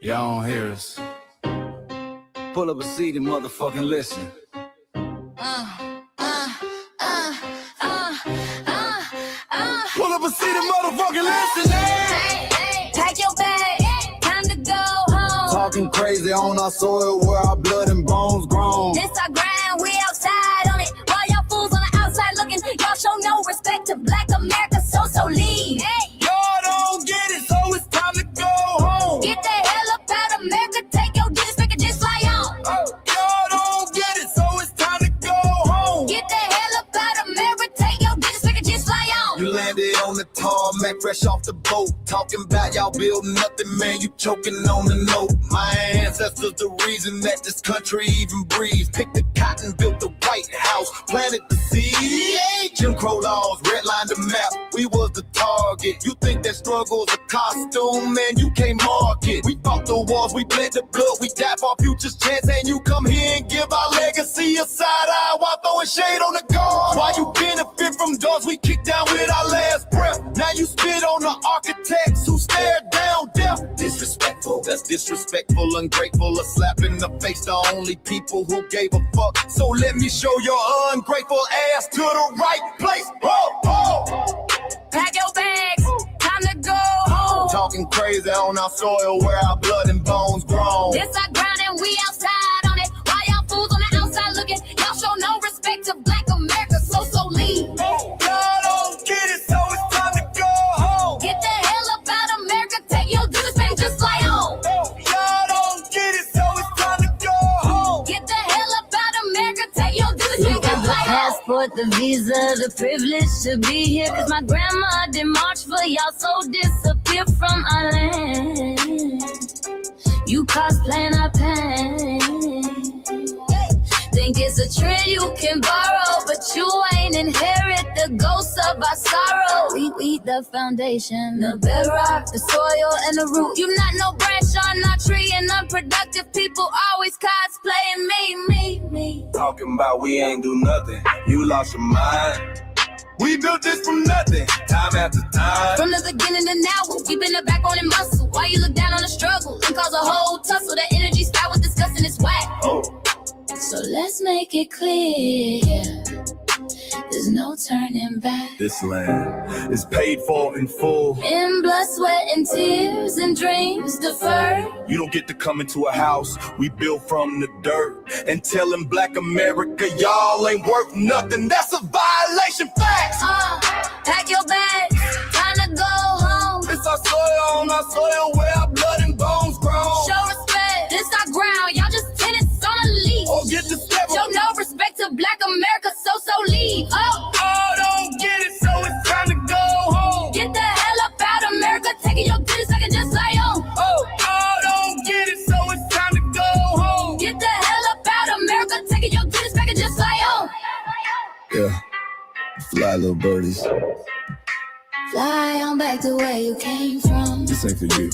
Y'all don't hear us. Pull up a seat and motherfucking listen. Pull up a seat and motherfucking listen. Hey, pack your bag, time to go home. Talking crazy on our soil where our blood and bones grown. This our grind, we outside on it. While y'all fools on the outside looking, y'all show no respect to Black America, so leave. Hey. Y'all don't get it, so it's time to go home. Get the hell up out of America, take your disrespect and just fly on. Y'all don't get it, so it's time to go home. Get the hell up out of America, take your disrespect and just fly on. You landed on the tarmac, fresh off the boat. Talking about y'all building nothing, man, you choking on the note. My ancestors the reason that this country even breathes. Picked the cotton, built the White House, planted the seed. Jim Crow laws, redlined the map, we was the target. You think that struggle's a costume, man, you can't mark it. We fought the wars, we bled the blood, we died for our future's chance. And you come here and give our legacy a side eye while throwing shade on the guard. While you benefit from doors we kicked down with our last breath. Now you spit on the architects who stared down death. Disrespectful, that's disrespectful, ungrateful, a slap in the face to only people who gave a fuck. So let me show your ungrateful ass to the right place. Pack your bags, time to go home. Talking crazy on our soil where our blood and bones grown. This our grind and we outside on it. While y'all fools on the outside looking, y'all show no respect to Black America, so leave. Y'all don't get it, so it's time to go home. Get the hell up out of America, take your disrespect and just fly on. Y'all don't get it, so it's time to go home. Get the hell up out of America, take your disrespect You and got just the fly on. passport, the visa, the privilege to be here. Cause my grandma did march for y'all, so disappear from our land. You cosplaying our pain. Think it's a trend you can borrow, but you ain't inherit the ghosts of our sorrow. We the foundation, the bedrock, the soil, and the root. You not no branch on our tree, and unproductive people always cosplaying me. Talking about we ain't do nothing, you lost your mind. We built this from nothing, time after time. From the beginning to now, we been the backbone and muscle. Why you look down on the struggle and cause a whole tussle? The energy style was discussing it's whack. So let's make it clear, there's no turning back. This land is paid for in full. In blood, sweat, and tears, and dreams deferred. You don't get to come into a house we built from the dirt and telling Black America y'all ain't worth nothing. That's a violation, facts. Pack your bags, time to go home. It's our soil on our soil where our blood and bones grown. Show respect, this our ground. Y'all just tenants on a leash. Or get the step. Show no respect to Black America, so leave. Don't get it, so it's time to go home. Get the hell up out of America, taking your goodies, I can just fly on. Don't get it, so it's time to go home. Get the hell up out of America, taking your goodies, I can just fly on. Yeah, fly little birdies. Fly on back to where you came from. This ain't for you.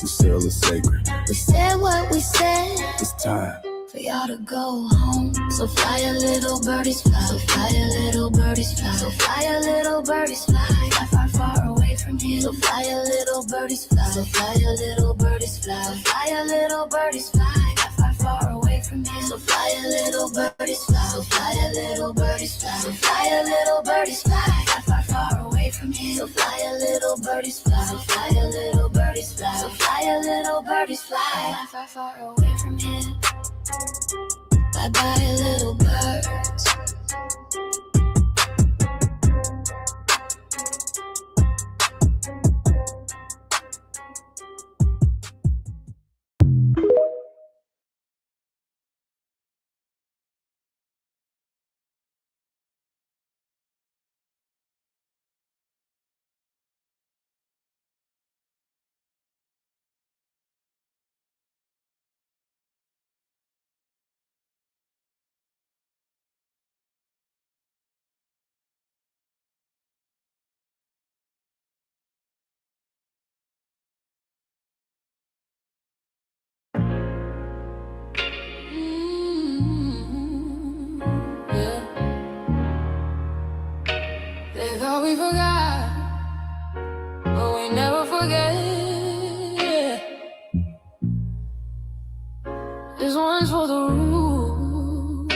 This still is sacred. We said what we said. It's time For y'all to go home. So fly a little birdies fly. So fly a little birdies fly. So fly a little birdies fly. Fly far, far away from here. So fly a little birdies fly. So fly a little birdies fly. So fly a little birdies fly. Fly far, far away from here. So fly a little birdies fly. So fly a little birdies fly. So fly a little birdies fly. Fly far, far away from here. So fly a little birdies fly. So fly a little birdies fly. So fly a little birdies fly. Fly far, far away from here. Bye-bye, little birds. We forgot, but we never forget. the rules.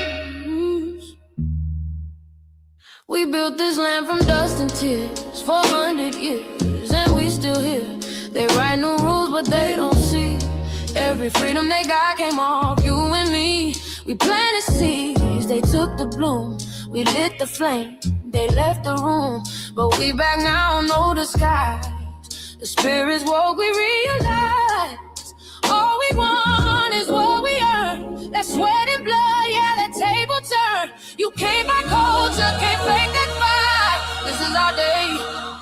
We built this land from dust and tears, 400 years, and we still here. They write new rules, but they don't see every freedom they got came off you and me. We planted seeds, they took the bloom. We lit the flame, they left the room. But we back now, no disguise. The spirits woke, we realize all we want is what we earn. That sweat and blood, yeah, that table turn. You can't buy culture, can't fake that fight. This is our day,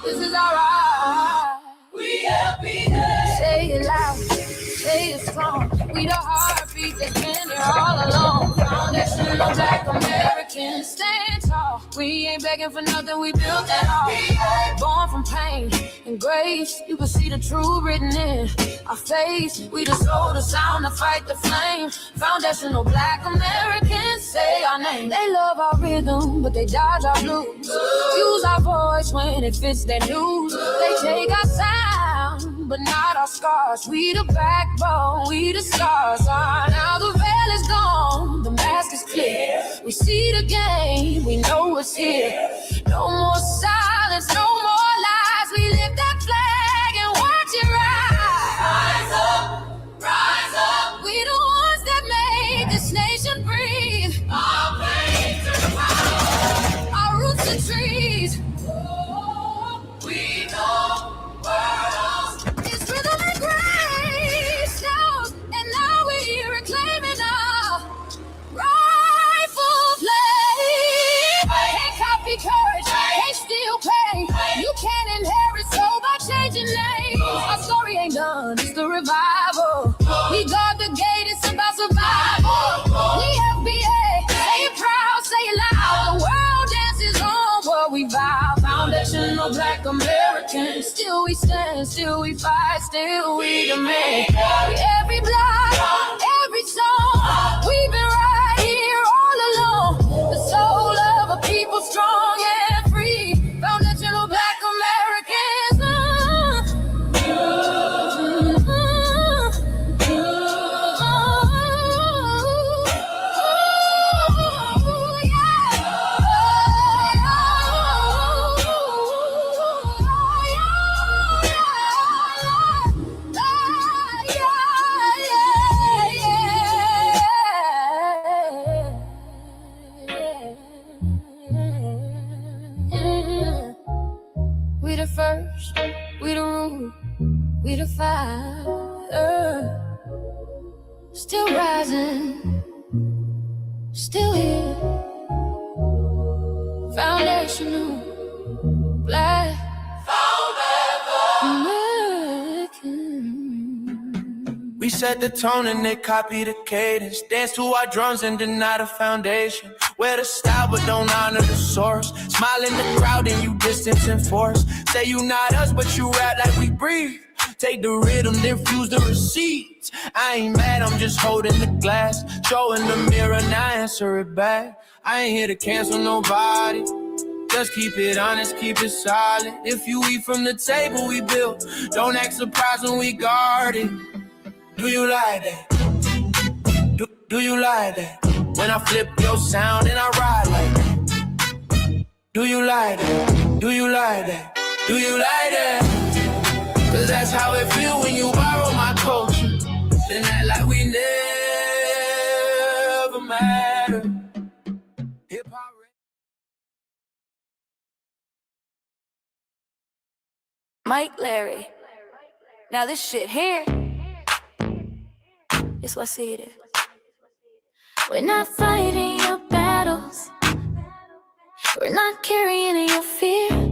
this is our right. We happiness. Say it loud, say it strong. We the heartbeat that's been here all along. Foundational Black Americans, stand tall. We ain't begging for nothing, we built that all. Born from pain and grace, you can see the truth written in our face. We the soul, the sound, to fight the flame. Foundational Black Americans, say our name. They love our rhythm, but they dodge our blues. Use our voice when it fits their news. They take our sound, but not our scars. We the backbone, we the stars. Now the veil is gone, the mask is clear. We see the game, we know it's here. No more silence, no more lies. We lift that flag and watch it rise. Rise up, rise up. We the ones that made this nation breathe. Our pain to the power, our roots are trees. We know world. It's rhythm and grace now, and now we're reclaiming our rightful place. Can't copy courage, can't steal pain. You can't inherit soul by changing names. Our story ain't done, it's the revival. We guard the gate, it's about survival. We FBA, say it proud, say it loud. The world dances on what we vow. Foundational Black Americans, still we stand, still we fight, still we demand. Every block, every song, we've been right here all along. The soul of a people strong and free. Foundational Black Americans. We the first, we the root, we the fire. Still rising, still here. Foundational Black American. We set the tone and they copy the cadence. Dance to our drums and deny the foundation. Wear the style but don't honor the source. Smile in the crowd and you distance and force. Say you not us but you rap like we breathe. Take the rhythm, then fuse the receipts. I ain't mad, I'm just holding the glass. Showing the mirror, now answer it back. I ain't here to cancel nobody. Just keep it honest, keep it solid. If you eat from the table we built, don't act surprised when we guard it. Do you like that? Do you like that? When I flip your sound and I ride like that. Do you like that? Do you like that? Do you like that? Cause that's how it feel when you borrow my culture. Then act like we never mattered. Hip-hop. Mike Larry. Now this shit here, it's what I see it is. We're not fighting your battles. We're not carrying your fear.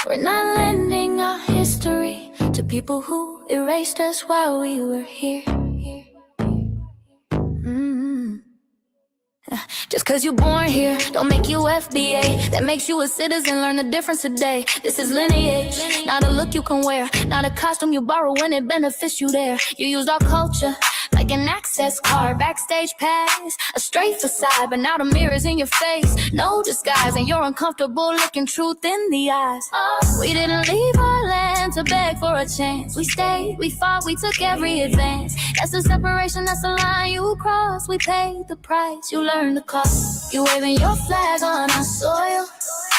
We're not lending our history to people who erased us while we were here. Just cause you born here, don't make you FBA. That makes you a citizen, learn the difference today. This is lineage, not a look you can wear. Not a costume you borrow when it benefits you there. You used our culture like an access card. Backstage pass, a straight facade. But now the mirror's in your face, no disguise. And you're uncomfortable looking truth in the eyes. We didn't leave our land willing to beg for a chance. We stayed, we fought, we took every advance. That's the separation, that's the line you cross. We paid the price, you learned the cost. You waving your flag on our soil,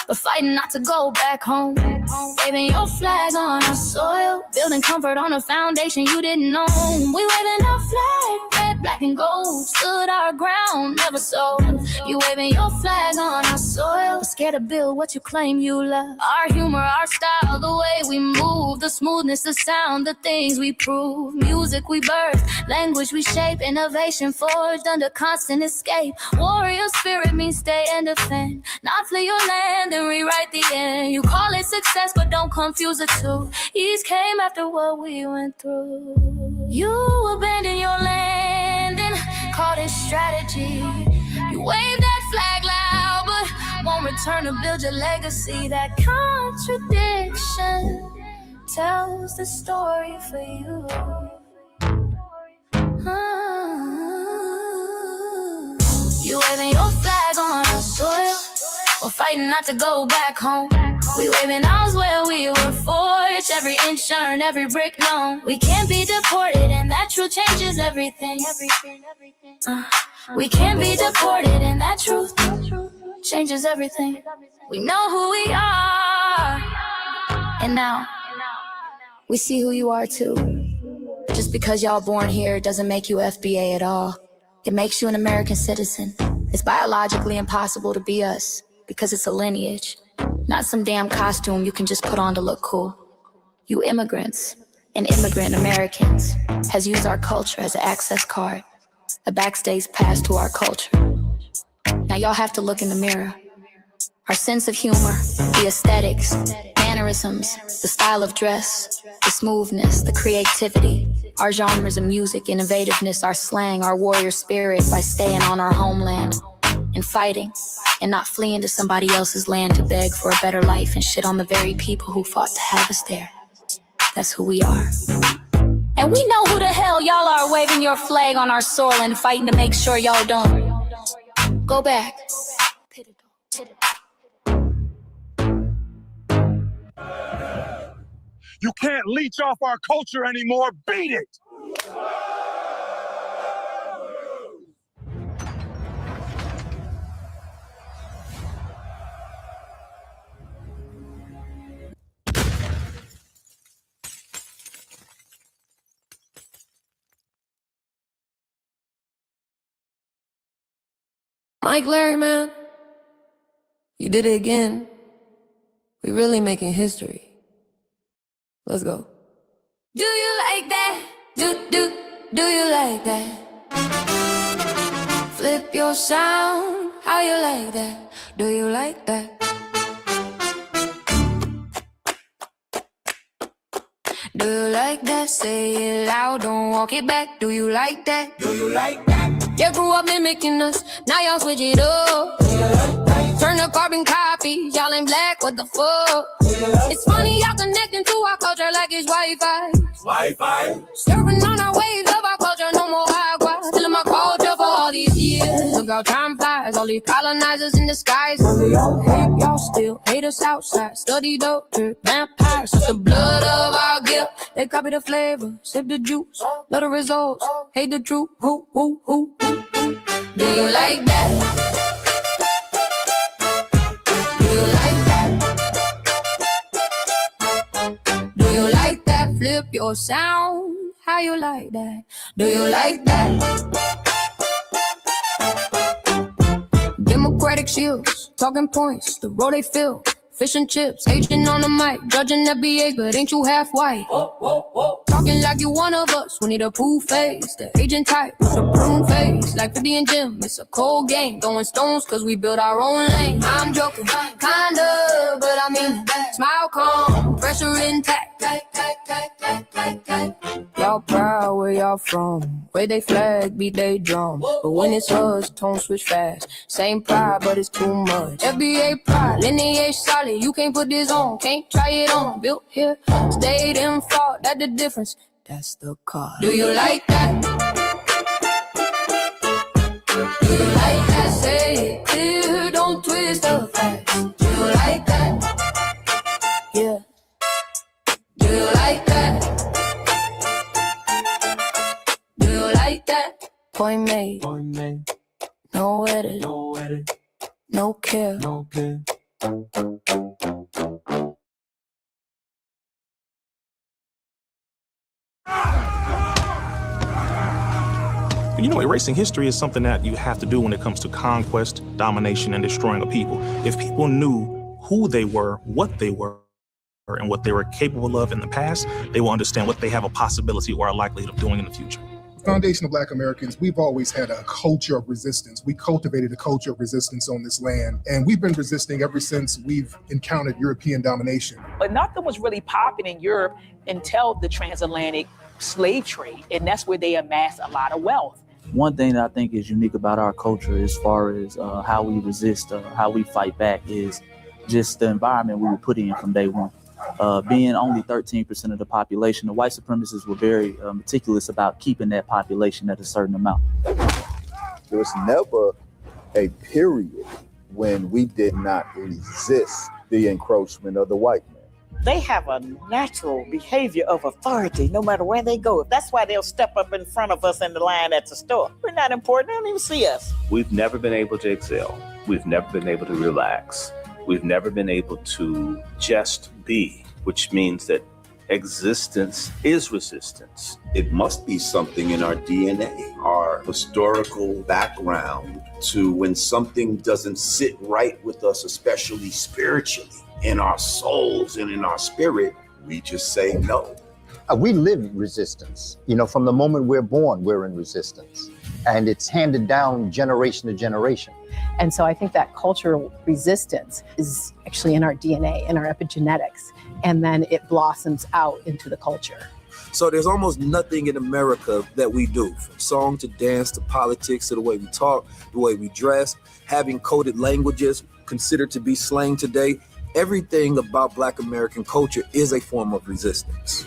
but fighting not to go back home. Waving your flag on our soil, building comfort on a foundation you didn't own. We waving our flag, red, black, and gold. Stood our ground, never sold. You waving your flag on our soil, scared to build what you claim you love. Our humor, our style, the way we move, the smoothness, the sound, the things we prove. Music we birth, language we shape, innovation forged under constant escape. Warrior spirit means stay and defend, not flee your land and rewrite the end. You call it success, but don't confuse the two. Ease came after what we went through. You abandoned your land and called it strategy. You waved that flag loud, but won't return to build your legacy. That contradiction tells the story for you. You waving your flag on our soil, we're fighting not to go back home. We waving ours where we were forged, every inch earned, every brick known. We can't be deported, and that truth changes everything. We can't be deported, and that truth changes everything. We know who we are, and now we see who you are too. Just because y'all born here doesn't make you FBA at all. It makes you an American citizen. It's biologically impossible to be us, because it's a lineage, not some damn costume you can just put on to look cool. You immigrants and immigrant Americans has used our culture as an access card, a backstage pass to our culture. Now y'all have to look in the mirror. Our sense of humor, the aesthetics, mannerisms, the style of dress, the smoothness, the creativity, our genres of music, innovativeness, our slang, our warrior spirit by staying on our homeland and fighting and not fleeing to somebody else's land to beg for a better life and shit on the very people who fought to have us there. That's who we are. And we know who the hell y'all are waving your flag on our soil and fighting to make sure y'all don't go back. You can't leech off our culture anymore. Beat it! Mike Larry, man, you did it again. We really making history. Let's go. Do you like that? Do you like that? Flip your sound, how you like that? Do you like that? Do you like that? Say it loud, don't walk it back. Do you like that? Do you like that? You grew up mimicking us, now y'all switch it up. Turn the carbon copy, y'all ain't black, what the fuck? It's funny y'all connecting to our culture like it's Wi-Fi. Surfing on our waves of our culture, no more agua. Telling my culture for all these years. Look out, time flies, all these colonizers in disguise. Hate y'all still, hate us outside. Study dope, vampires, suck the blood of our guilt. They copy the flavor, sip the juice. Love the results, hate the truth. Who? Do you like that? Flip your sound, how you like that? Do you like that? Democratic shields, talking points, the road they fill. Fish and chips, aging on the mic, judging FBA, but ain't you half white? Talking like you one of us, we need a proof face. The agent type with a prune face, like 50 and Jim, it's a cold game. Throwing stones cause we built our own lane. I'm joking, kinda, but I mean smile calm, pressure intact. Y'all proud where y'all from, where they flag, beat they drum. But when it's us, tone switch fast. Same pride, but it's too much. FBA pride, lineage solid. You can't put this on, can't try it on. Built here, stayed and fought, that's the difference. That's the card. Do you like that? Do you like that? Say it clear, don't twist the facts. Do you like that? Yeah. Do you boy made. No edit, no care. You know, erasing history is something that you have to do when it comes to conquest, domination, and destroying a people. If people knew who they were, what they were, and what they were capable of in the past, they will understand what they have a possibility or a likelihood of doing in the future. Foundation of Black Americans, we've always had a culture of resistance. We cultivated a culture of resistance on this land, and we've been resisting ever since we've encountered European domination. But nothing was really popping in Europe until the transatlantic slave trade, and that's where they amassed a lot of wealth. One thing that I think is unique about our culture as far as how we resist, how we fight back, is just the environment we were put in from day one. Being only 13% of the population, the white supremacists were very meticulous about keeping that population at a certain amount. There was never a period when we did not resist the encroachment of the white man. They have a natural behavior of authority no matter where they go. That's why they'll step up in front of us in the line at the store. We're not important. They don't even see us. We've never been able to excel. We've never been able to relax. We've never been able to just be, which means that existence is resistance. It must be something in our DNA, our historical background, to when something doesn't sit right with us, especially spiritually, in our souls and in our spirit, we just say no. We live resistance. You know, from the moment we're born, we're in resistance. And it's handed down generation to generation. And so I think that cultural resistance is actually in our DNA, in our epigenetics, and then it blossoms out into the culture. So there's almost nothing in America that we do, from song to dance to politics to the way we talk, the way we dress, having coded languages considered to be slang today. Everything about Black American culture is a form of resistance.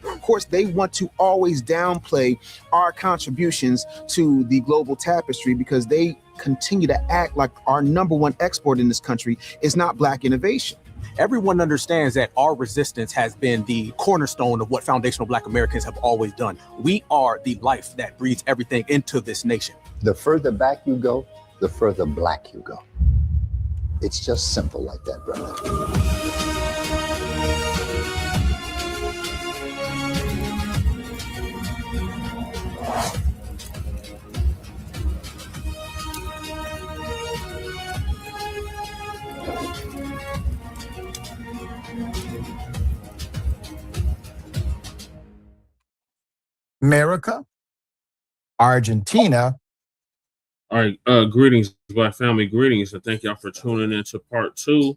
Of course, they want to always downplay our contributions to the global tapestry because they continue to act like our number one export in this country is not Black innovation. Everyone understands that our resistance has been the cornerstone of what foundational Black Americans have always done. We are the life that breathes everything into this nation. The further back you go, the further Black you go. It's just simple like that, brother. America, Argentina. All right, greetings, Black family, greetings, and thank y'all for tuning in to part 2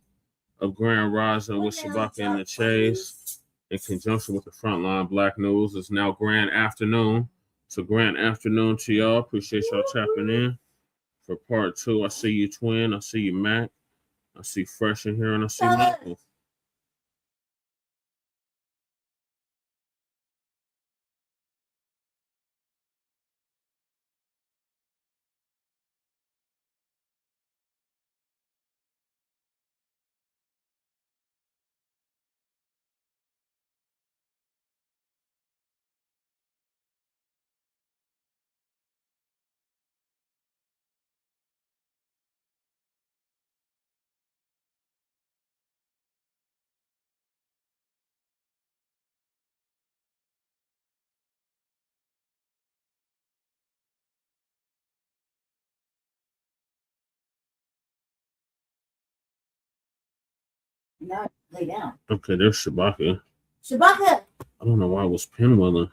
of Grand Rising with Shabaka and the Chase in conjunction with the Frontline Black News. It's now Grand Afternoon. So grand afternoon to y'all. Appreciate y'all tapping in for part 2. I see you, Twin. I see you, Mac. I see Fresh in here, and I see Michael. Not lay down. Okay, there's Shabaka. Shabaka! I don't know why I was pinwheeling.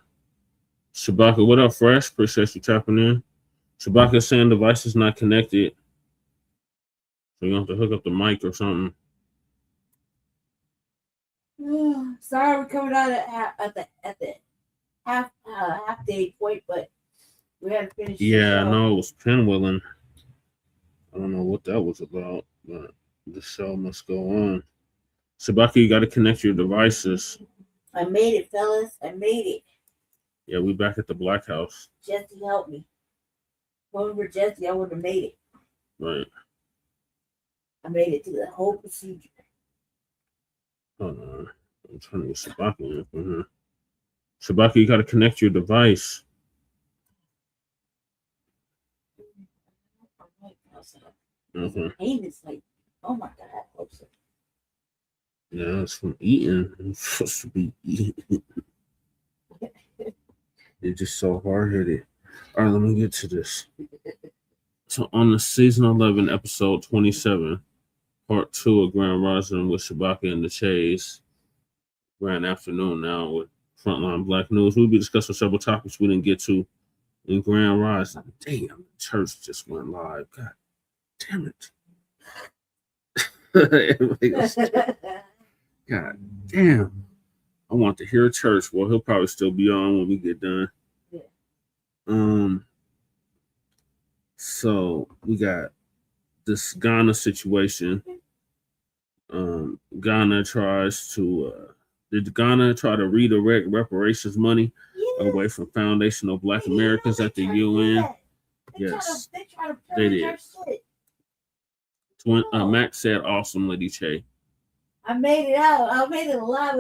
Shabaka, what up, Fresh? Appreciate you tapping in. Shabaka saying device is not connected. So you have to hook up the mic or something. Sorry, we're coming out at the half day point, but we had to finish. Yeah, I know it was pinwheeling. I don't know what that was about, but the show must go on. Shabaka, you got to connect your devices. I made it, fellas. I made it. Yeah, we back at the Black House. Jesse helped me. Over Jesse, I would have made it. Right. I made it through the whole procedure. Hold on. I'm trying to get Shabaka up in here. Shabaka, you got to connect your device. Okay. And it's like, oh my God, closer. Yeah, it's from eating. I'm supposed to be eating. It's just so hard-headed. All right, let me get to this. So on the season 11, episode 27, part 2 of Grand Rising with Shabaka and the Chase. Grand afternoon now with Frontline Black News. We'll be discussing several topics we didn't get to in Grand Rising. Damn, church just went live. God damn it. God damn. I want to hear church. Well, he'll probably still be on when we get done. Yeah. So we got this Ghana situation. Ghana tries to did Ghana try to redirect reparations money away from foundational Black Americans at the UN? Yes, they did. Max said, "Awesome, Lady Che." I made it out. I made it alive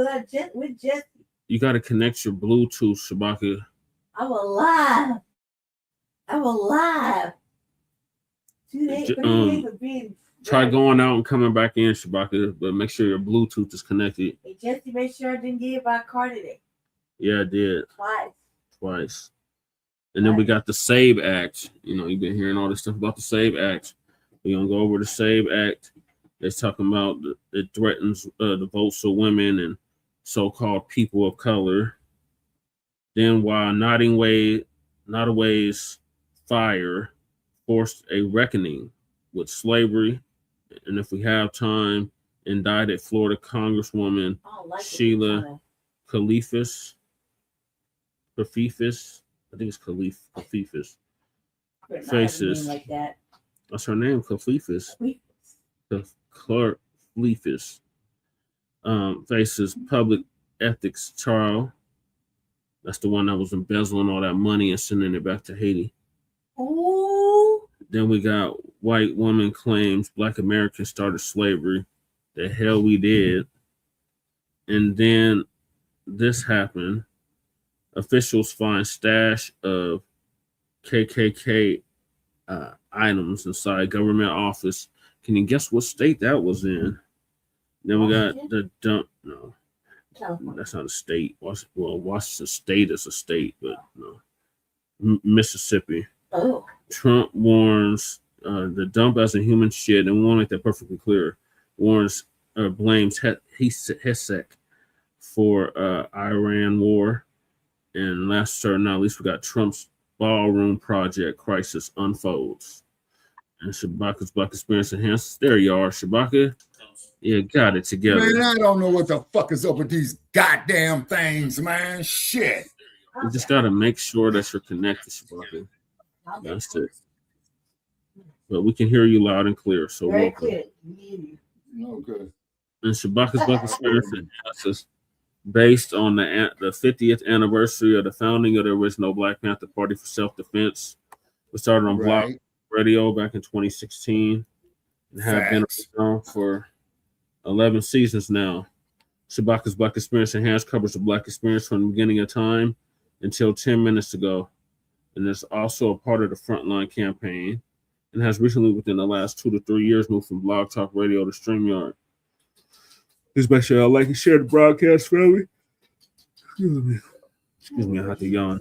with Jesse. You got to connect your Bluetooth, Shabaka. I'm alive. I'm alive. 2 days, 3 days of being. Try going out and coming back in, Shabaka, but make sure your Bluetooth is connected. Hey, Jesse, make sure I didn't get my car today. Yeah, I did. Twice. And then we got the SAVE Act. You know, you've been hearing all this stuff about the SAVE Act. We're going to go over the SAVE Act. They're talking about it threatens the votes of women and so-called people of color. Then while Nottoway's fire forced a reckoning with slavery, and if we have time, indicted Florida Congresswoman Shelia Cherfilus. I think it's Cherfilus. Faces. Like that. What's her name? Cherfilus. Clark Leafus faces public ethics trial. That's the one that was embezzling all that money and sending it back to Haiti. Ooh. Then we got white woman claims Black Americans started slavery. The hell we did. And then this happened. Officials find stash of KKK items inside government office. Can you guess what state that was in? Then we got the dump. No, that's not a state. Well, Washington State is a state, but no. Mississippi. Oh. Trump warns the dump as a human shit, and we want to make that perfectly clear. Warns blames Hegseth for Iran war. And last certain, not least, we got Trump's Ballroom project crisis unfolds. And Shabaka's Black Experience Enhanced. There you are, Shabaka. You got it together. Man, I don't know what the fuck is up with these goddamn things, man. Shit. You just got to make sure that you're connected, Shabaka. That's it. But we can hear you loud and clear, so welcome. Okay. And Shabaka's Black Experience Enhanced, based on the 50th anniversary of the founding of the original Blacc Panther Party for Self-Defense. We started on Blogtalk Radio back in 2016 and have been around for 11 seasons now. Shabaka's Black Experience Enhanced covers the Black experience from the beginning of time until 10 minutes ago, and is also a part of the Frontline campaign and has recently, within the last 2 to 3 years, moved from Blogtalk Radio to Streamyard. Please make sure y'all like and share the broadcast, family. Excuse me, I have to yawn.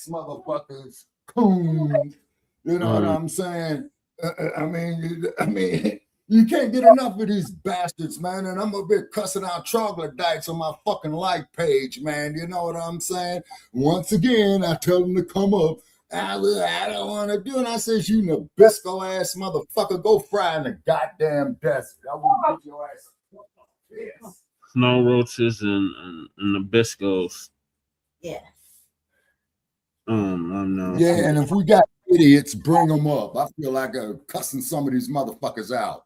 Motherfuckers, coon. You know what I'm saying? I mean, you can't get enough of these bastards, man. And I'm a bit cussing out troglodytes on my fucking like page, man. You know what I'm saying? Once again, I tell them to come up. I don't want to do it. I says, you Nabisco ass motherfucker, go fry in the goddamn desk. I will get your ass. Yes. Snow roaches and Nabiscos. Yes. I know. Yeah, and if we got idiots, bring them up. I feel like cussing some of these motherfuckers out.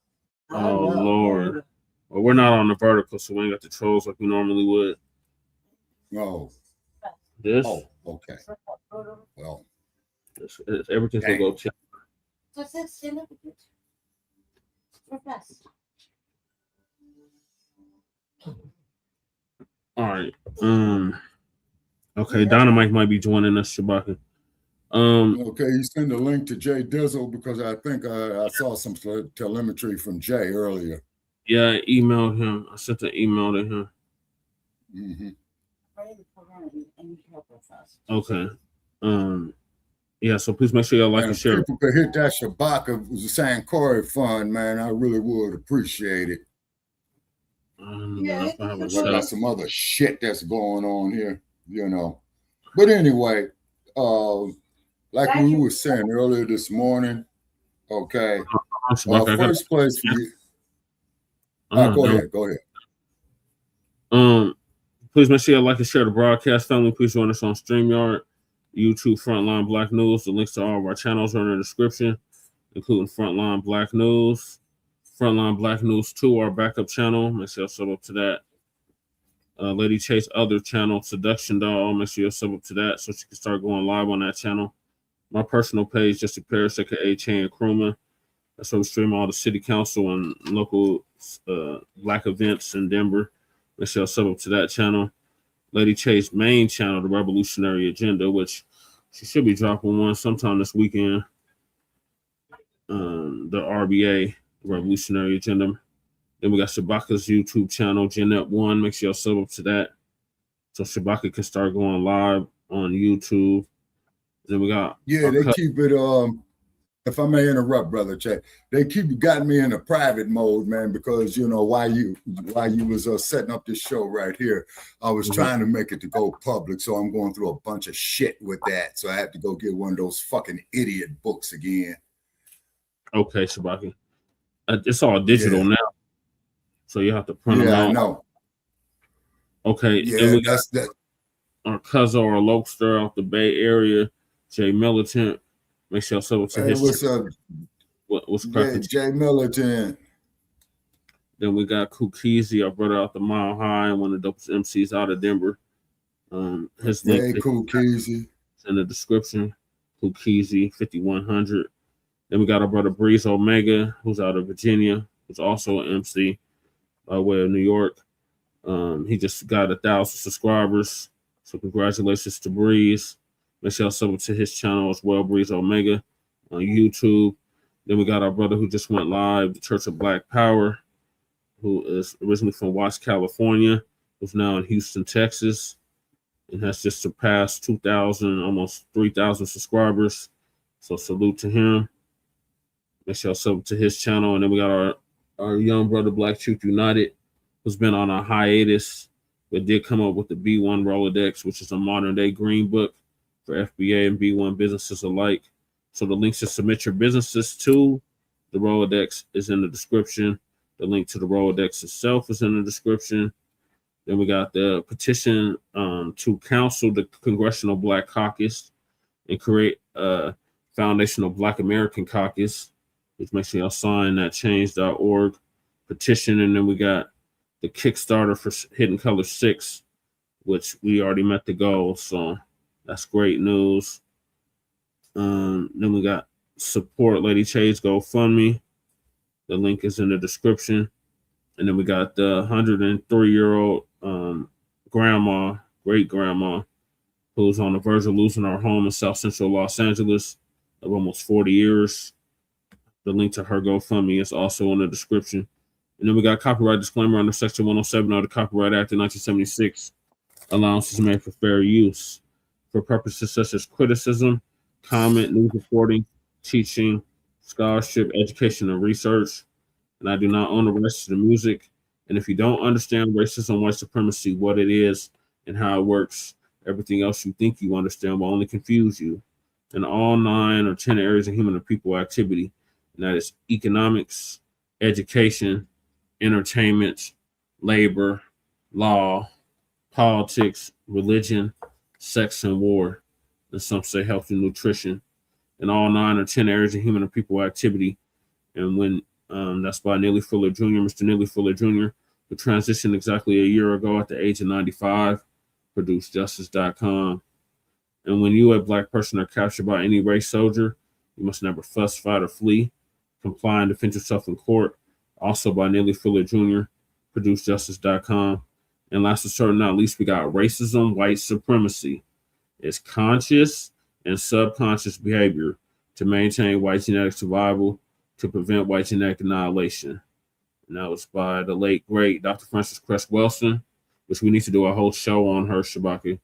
Oh, Lord. Well, we're not on the vertical, so we ain't got the trolls like we normally would. Oh. This? Oh, okay. Well. Everything's going to go check. All right. Okay, Dynamite might be joining us, Shabaka. Okay, you send a link to Jay Dizzle because I think I saw some telemetry from Jay earlier. Yeah, I emailed him. I sent an email to him. Mm-hmm. Okay. Yeah, so please make sure y'all like and share. If people could hit that Shabaka San Corey fund, man, I really would appreciate it. I got some other shit that's going on here, you know. But anyway, like we were saying earlier this morning, okay. First place for you. Go ahead. Please make sure you like and share the broadcast. Family, please join us on StreamYard, YouTube, Frontline Black News. The links to all of our channels are in the description, including Frontline Black News, Frontline Black News 2, our backup channel. Make sure you sub up to that. Lady Chase other channel, Seduction Doll. Make sure you sub up to that so she can start going live on that channel. My personal page, Jesse Parrish, aka Chain Kruma. That's where we stream all the city council and local Black events in Denver. Make sure you sub up to that channel. Lady Chase main channel, The Revolutionary Agenda, which she should be dropping one sometime this weekend. The RBA, The Revolutionary Agenda. Then we got Shabaka's YouTube channel, Jeanette One. Make sure y'all sub up to that so Shabaka can start going live on YouTube. Then we got they keep it. If I may interrupt, brother Che, they got me in a private mode, man, because you know while you was setting up this show right here, I was trying to make it to go public, so I'm going through a bunch of shit with that. So I have to go get one of those fucking idiot books again. Okay, Shabaka, it's all digital now. So you have to print them out. I know. Okay. Yeah, we got our cousin or Lokester out the Bay Area, Jay Militant. Make sure y'all sub up to his. What's up? What's cracking? Jay Militant. Then we got Kukizi, our brother out the Mile High, and one of the dopest MCs out of Denver. His link Kukizi. in the description. Kukizi 5100. Then we got our brother Breeze Omega, who's out of Virginia, who's also an MC. By way of New York. He just got 1,000 subscribers. So congratulations to Breeze. Make sure y'all sub up to his channel as well, Breeze Omega, on YouTube. Then we got our brother who just went live, the Church of Black Power, who is originally from Watts, California, who's now in Houston, Texas, and has just surpassed 2,000, almost 3,000 subscribers. So salute to him. Make sure y'all sub up to his channel. And then we got our young brother, Black Truth United, who's been on a hiatus, but did come up with the B1 Rolodex, which is a modern-day green book for FBA and B1 businesses alike. So the links to submit your businesses to the Rolodex is in the description. The link to the Rolodex itself is in the description. Then we got the petition to counsel the Congressional Black Caucus and create a foundational Black American Caucus. Just make sure y'all sign that change.org petition. And then we got the Kickstarter for Hidden Color 6, which we already met the goal. So that's great news. Then we got support Lady Chase GoFundMe. The link is in the description. And then we got the 103-year-old great grandma, who's on the verge of losing her home in South Central Los Angeles of almost 40 years. The link to her GoFundMe is also in the description. And then we got a copyright disclaimer under Section 107 of the Copyright Act of 1976. Allowances made for fair use for purposes such as criticism, comment, news reporting, teaching, scholarship, education, and research. And I do not own the rights to the music. And if you don't understand racism, white supremacy, what it is and how it works, everything else you think you understand will only confuse you. In all 9 or 10 areas of human and people activity, and that is economics, education, entertainment, labor, law, politics, religion, sex, and war, and some say health and nutrition. In all 9 or 10 areas of human and people activity. And when that's by Neely Fuller Jr., Mr. Neely Fuller Jr., who transitioned exactly a year ago at the age of 95, produced justice.com. And when you, a Black person, are captured by any race soldier, you must never fuss, fight, or flee. Comply and defend yourself in court. Also by Neely Fuller Jr., producejustice.com. And last but certainly not least, we got racism, white supremacy. It's conscious and subconscious behavior to maintain white genetic survival, to prevent white genetic annihilation. And that was by the late, great Dr. Frances Cress Welsing, which we need to do a whole show on her, Shabaka.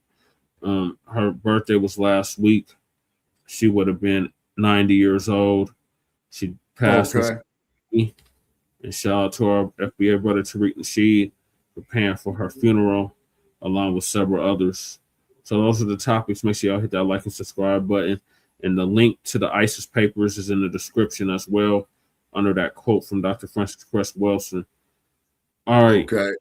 Her birthday was last week. She would have been 90 years old. She passed. Okay. And shout out to our FBA brother Tariq Nasheed for paying for her funeral, along with several others. So those are the topics. Make sure y'all hit that like and subscribe button. And the link to the ISIS papers is in the description as well, under that quote from Dr. Frances Cress Welsing. All right. Okay.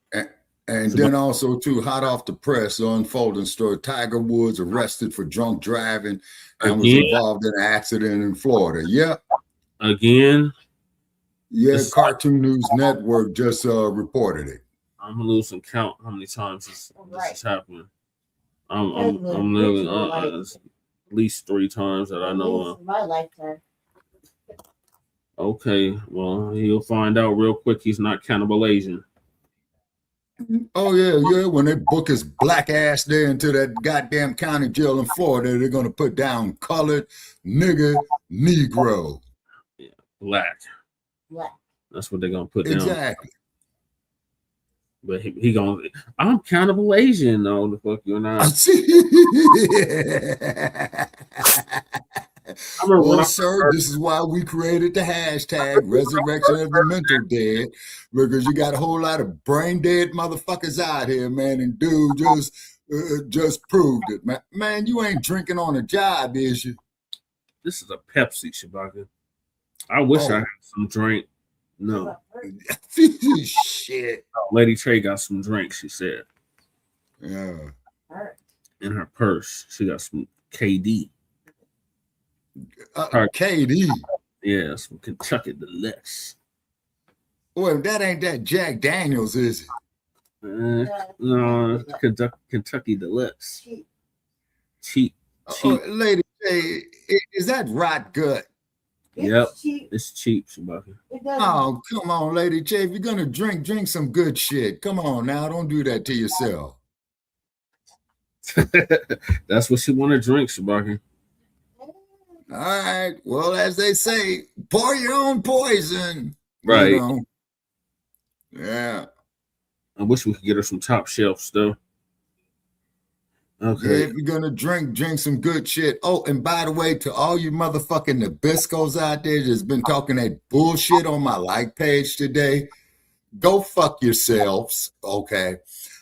And then also, too, hot off the press, unfolding story. Tiger Woods arrested for drunk driving and was involved in an accident in Florida. Yeah. Again. Yeah, Cartoon News Network just reported it. I'm losing count how many times this is happening. I'm literally at least 3 times that I know of. My lifetime. Okay, well, you'll find out real quick he's not cannibal Asian. Oh, yeah. When they book his black ass there into that goddamn county jail in Florida, they're going to put down colored, nigger, Negro. Yeah, black. That's what they're going to put down. Exactly. But he going, I'm cannibal Asian. No, the fuck you're not. Well, sir, this is why we created the hashtag resurrection of the mental dead, because you got a whole lot of brain dead motherfuckers out here, man. And dude just proved it, man. Man, you ain't drinking on a job, is you? This is a Pepsi, Shabaka. I wish I had some drink. No. Shit. Lady Trey got some drink, she said. Yeah. In her purse, she got some KD. KD. Yeah, some Kentucky Deluxe. Well, that ain't that Jack Daniels, is it? No, Kentucky Deluxe. Cheap. Lady, hey, is that rot gut? Yep, it's cheap, Shabaka. Oh, come on, Lady J. If you're gonna drink some good shit. Come on now, don't do that to yourself. That's what she want to drink, Shabaka. All right. Well, as they say, pour your own poison. Right. You know? Yeah. I wish we could get her some top shelf stuff. Okay. Yeah, if you're gonna drink some good shit. Oh, and by the way, to all you motherfucking Nabiscos out there that's been talking that bullshit on my like page today, go fuck yourselves. Okay.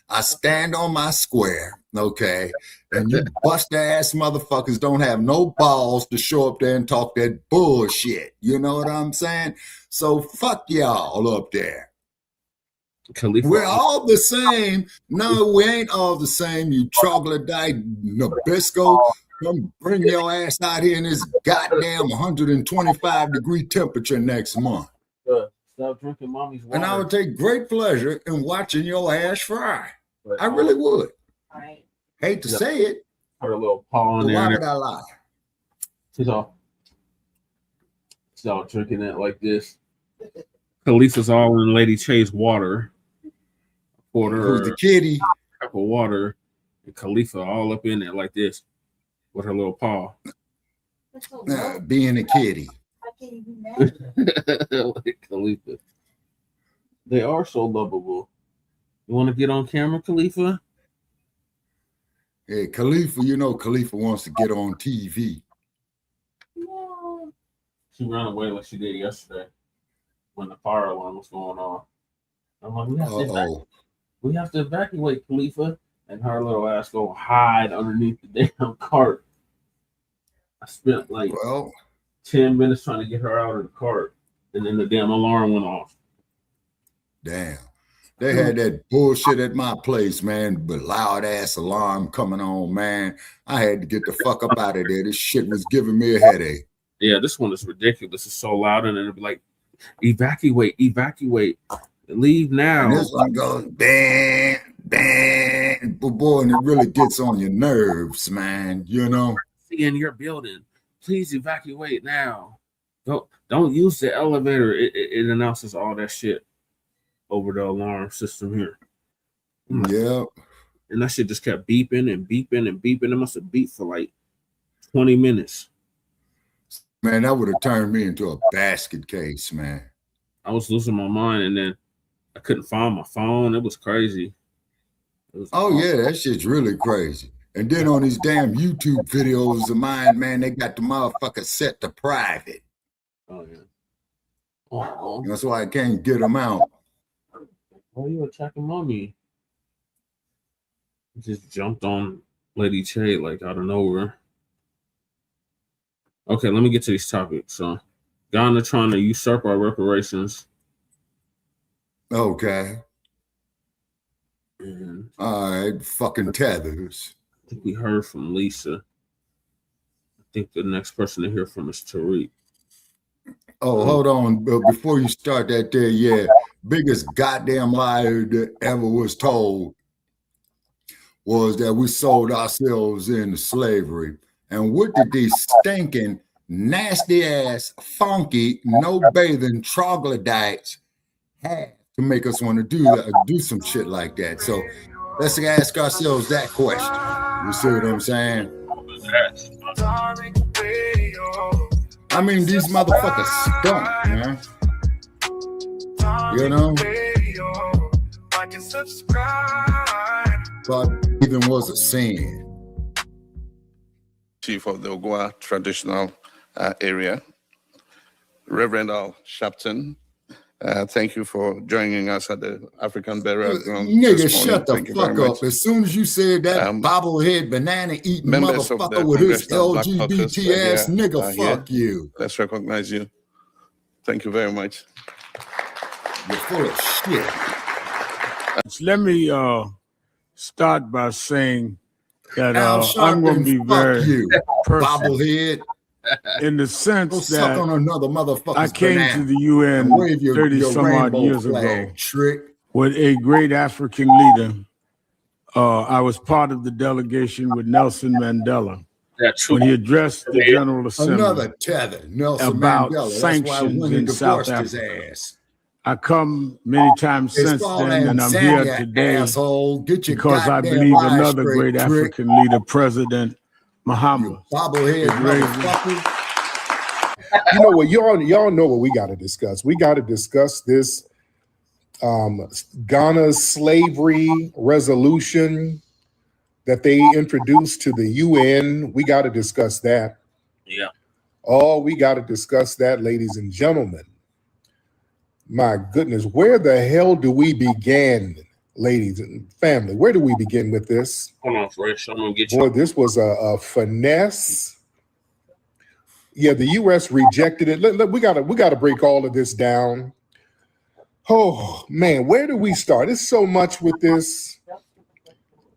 I stand on my square, okay, and you bust ass motherfuckers don't have no balls to show up there and talk that bullshit. You know what I'm saying? So fuck y'all up there. Khalifa. We're all the same. No, we ain't all the same. You troglodyte Nabisco. Come bring your ass out here in this goddamn 125-degree temperature next month. Stop drinking mommy's water. And I would take great pleasure in watching your ass fry. I really would. Right. Hate to say it. Her little paw in there. Why would I lie? She's all drinking it like this. Khalifa's all in Lady Che's water. Poured her Who's the kitty? A cup of water. And Khalifa all up in it like this with her little paw. Being a kitty. Like Khalifa. They are so lovable. You want to get on camera, Khalifa? Hey, Khalifa, you know Khalifa wants to get on TV. She ran away like she did yesterday when the fire alarm was going on. I'm like, we have to evacuate, Khalifa. And her little ass go hide underneath the damn cart. I spent like 10 minutes trying to get her out of the cart. And then the damn alarm went off. Damn. They had that bullshit at my place, man. But loud ass alarm coming on, man. I had to get the fuck up out of there. This shit was giving me a headache. Yeah, this one is ridiculous. It's so loud, and it'll be like, evacuate, leave now. And this one goes bang, bang, boy, and it really gets on your nerves, man. You know. In your building, please evacuate now. Don't use the elevator. It announces all that shit over the alarm system here. Yeah. And that shit just kept beeping and beeping and beeping. It must have beeped for like 20 minutes. Man, that would have turned me into a basket case, man. I was losing my mind, and then I couldn't find my phone. It was crazy. Yeah, that shit's really crazy. And then on these damn YouTube videos of mine, man, they got the motherfucker set to private. Oh, yeah. Oh, that's why I can't get them out. Oh, you attacking mommy. Just jumped on Lady Che like out of nowhere. Okay, let me get to these topics. So, Ghana trying to usurp our reparations. Okay. And all right, fucking tethers. I think we heard from Lisa. I think the next person to hear from is Tariq. Oh, hold on. Before you start that there, yeah, biggest goddamn lie that ever was told was that we sold ourselves into slavery. And what did these stinking, nasty ass, funky, no bathing troglodytes have to make us want to do some shit like that? So let's ask ourselves that question. You see what I'm saying? I mean, these motherfuckers stunk, man. You know? But even was a sin. Chief of the Ogwa traditional area, Reverend Al Shapton. Thank you for joining us at the African Burial Ground. Nigga, shut the fuck up. As soon as you said that bobblehead banana eating motherfucker with his LGBT ass nigga, fuck you. Let's recognize you. Thank you very much. You're full of shit. Let me start by saying that I'm going to be very personal. Bobblehead. In the sense that suck on another I came to the UN 30-some-odd years ago with a great African leader. I was part of the delegation with Nelson Mandela when he addressed the General Assembly another tether, Nelson about Mandela. sanctions in South Africa. I come many times since then, and I'm here today because I believe another great African leader, President Muhammad. You know what, y'all know what we got to discuss. We got to discuss this Ghana's slavery resolution that they introduced to the UN. We got to discuss that. Yeah. Oh, we got to discuss that, ladies and gentlemen. My goodness, where the hell do we begin, ladies and family? Where do we begin with this? Hold on, Fresh. I'm gonna get you. Boy, this was a finesse. Yeah, the U.S. rejected it. We gotta break all of this down. Oh man, where do we start? There's so much with this.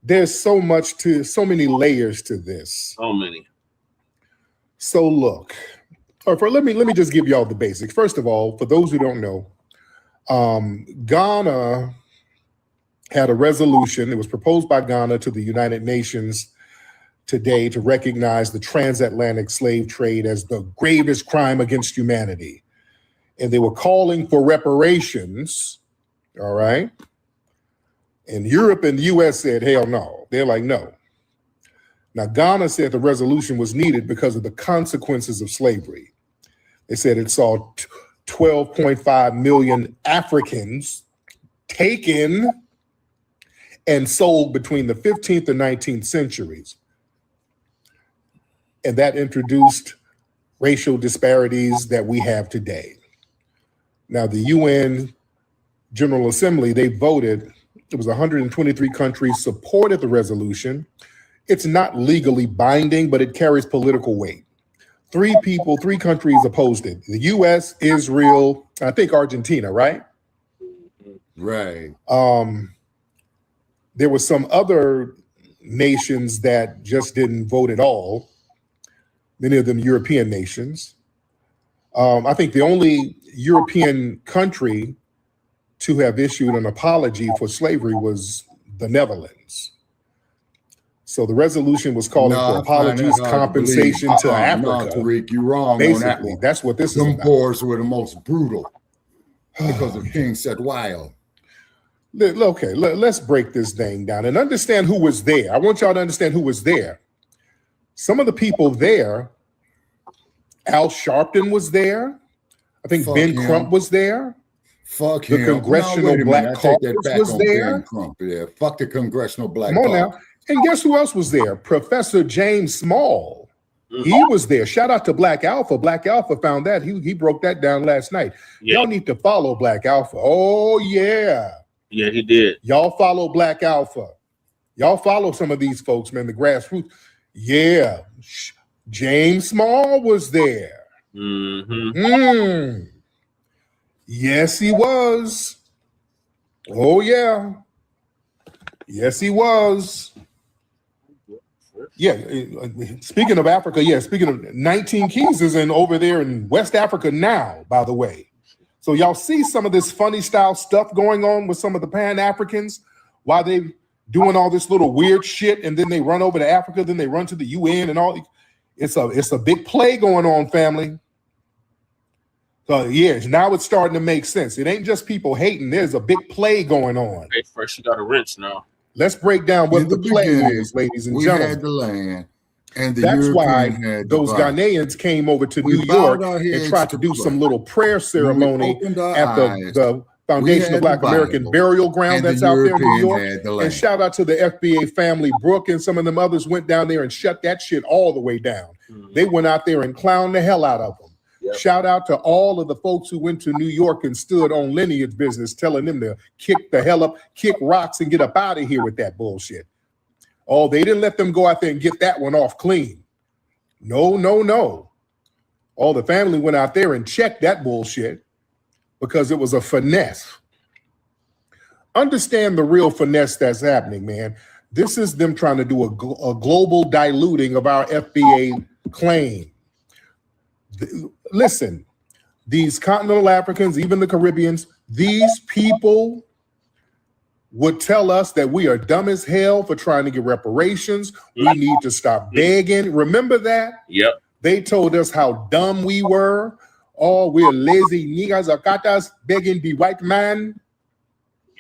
There's so many layers to this. So many. So look, let me just give y'all the basics. First of all, for those who don't know, Ghana had a resolution. It was proposed by Ghana to the United Nations today to recognize the transatlantic slave trade as the gravest crime against humanity. And they were calling for reparations, all right? And Europe and the US said, hell no. They're like, no. Now, Ghana said the resolution was needed because of the consequences of slavery. They said it saw 12.5 million Africans taken and sold between the 15th and 19th centuries. And that introduced racial disparities that we have today. Now, the UN General Assembly, they voted, it was 123 countries supported the resolution. It's not legally binding, but it carries political weight. Three countries opposed it. The US, Israel, I think Argentina, right? Right. There were some other nations that just didn't vote at all. Many of them European nations. I think the only European country to have issued an apology for slavery was the Netherlands. So the resolution was calling for apologies, compensation to Africa. No, Tariq, you're wrong Basically, on that one. that's what this is Them about. Boers were the most brutal because of King Setwile. Okay, let's break this thing down and understand who was there. I want y'all to understand who was there. some of the people there, Al Sharpton was there. I think Ben Crump was there. Fuck the him. Congressional Black Caucus was there. Crump, yeah. Fuck the Congressional Black Come on Caucus. now. And guess who else was there? Professor James Small. He was there. Shout out to Black Alpha. Black Alpha found that. He broke that down last night. Yeah. Y'all need to follow Black Alpha. Oh, yeah. Yeah, he did. Y'all follow Black Alpha. Y'all follow some of these folks, man, the grassroots. Yeah. James Small was there. Yes, he was. Oh, yeah. Yes, he was. Yeah. Speaking of Africa, speaking of 19 Keys is over there in West Africa now, by the way. So y'all see some of this funny style stuff going on with some of the Pan-Africans while they doing all this little weird shit, and then they run over to Africa, then they run to the UN and all. It's a big play going on, family. So now it's starting to make sense. It ain't just people hating. There's a big play going on. Hey, first you got a wrench now. Let's break down what the play is, ladies and gentlemen. We had the land, and that's why those Ghanaians came over to New York and tried to do some little prayer ceremony at the Foundation of Black American Burial Ground that's out there in New York. And shout out to the FBA family. Brooke and some of them others went down there and shut that shit all the way down. They went out there and clowned the hell out of them. Yep. Shout out to all of the folks who went to New York and stood on lineage business, telling them to kick the hell up, kick rocks, and get up out of here with that bullshit. Oh, they didn't let them go out there and get that one off clean. No. All the family went out there and checked that bullshit because it was a finesse. Understand the real finesse that's happening, man. This is them trying to do a global diluting of our FBA claim. Listen, these continental Africans, even the Caribbeans, these people would tell us that we are dumb as hell for trying to get reparations. We need to stop begging. Remember that? Yep. They told us how dumb we were. Oh, we're lazy niggas or katas begging the white man.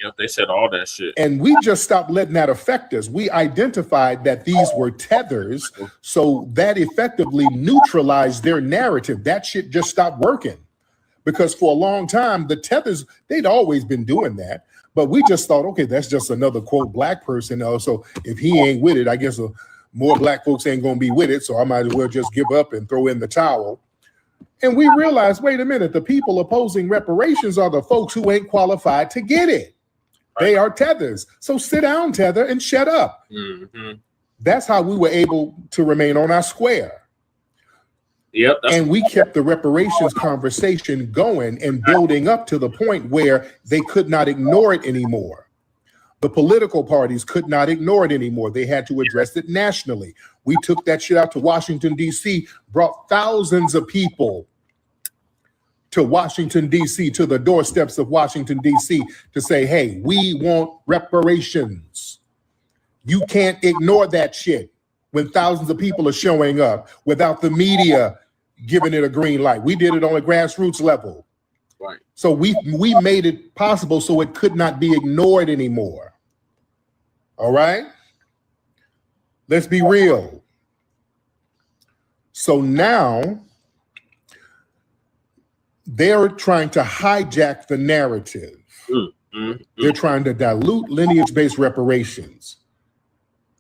Yep, they said all that shit. And we just stopped letting that affect us. We identified that these were tethers, so that effectively neutralized their narrative. That shit just stopped working. Because for a long time, the tethers, they'd always been doing that. But we just thought, okay, that's just another, quote, black person. So if he ain't with it, I guess more black folks ain't going to be with it. So I might as well just give up and throw in the towel. And we realized, wait a minute, the people opposing reparations are the folks who ain't qualified to get it. They are tethers. So sit down, tether, and shut up. That's how we were able to remain on our square. Yep. And we kept the reparations conversation going and building up to the point where they could not ignore it anymore. The political parties could not ignore it anymore. They had to address it nationally. We took that shit out to Washington, D.C., brought thousands of people to Washington, D.C., to the doorsteps of Washington, D.C., to say, hey, we want reparations. You can't ignore that shit when thousands of people are showing up without the media giving it a green light. We did it on a grassroots level. Right. So we made it possible so it could not be ignored anymore. All right? Let's be real. So now they're trying to hijack the narrative. They're trying to dilute lineage-based reparations.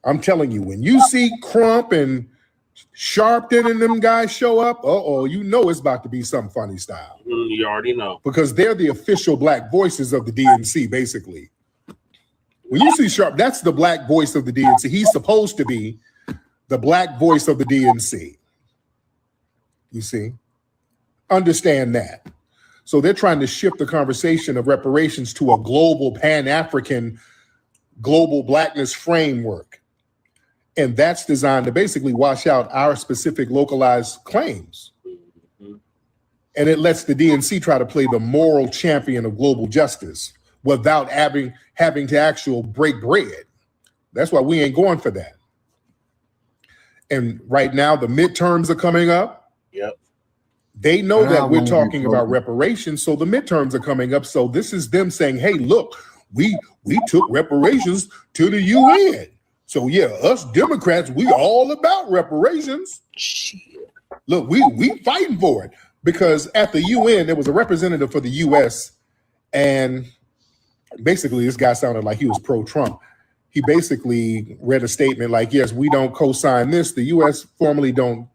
I'm telling you, when you see Crump and Sharpton and them guys show up, you know it's about to be some funny style. You already know. Because they're the official black voices of the DNC, basically. When you see Sharp, that's the black voice of the DNC. He's supposed to be the black voice of the DNC. You see? Understand that. So they're trying to shift the conversation of reparations to a global Pan-African, global blackness framework. And that's designed to basically wash out our specific localized claims. And it lets the DNC try to play the moral champion of global justice without having to actually break bread. That's why we ain't going for that. And right now, the midterms are coming up. Yep. They know that we're talking about reparations, so the midterms are coming up. So this is them saying, hey, look, we took reparations to the UN. So yeah, us Democrats, we all about reparations. Shit. Look, we fighting for it because at the UN there was a representative for the U.S. and basically this guy sounded like he was pro-Trump. He basically read a statement like, "Yes, we don't co-sign this. The U.S. formally don't.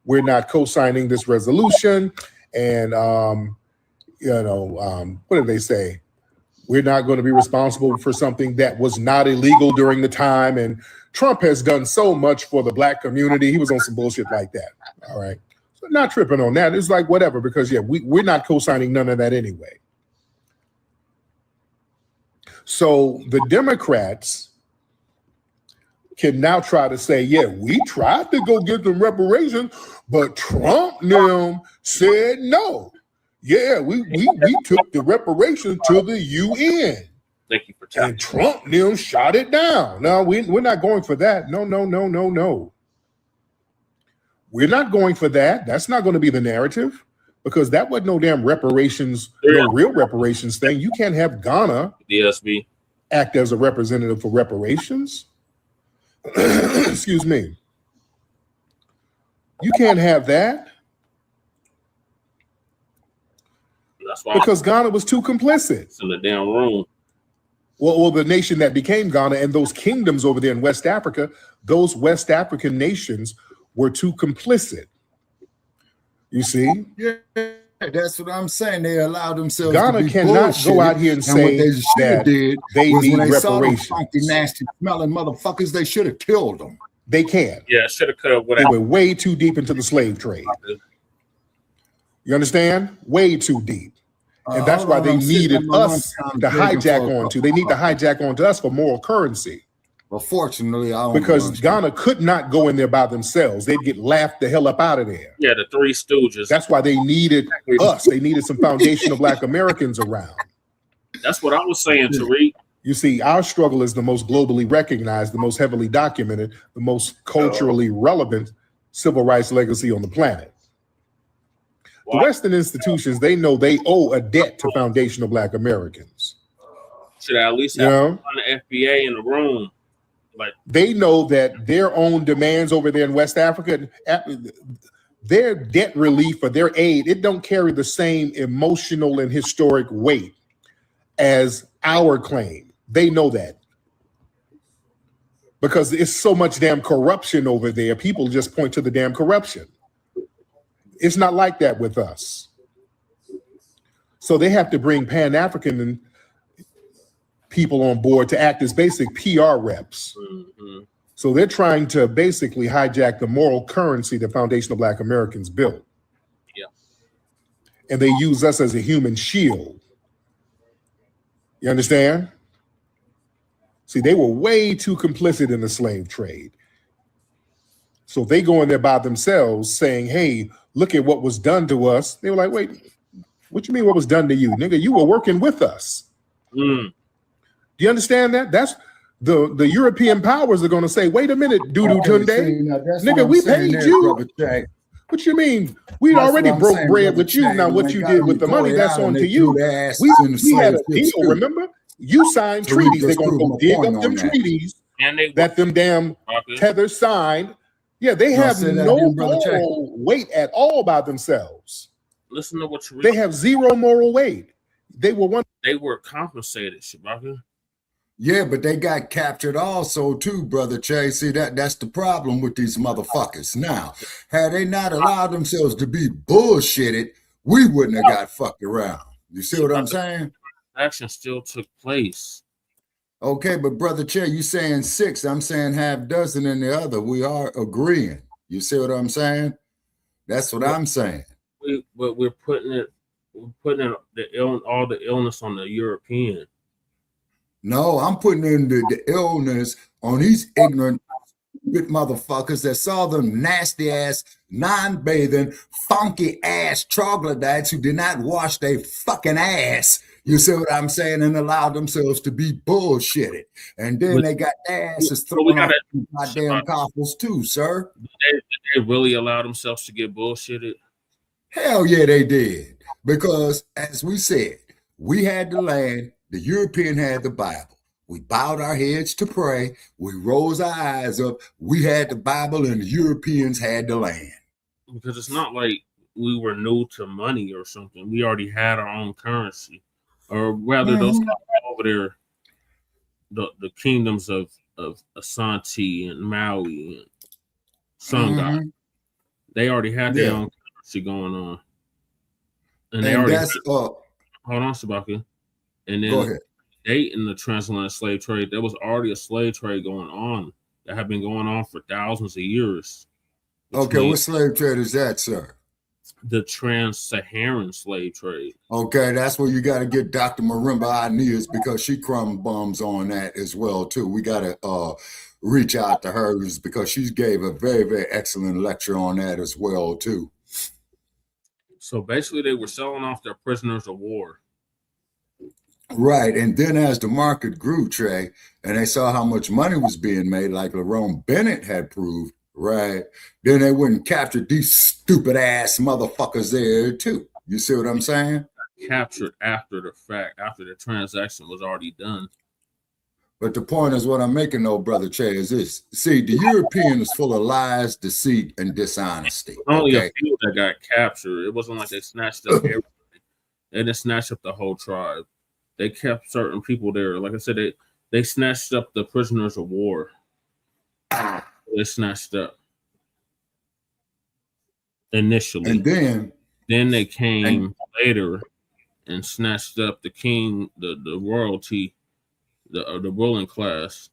We're not co-signing this resolution." And what did they say? We're not going to be responsible for something that was not illegal during the time. And Trump has done so much for the Black community. He was on some bullshit like that. All right. So not tripping on that. It's like whatever, because yeah, we're not co-signing none of that anyway. So the Democrats can now try to say, yeah, we tried to go get them reparations, but Trump now said no. Yeah, we took the reparations to the UN. Thank you for telling. And Trump now shot it down. No, we're not going for that. No. We're not going for that. That's not going to be the narrative, because that wasn't no damn reparations, no real reparations thing. You can't have Ghana DSB act as a representative for reparations. Excuse me. You can't have that. That's why, because Ghana was too complicit. It's in the damn room. Well, the nation that became Ghana and those kingdoms over there in West Africa, those West African nations were too complicit. You see? Yeah, that's what I'm saying. They allowed themselves. Ghana to be cannot go out here and say what they that they was need when they saw them reparations. funky, nasty, smelling motherfuckers, they should have killed them. They can't. Yeah, should have cut They were way too deep into the slave trade. You understand? Way too deep. And that's why they needed us to hijack onto. They need to hijack onto us for moral currency. Well, fortunately, I don't because Ghana could not go in there by themselves. They'd get laughed the hell up out of there. Yeah, the Three Stooges. That's why they needed us. They needed some foundational Black Americans around. That's what I was saying, Tariq. You see, our struggle is the most globally recognized, the most heavily documented, the most culturally relevant civil rights legacy on the planet. The Western institutions, they know they owe a debt to foundational Black Americans. Should I at least have the FBA in the room? Like, they know that their own demands over there in West Africa, their debt relief or their aid, it don't carry the same emotional and historic weight as our claim. They know that. Because it's so much damn corruption over there. People just point to the damn corruption. It's not like that with us. So they have to bring Pan-African people on board to act as basic PR reps. Mm-hmm. So they're trying to basically hijack the moral currency that foundational Black Americans built. Yeah. And they use us as a human shield. You understand? See, they were way too complicit in the slave trade. So they go in there by themselves saying, hey, look at what was done to us. They were like, wait, what you mean what was done to you? Nigga, you were working with us. Mm. Do you understand that? That's the European powers are going to say, wait a minute, Dudu Tunde. Nigga, we paid you. What you mean? We already broke bread with you. Now what you did with the money, that's on to you. We had a deal, remember? You signed treaties. They're going to go dig up them treaties that them damn tethers signed. Yeah, they have no moral weight at all by themselves. Listen to what you They have zero moral weight. They were compensated, Shabaka. Yeah, but they got captured also too, Brother Che. See, that's the problem with these motherfuckers. Now, had they not allowed themselves to be bullshitted, we wouldn't have got fucked around. You see what I'm saying? Action still took place. Okay, but Brother Che, you saying 6, I'm saying half dozen in the other. We are agreeing. You see what I'm saying? That's what I'm saying. We're putting all the illness on the European. No, I'm putting in the illness on these ignorant motherfuckers that saw them nasty ass, non-bathing, funky ass troglodytes who did not wash their fucking ass. You see what I'm saying? And allowed themselves to be bullshitted. And then they got their asses thrown out goddamn coffles too, sir. Did they really allow themselves to get bullshitted? Hell yeah, they did. Because as we said, we had the land, the European had the Bible. We bowed our heads to pray. We rose our eyes up. We had the Bible and the Europeans had the land. Because it's not like we were new to money or something. We already had our own currency. Or rather, those over there, the kingdoms of Asante and Maui and Songhai, they already had their own currency going on. And they already hold on, Shabaka. And then go ahead. In the transatlantic slave trade, there was already a slave trade going on that had been going on for thousands of years. Okay, what slave trade is that, sir? The trans-Saharan slave trade. Okay, that's where you got to get Dr. Marimba Aeneas, because she crumb bums on that as well too. We got to reach out to her because she gave a very, very excellent lecture on that as well too. So basically, they were selling off their prisoners of war. Right, and then as the market grew, Trey, and they saw how much money was being made, like Lerone Bennett had proved, right, then they wouldn't capture these stupid ass motherfuckers there too. You see what I'm saying? Captured after the fact, after the transaction was already done. But the point is what I'm making, though, Brother Che, is this. See, the European is full of lies, deceit, and dishonesty. Only a few that got captured. It wasn't like they snatched up everybody. They didn't snatch up the whole tribe. They kept certain people there. Like I said, they snatched up the prisoners of war. They snatched up initially. And then they came later and snatched up the king, the royalty, the ruling class.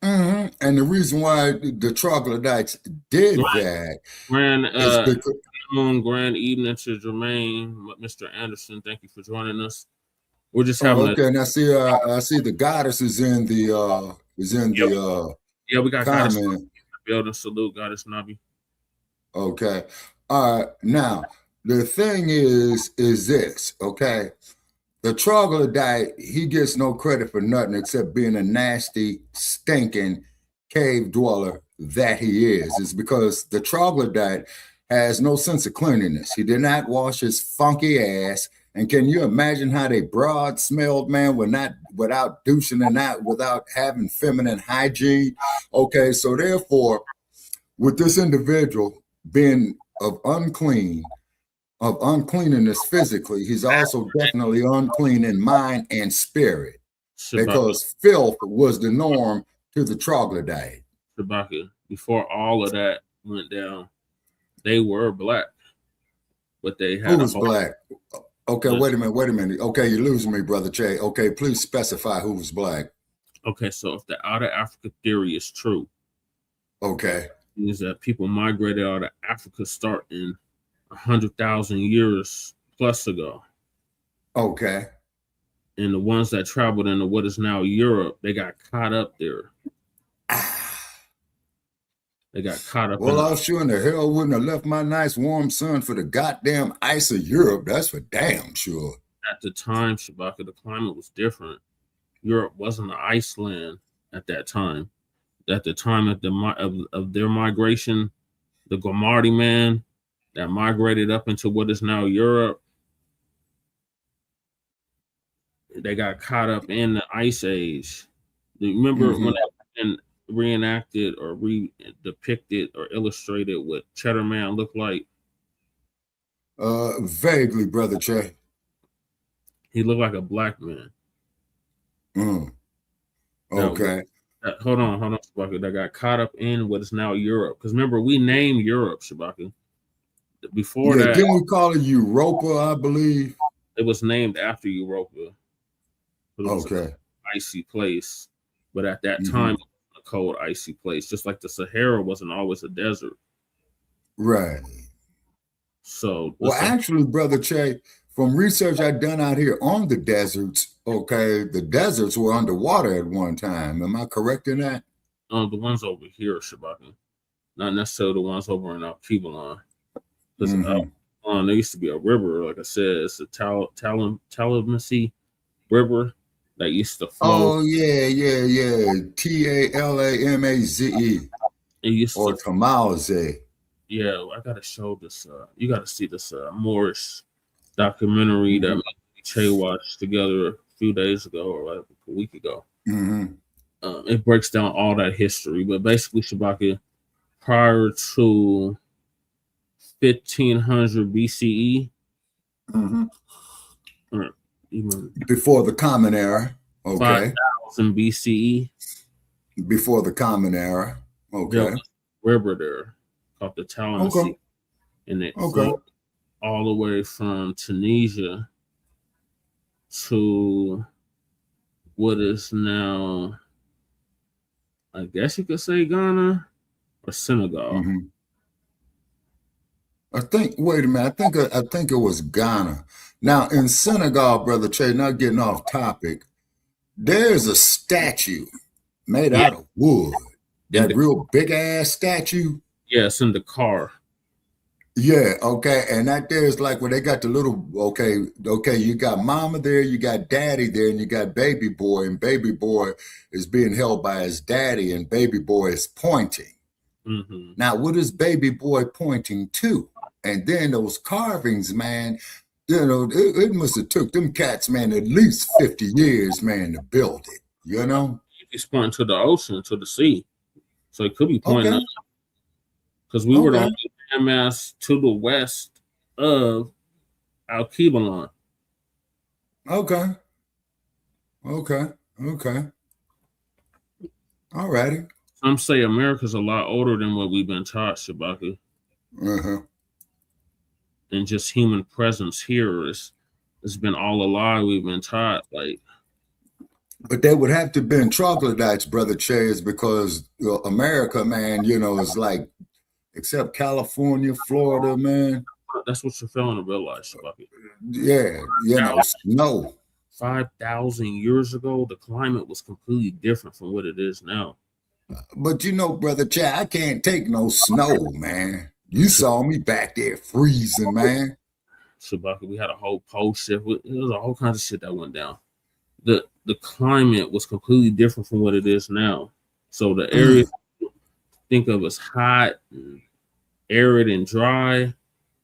And the reason why the troglodytes did that Grand evening to Jermaine, Mr. Anderson. Thank you for joining us. We're just having okay. And I see the goddess is in the we got comment. Goddess building. Salute, Goddess Nabi. Okay. All right. Now the thing is this, okay? The troglodyte, he gets no credit for nothing except being a nasty, stinking cave dweller that he is. It's because the troglodyte has no sense of cleanliness. He did not wash his funky ass. And can you imagine how they broad smelled, man, without douching and without having feminine hygiene? Okay, so therefore, with this individual being of uncleanness physically, he's also definitely unclean in mind and spirit, because filth was the norm to the troglodyte. Shabaka, before all of that went down, they were black, but they had who was black? Okay, wait a minute. Okay, you're losing me, Brother Che. Okay, please specify who was black. Okay, so if the Outer Africa theory is true, okay, means that people migrated out of Africa starting 100,000 years plus ago. Okay. And the ones that traveled into what is now Europe, they got caught up there. They got caught up. Well, I sure in the hell wouldn't have left my nice warm sun for the goddamn ice of Europe. That's for damn sure. At the time, Shabaka, the climate was different. Europe wasn't an Iceland at that time. At the time of their migration, the Gomardi man that migrated up into what is now Europe, they got caught up in the Ice Age. Remember when that been reenacted or depicted or illustrated what Cheddar Man looked like? Vaguely, Brother Che. He looked like a black man. Okay. Hold on, Shabaka. That got caught up in what is now Europe. Because remember, we named Europe, Shabaka. Before that, didn't we call it Europa, I believe? It was named after Europa. It was okay. An icy place. But at that time, it was a cold, icy place. Just like the Sahara wasn't always a desert. Right. So, well, actually, Brother Che, from research I've done out here on the deserts, okay, the deserts were underwater at one time. Am I correct in that? The ones over here, Shabaka. Not necessarily the ones over in Al-Kibalon. Because there used to be a river, like I said, it's a Talamasi River that used to flow. Oh, yeah. Talamaze. Or Tamaze. Yeah, I gotta show this. You gotta see this Moorish documentary that Che watched together a few days ago, or like a week ago. Mm-hmm. It breaks down all that history, but basically, Shabaka, prior to 1500 BCE, Mm-hmm. or even Before the Common Era. Okay. 5000 BCE, Before the Common Era. Okay. there was a river there called the Talansi, Okay. and it Okay. flowed all the way from Tunisia to what is now, I guess you could say, Ghana or Senegal. Mm-hmm. Wait a minute. I think it was Ghana. Now in Senegal, Brother Trey, not getting off topic, there's a statue made out of wood. That real big ass statue. Yeah, it's in the car. Yeah, okay. And that there's like where they got the little, okay, you got mama there, you got daddy there, and you got baby boy, and baby boy is being held by his daddy, and baby boy is pointing. Mm-hmm. Now, what is baby boy pointing to? And then those carvings, man, you know, it must have took them cats, man, at least 50 years, man, to build it, you know? He's pointing to the ocean, to the sea. So it could be pointing up. Because we were the only landmass to the west of Al-Kibalon. Okay. All righty. Some say America's a lot older than what we've been taught, Shabaka. Uh-huh. And just human presence here it's been all a lie we've been taught. Like, but they would have to have been troglodytes, Brother Chase, because America, man, you know, is like, except California, Florida, man. That's what you're failing to realize, Shabaka. Yeah, you know, snow. 5,000 years ago, the climate was completely different from what it is now. But you know, Brother Chad, I can't take no snow, man. You saw me back there freezing, man. Shabaka, we had a whole pole shift. There was a whole kinds of shit that went down. The climate was completely different from what it is now. So the area think of as hot, and arid, and dry,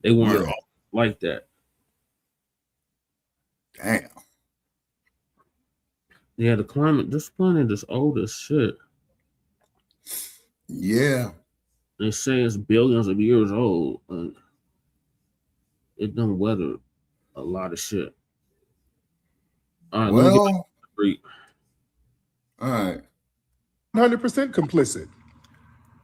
they weren't all like that. Damn. Yeah, the climate, this planet is old as shit. Yeah. They say it's billions of years old. And it done weathered a lot of shit. All right, well, all right. 100% complicit.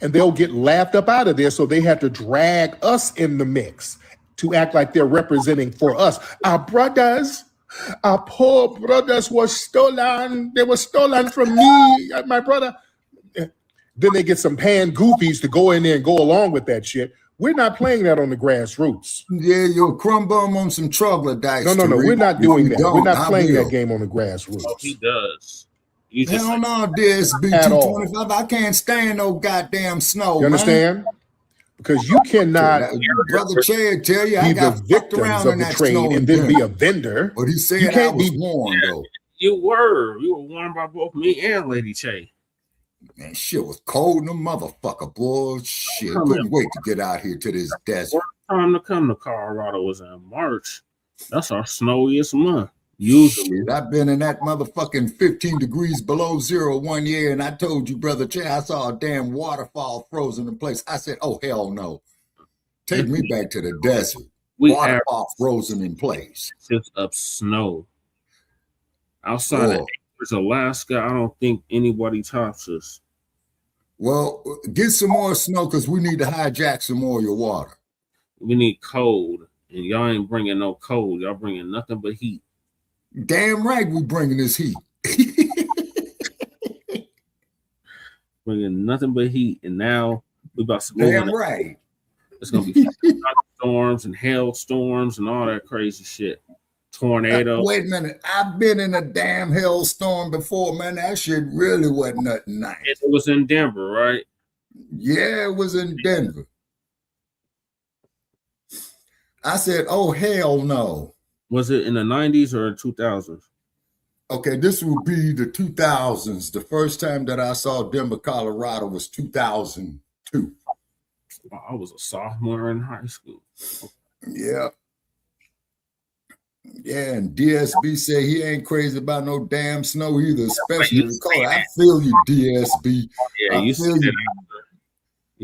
And they'll get laughed up out of there, so they have to drag us in the mix to act like they're representing for us. Our brothers, our poor brothers were stolen. They were stolen from me, my brother. Then they get some pan goofies to go in there and go along with that shit. We're not playing that on the grassroots. Yeah, you'll crumb bum on some troglodytes. No, we're not doing that. We're not playing that game on the grassroots. Oh, he does. Hell no, this B225. I can't stand no goddamn snow. You understand? Because you cannot, Brother Chad, tell you, be I the got victims around of in the that trade snow and then be a vendor. But he said you can't I was be warned though. You were warned by both me and Lady Che. Man, shit was cold in the motherfucker, boy. Shit, couldn't wait to get out here to this desert. Time to come to Colorado was in March. That's our snowiest month. Usually, shit, I've been in that motherfucking 15 degrees below zero 1 year, and I told you, Brother Che, I saw a damn waterfall frozen in place. I said, "Oh hell no, take me back to the desert." Waterfall frozen in place. Just of snow outside of Alaska. I don't think anybody tops us. Well, get some more snow because we need to hijack some more of your water. We need cold, and y'all ain't bringing no cold. Y'all bringing nothing but heat. Damn right, we bringing this heat. Bringing nothing but heat, and now we about to go. Damn right. It's gonna be storms and hailstorms and all that crazy shit. Tornado. Wait a minute. I've been in a damn hailstorm before, man. That shit really wasn't nothing nice. It was in Denver, right? Yeah, it was in Denver. I said, oh, hell no. Was it in the 90s or 2000s? Okay, this would be the 2000s. The first time that I saw Denver, Colorado was 2002. I was a sophomore in high school. Yeah. Yeah, and DSB say he ain't crazy about no damn snow either, especially the cold. I feel you, DSB. Yeah, I feel you.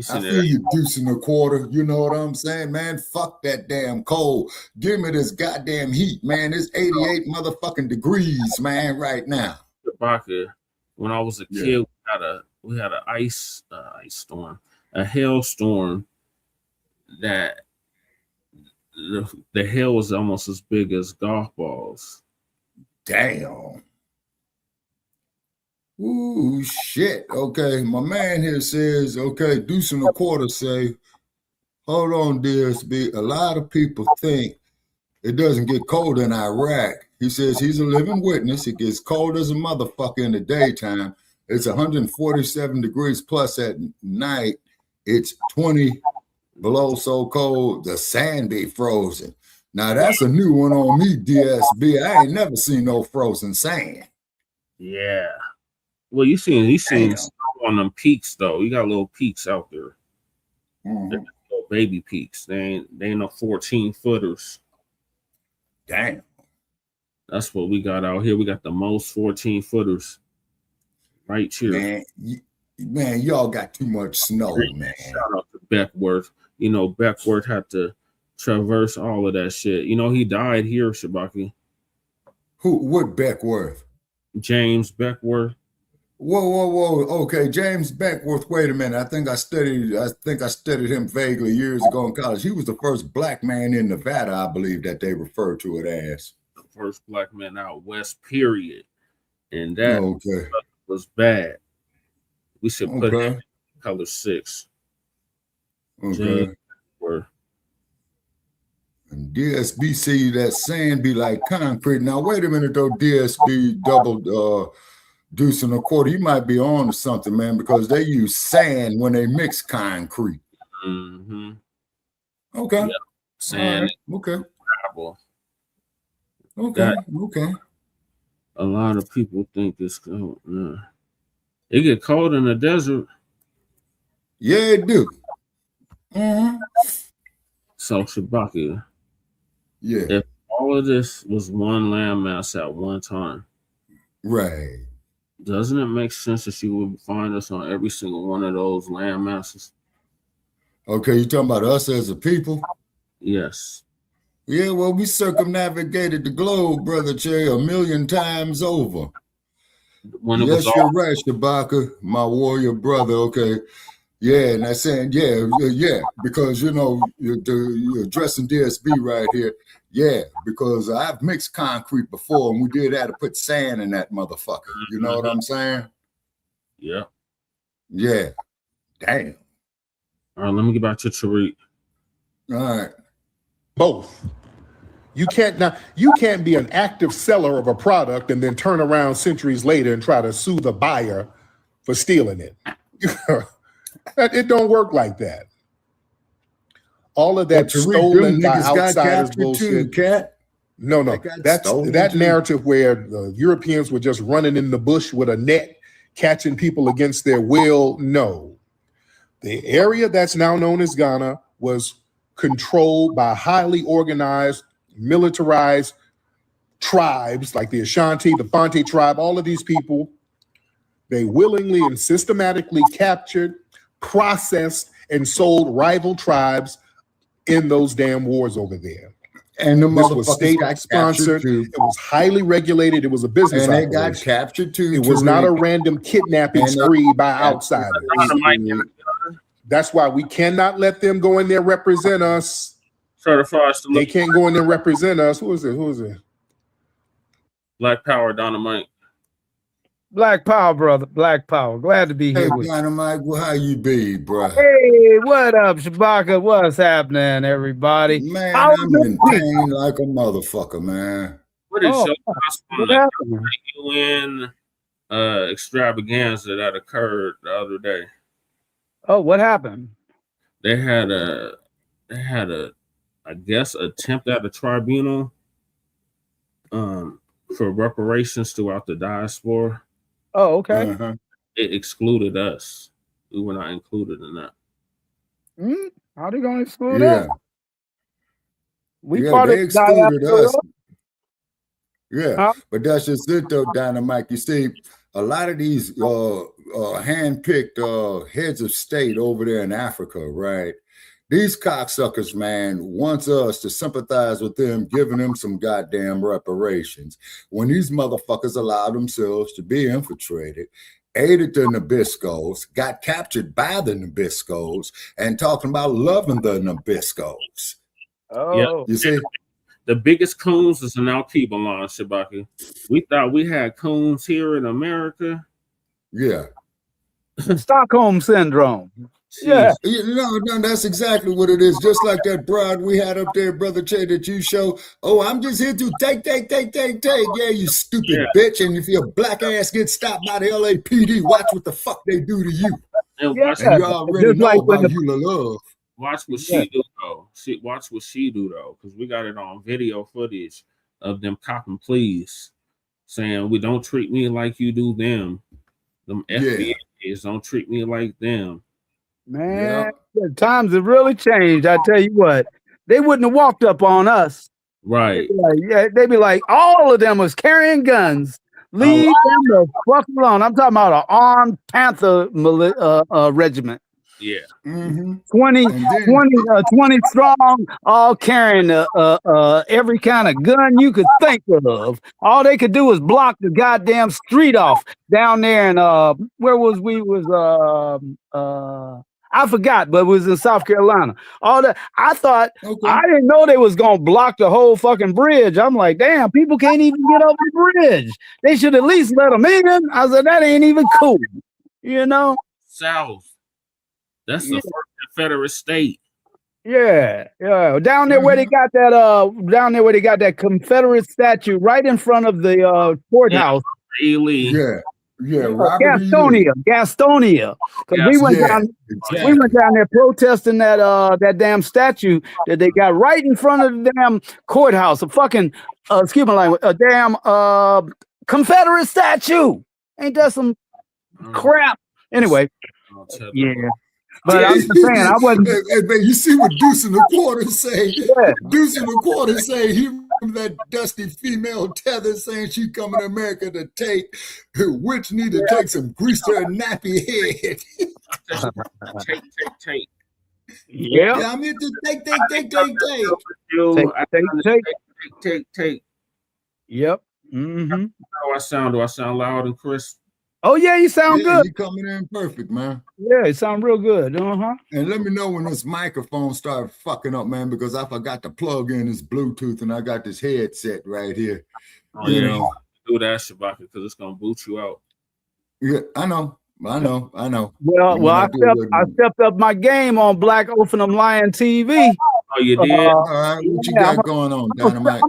I feel you, deuce and a quarter. You know what I'm saying, man? Fuck that damn cold. Give me this goddamn heat, man. It's 88 motherfucking degrees, man, right now. Shabaka, when I was a kid, we had an ice storm, a hailstorm that the hail was almost as big as golf balls. Damn. Ooh, shit. Okay, my man here says, okay, deuce and a quarter say, hold on, DSB. A lot of people think it doesn't get cold in Iraq. He says he's a living witness. It gets cold as a motherfucker in the daytime. It's 147 degrees plus at night. It's 20 below, so cold, the sand be frozen. Now, that's a new one on me, DSB. I ain't never seen no frozen sand. Yeah. Well, he's seen snow on them peaks, though. You got little peaks out there. Little baby peaks. They ain't no 14-footers. Damn. That's what we got out here. We got the most 14-footers right here. Man, y'all got too much snow, man. Shout out to Beckworth. You know, Beckworth had to traverse all of that shit. You know, he died here, Shabaka. What Beckworth? James Beckworth. Whoa. Okay, James Beckworth. Wait a minute. I think I studied him vaguely years ago in college. He was the first black man in Nevada, I believe, that they refer to it as. The first black man out west, period. And that was bad. We should put him in color 6. Okay. And DSB see that sand be like concrete. Now, wait a minute, though, DSB double deuce and a quarter. You might be on to something, man, because they use sand when they mix concrete. Mm-hmm. Okay. Yeah. Sand. Right. Okay. Okay. A lot of people think it's cold. It get cold in the desert. Yeah, it do. So, Shabaka. Yeah. If all of this was one landmass at one time, right? Doesn't it make sense that you would find us on every single one of those land masses? Okay, you talking about us as a people? Yes. Yeah, well, we circumnavigated the globe, Brother Che, 1,000,000 times over. When it yes, was you're right, Shabaka, my warrior brother. Okay. Yeah, and I'm saying, yeah, because, you know, you're addressing DSB right here. Yeah, because I've mixed concrete before, and we did have to put sand in that motherfucker. You know what I'm saying? Yeah. Yeah. Damn. All right, let me get back to Tariq. All right. Both. You can't be an active seller of a product and then turn around centuries later and try to sue the buyer for stealing it. It don't work like that. All of that stolen by outsiders bullshit. No. That narrative where the Europeans were just running in the bush with a net, catching people against their will. No. The area that's now known as Ghana was controlled by highly organized, militarized tribes like the Ashanti, the Fonte tribe, all of these people. They willingly and systematically captured, processed, and sold rival tribes in those damn wars over there. And the this was motherfuckers state got sponsored. captured, too. It was highly regulated. It was a business And they operation. got captured too. It was not a random kidnapping spree by outsiders. That's why we cannot let them go in there and represent us. They can't go in there and represent us. Who is it? Black Power, Dynamite. Black Power, brother. Black Power. Glad to be here with you. Dynamite, well, how you be, bro? Hey, what up, Shabaka? What's happening, everybody? Man, I'm in pain like a motherfucker, man. What is your thoughts on the happened? UN extravaganza that occurred the other day? Oh, what happened? They had a I guess attempt at a tribunal for reparations throughout the diaspora. Oh, okay. It excluded us. We were not included in that. How they gonna exclude Yeah. us? We Yeah, part they of excluded diaspora. us. Yeah, but that's just it though, Dynamite. You see, a lot of these hand-picked heads of state over there in Africa, right? These cocksuckers, man, wants us to sympathize with them, giving them some goddamn reparations. When these motherfuckers allow themselves to be infiltrated, aided the Nabiscos, got captured by the Nabiscos, and talking about loving the Nabiscos. Oh, yeah. You see? The biggest coons is in our Cuba line, Shabaka. We thought we had coons here in America. Yeah. Stockholm syndrome. Yeah. No, that's exactly what it is. Just like that broad we had up there, Brother Che, that you show. Oh, I'm just here to take. Yeah, you stupid bitch. And if your black ass gets stopped by the LAPD, watch what the fuck they do to you. And you already know about Hula Love. Watch what she do though. Watch what she do though, because we got it on video footage of them copping pleas, saying we don't treat me like you do them. Them FBAs don't treat me like them. Man, times have really changed. I tell you what, they wouldn't have walked up on us. Right. They'd be like, all of them was carrying guns. Leave them the fuck alone. I'm talking about an armed Panther regiment. Yeah. 20 strong, all carrying every kind of gun you could think of. All they could do was block the goddamn street off down there in where was we? I forgot, but it was in South Carolina. All that I thought I didn't know they was gonna block the whole fucking bridge. I'm like, damn, people can't even get over the bridge. They should at least let them in. I said, that ain't even cool, you know. South. That's the first Confederate state. Yeah. Down there where they got that, Confederate statue right in front of the courthouse. Gastonia. Because we went down there protesting that damn statue that they got right in front of the damn courthouse. A fucking excuse my language, a damn Confederate statue. Ain't that some crap? Anyway, yeah. But I'm just saying, I wasn't. Hey, man, you see what Deuce in the Quarter say? Yeah. Deuce in the Quarter say he remember that dusty female tether saying she coming to America to take, which need to take some grease to her nappy head. Take. Yeah, I'm here to take. Take. Yep. Mm-hmm. How I sound? Do I sound loud and crisp? Oh yeah, you sound good. You coming in perfect, man. Yeah, you sound real good. And let me know when this microphone started fucking up, man, because I forgot to plug in this Bluetooth and I got this headset right here. Oh, you know, do that, Shabaka, because it's gonna boot you out. Yeah, I know. Well, I stepped up my game on Black Ophenham Lion TV. Oh, you did? All right, what you got going on, Dynamite?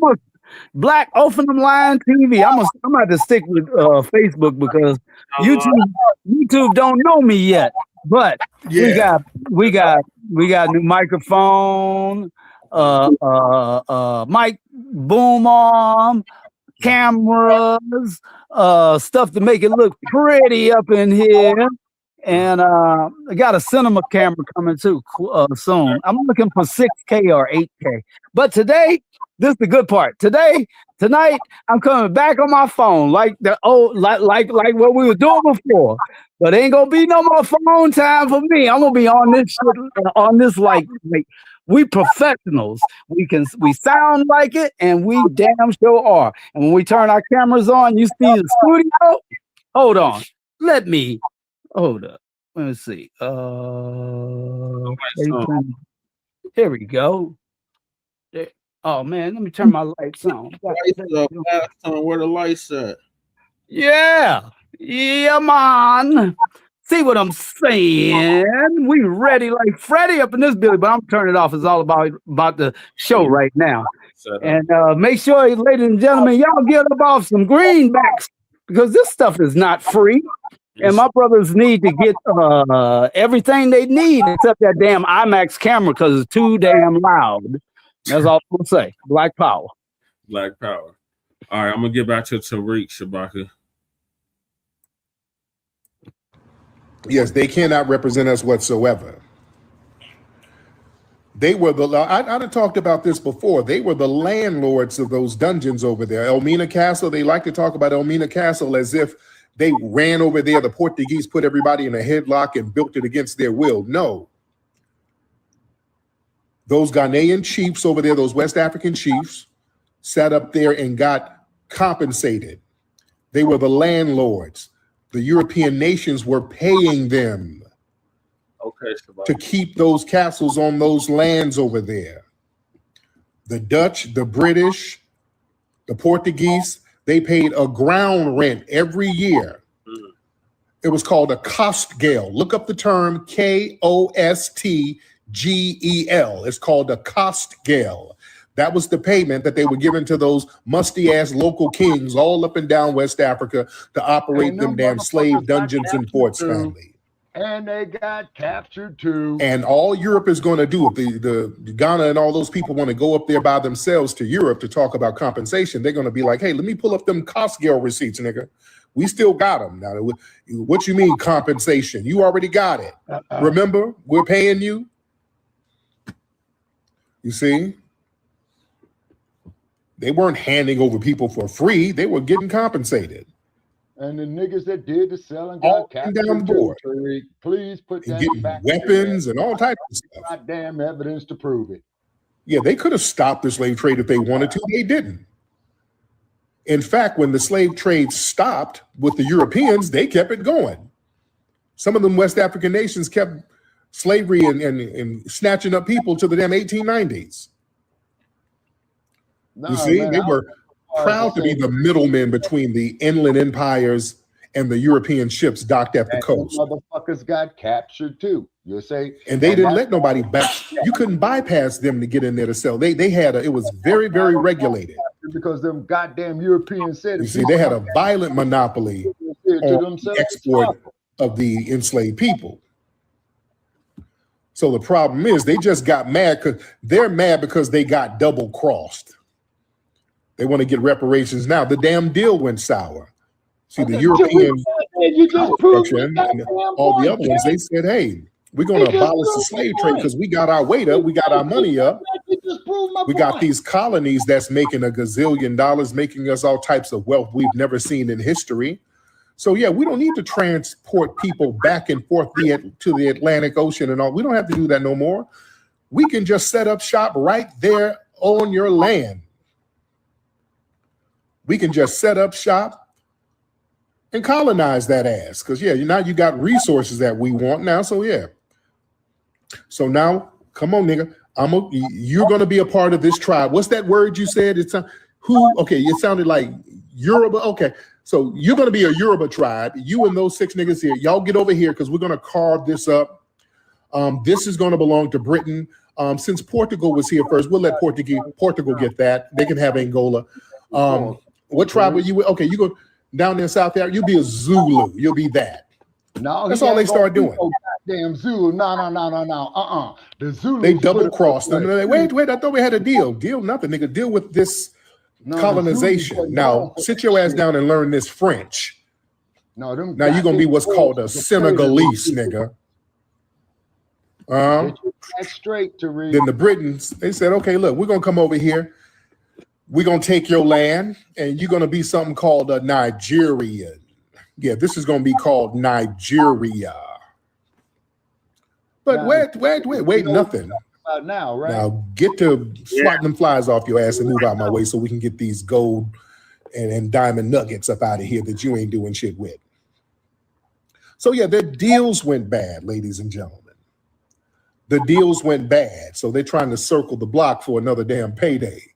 Black Ophenham Lion TV. I'm gonna have to stick with Facebook because YouTube don't know me yet. But we got new microphone, mic boom arm, cameras, stuff to make it look pretty up in here. And I got a cinema camera coming too soon. I'm looking for 6K or 8K. But today, this is the good part. Tonight, I'm coming back on my phone like what we were doing before. But ain't gonna be no more phone time for me. I'm gonna be on this shit, like we professionals. We sound like it, and we damn sure are. And when we turn our cameras on, you see the studio. Hold on, hold up. Let me see. Here we go. There. Oh man, let me turn my lights on. Where the lights at? Yeah, man. See what I'm saying? We ready like Freddy up in this building, but I'm turning it off. It's all about the show right now. And make sure, ladies and gentlemen, y'all get up off some greenbacks because this stuff is not free. And my brothers need to get everything they need except that damn IMAX camera because it's too damn loud. That's all I'm gonna say. Black power. Black power. All right, I'm gonna get back to Tariq, Shabaka. Yes, they cannot represent us whatsoever. They were I done talked about this before. They were the landlords of those dungeons over there. Elmina Castle, they like to talk about Elmina Castle as if they ran over there. The Portuguese put everybody in a headlock and built it against their will. No. Those Ghanaian chiefs over there, those West African chiefs, sat up there and got compensated. They were the landlords. The European nations were paying them to keep those castles on those lands over there. The Dutch, the British, the Portuguese, they paid a ground rent every year. It was called a kostgeld. Look up the term Kostgel. It's called a kostgeld. That was the payment that they were giving to those musty-ass local kings all up and down West Africa to operate them damn slave dungeons and forts, family. And they got captured too. And all Europe is going to do, if the Ghana and all those people want to go up there by themselves to Europe to talk about compensation, they're going to be like, hey, let me pull up them kostgeld receipts, nigga. We still got them. Now, what you mean compensation? You already got it. Remember, we're paying you. You see? They weren't handing over people for free. They were getting compensated. And the niggas that did the selling got captured down the board. Please put that getting back weapons and all types of stuff. Goddamn evidence to prove it. Yeah, they could have stopped the slave trade if they wanted to. They didn't. In fact, when the slave trade stopped with the Europeans, they kept it going. Some of them West African nations kept slavery and snatching up people to the damn 1890s. You see, they were proud to be the middlemen between the inland empires and the European ships docked at the coast. Motherfuckers got captured too. You'll say, and they didn't let nobody back. You couldn't bypass them to get in there to sell. They had it was very, very regulated. Because them goddamn Europeans said, you see, they had a violent monopoly on the export of the enslaved people. So the problem is they just got mad because they're mad because they got double crossed. They want to get reparations now. The damn deal went sour. See, the European construction and all the other ones, they said, hey, we're going to abolish the slave trade because we got our weight up, we got our money up. We got these colonies that's making a gazillion dollars, making us all types of wealth we've never seen in history. So yeah, we don't need to transport people back and forth to the Atlantic Ocean and all. We don't have to do that no more. We can just set up shop right there on your land. We can just set up shop and colonize that ass. Because yeah, now you got resources that we want now. So yeah. So now, come on, nigga. You're gonna be a part of this tribe. What's that word you said? It's who? Okay, it sounded like Yoruba. Okay, so you're gonna be a Yoruba tribe. You and those 6 niggas here, y'all get over here because we're gonna carve this up. This is gonna belong to Britain. Since Portugal was here first, we'll let Portugal get that. They can have Angola. What tribe are you with? Okay, you go down there in South Africa. You'll be a Zulu. You'll be that. No, that's all they start doing. Damn Zulu. No. The Zulu. They double crossed them. Like, wait, I thought we had a deal. Deal nothing, nigga. Deal with this colonization. Now sit your ass down and learn this French. No, them now you're gonna be what's called a Senegalese, nigga. That's straight to read. Then the Britons, they said, okay, look, we're gonna come over here. We're gonna take your land, and you're gonna be something called a Nigerian. Yeah, this is gonna be called Nigeria. But now, wait, nothing. About now, right? Now get to swatting them flies off your ass and move out my way so we can get these gold and diamond nuggets up out of here that you ain't doing shit with. So yeah, their deals went bad, ladies and gentlemen. The deals went bad, so they're trying to circle the block for another damn payday.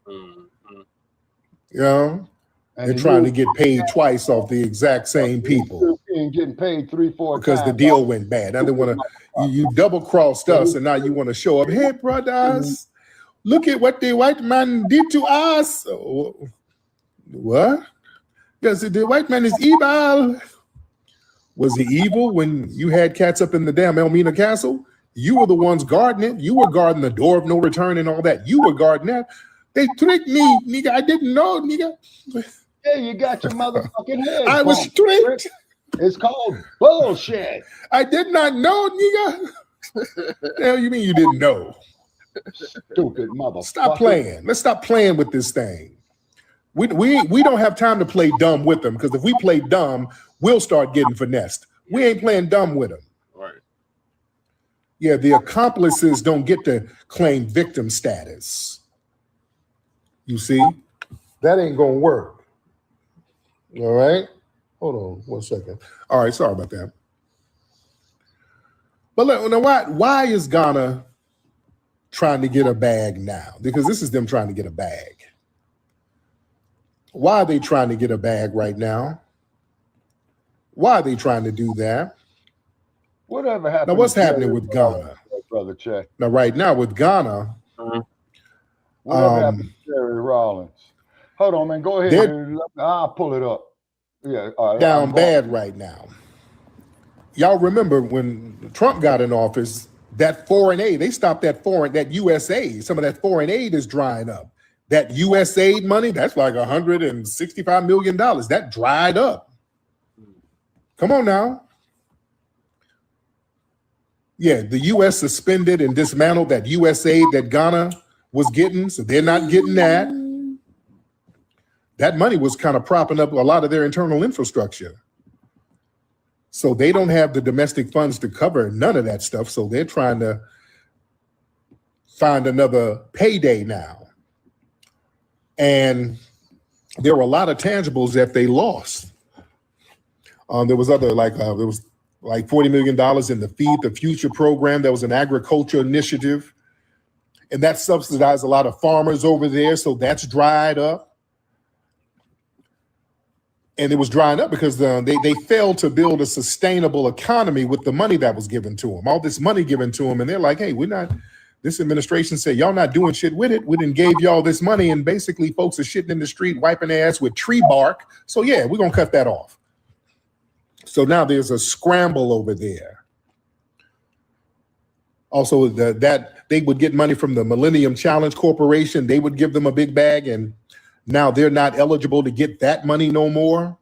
You know, they're trying to get paid twice off the exact same people. And getting paid 3-4 because the deal went bad. Now they want to, you double crossed us, and now you want to show up. Hey, brothers, look at what the white man did to us. What? Because the white man is evil. Was he evil when you had cats up in the damn Elmina Castle? You were the ones guarding it. You were guarding the door of no return and all that. You were guarding that. They tricked me, nigga. I didn't know, nigga. Yeah, you got your motherfucking head. I was tricked. It's called bullshit. I did not know, nigga. The hell you mean you didn't know? Stupid motherfucker. Stop playing. Let's stop playing with this thing. We don't have time to play dumb with them, because if we play dumb, we'll start getting finessed. We ain't playing dumb with them. Right. Yeah, the accomplices don't get to claim victim status. You see? That ain't gonna work. All right? Hold on 1 second. All right, sorry about that. But look, now why is Ghana trying to get a bag now? Because this is them trying to get a bag. Why are they trying to get a bag right now? Why are they trying to do that? Whatever happened? Now, what's to happening Jerry with Ghana? Brother Che? Now, right now with Ghana, Whatever happened to Jerry Rollins? Hold on, man. Go ahead. I'll pull it up. Yeah, all right, down bad right now. Y'all remember when Trump got in office, that foreign aid, they stopped that U.S. aid. Some of that foreign aid is drying up. That U.S. aid money, that's like $165 million. That dried up. Come on now. Yeah, the U.S. suspended and dismantled that U.S. aid that Ghana was getting, so they're not getting that. That money was kind of propping up a lot of their internal infrastructure. So they don't have the domestic funds to cover none of that stuff, so they're trying to find another payday now. And there were a lot of tangibles that they lost. There was other there was like $40 million in the Feed the Future program. That was an agriculture initiative, and that subsidized a lot of farmers over there. So that's dried up, and it was drying up because they failed to build a sustainable economy with the money that was given to them. All this money given to them, and they're like, "Hey, we're not." This administration said, y'all not doing shit with it. We didn't gave y'all this money, and basically folks are shitting in the street, wiping their ass with tree bark. So yeah, we're gonna cut that off. So now there's a scramble over there. Also, that they would get money from the Millennium Challenge Corporation. They would give them a big bag, and now they're not eligible to get that money no more.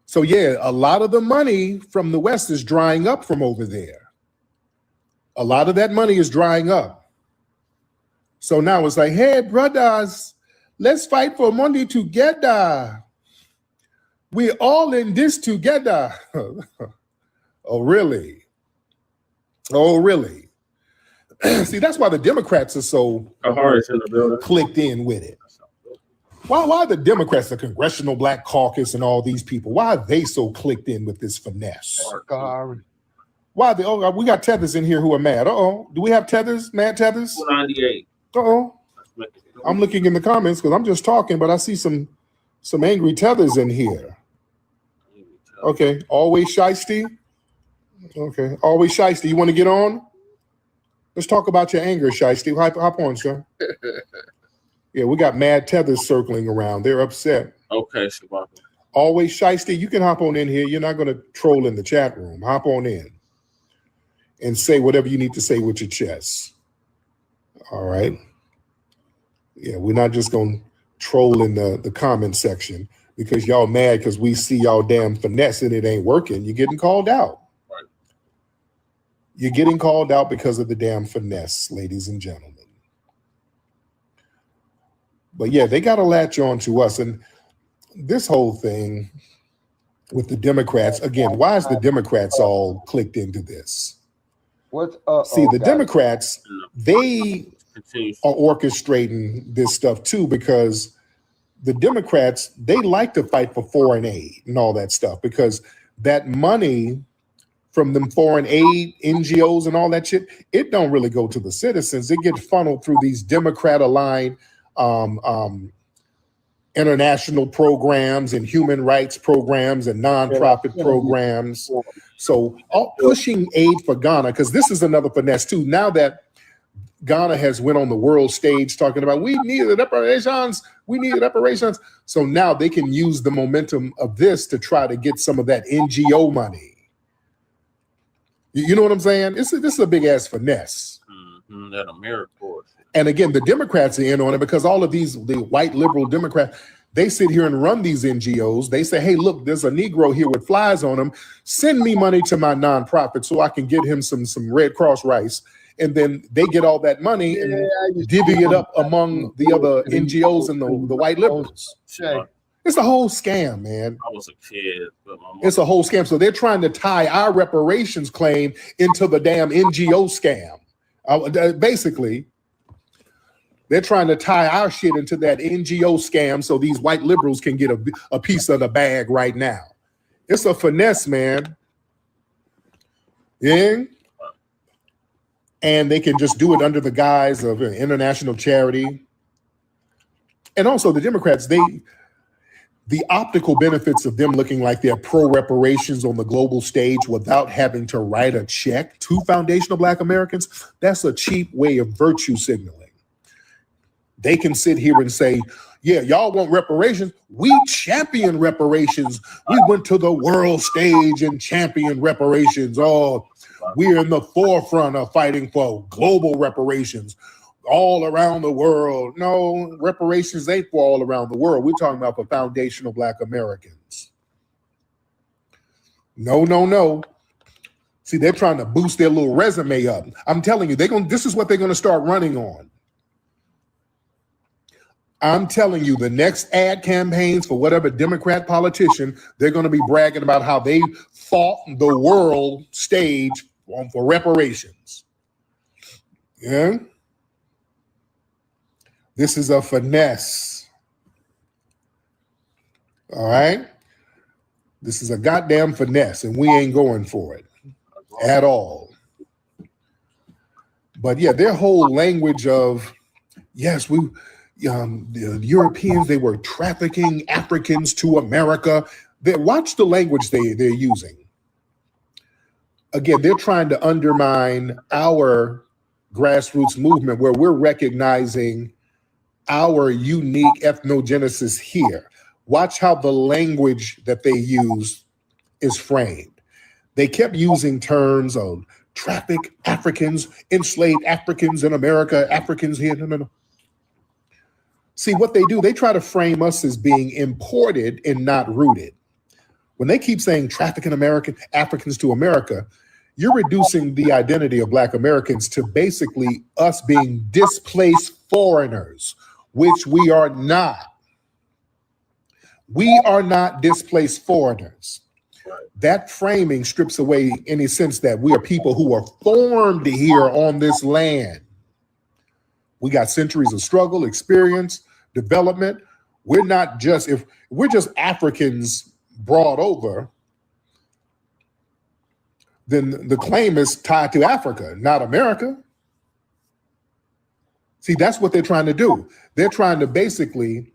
So yeah, a lot of the money from the West is drying up from over there. A lot of that money is drying up. So now it's like, hey, brothers, let's fight for money together. We're all in this together. Oh, really? Oh, really? See, that's why the Democrats are so clicked in with it. Why are the Democrats, the Congressional Black Caucus, and all these people, why are they so clicked in with this finesse? Why we got tethers in here who are mad? Do we have tethers? Mad tethers? 98. I'm looking in the comments because I'm just talking, but I see some angry tethers in here. Okay, always shiesty. Okay, always shiesty. You want to get on? Let's talk about your anger, shiesty. Hop on, sir. Yeah, we got mad tethers circling around. They're upset. Okay, Shabaka. Always shiesty. You can hop on in here. You're not going to troll in the chat room. Hop on in and say whatever you need to say with your chest. All right. Yeah, we're not just going to troll in the comment section because y'all mad because we see y'all damn finesse and it ain't working. You're getting called out. Right. You're getting called out because of the damn finesse, ladies and gentlemen. But yeah, they got to latch on to us. And this whole thing with the Democrats, again, why is the Democrats all clicked into this? See, the Democrats, they are orchestrating this stuff too, because the Democrats, they like to fight for foreign aid and all that stuff, because that money from them foreign aid NGOs and all that shit, it don't really go to the citizens. It gets funneled through these Democrat-aligned international programs and human rights programs and nonprofit programs. So pushing aid for Ghana, because this is another finesse too. Now that Ghana has went on the world stage talking about we need reparations, so now they can use the momentum of this to try to get some of that NGO money. You know what I'm saying? This is a big ass finesse. That AmeriCorps. And again, the Democrats are in on it because all of the white liberal Democrats, They sit here and run these NGOs. They say, hey, look, there's a Negro here with flies on him. Send me money to my nonprofit so I can get him some Red Cross rice. And then they get all that money and divvy it up among the other NGOs and the white liberals. It's a whole scam, man. I was a kid, but my mom, it's a whole scam. So they're trying to tie our reparations claim into the damn NGO scam. Basically, they're trying to tie our shit into that NGO scam so these white liberals can get a piece of the bag right now. It's a finesse, man. Yeah. And they can just do it under the guise of international charity. And also the Democrats, the optical benefits of them looking like they're pro-reparations on the global stage without having to write a check to foundational Black Americans, that's a cheap way of virtue signaling. They can sit here and say, yeah, y'all want reparations? We champion reparations. We went to the world stage and championed reparations. Oh, we're in the forefront of fighting for global reparations all around the world. No, reparations ain't for all around the world. We're talking about for foundational Black Americans. No, no, no. See, they're trying to boost their little resume up. I'm telling you, this is what they're going to start running on. I'm telling you, the next ad campaigns for whatever Democrat politician, they're going to be bragging about how they fought the world stage for reparations. Yeah. This is a finesse. All right. This is a goddamn finesse, and we ain't going for it at all. But yeah, their whole language of, yes, the Europeans, they were trafficking Africans to America. Watch the language they're using. Again, they're trying to undermine our grassroots movement where we're recognizing our unique ethnogenesis here. Watch how the language that they use is framed. They kept using terms of traffic Africans, enslaved Africans in America, Africans here. No. See, what they do, they try to frame us as being imported and not rooted. When they keep saying trafficking Africans to America, you're reducing the identity of Black Americans to basically us being displaced foreigners, which we are not. We are not displaced foreigners. That framing strips away any sense that we are people who are formed here on this land. We got centuries of struggle, experience, development. We're not just, if we're just Africans brought over, then the claim is tied to Africa, not America. See, that's what they're trying to do. They're trying to basically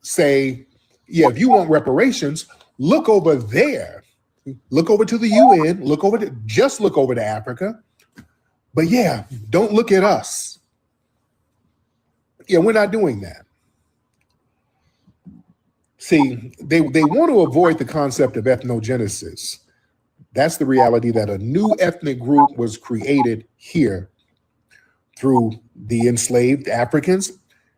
say, yeah, if you want reparations, look over there. Look over to the UN, look over to Africa. But yeah, don't look at us. Yeah, we're not doing that. See, they want to avoid the concept of ethnogenesis. That's the reality that a new ethnic group was created here through the enslaved Africans,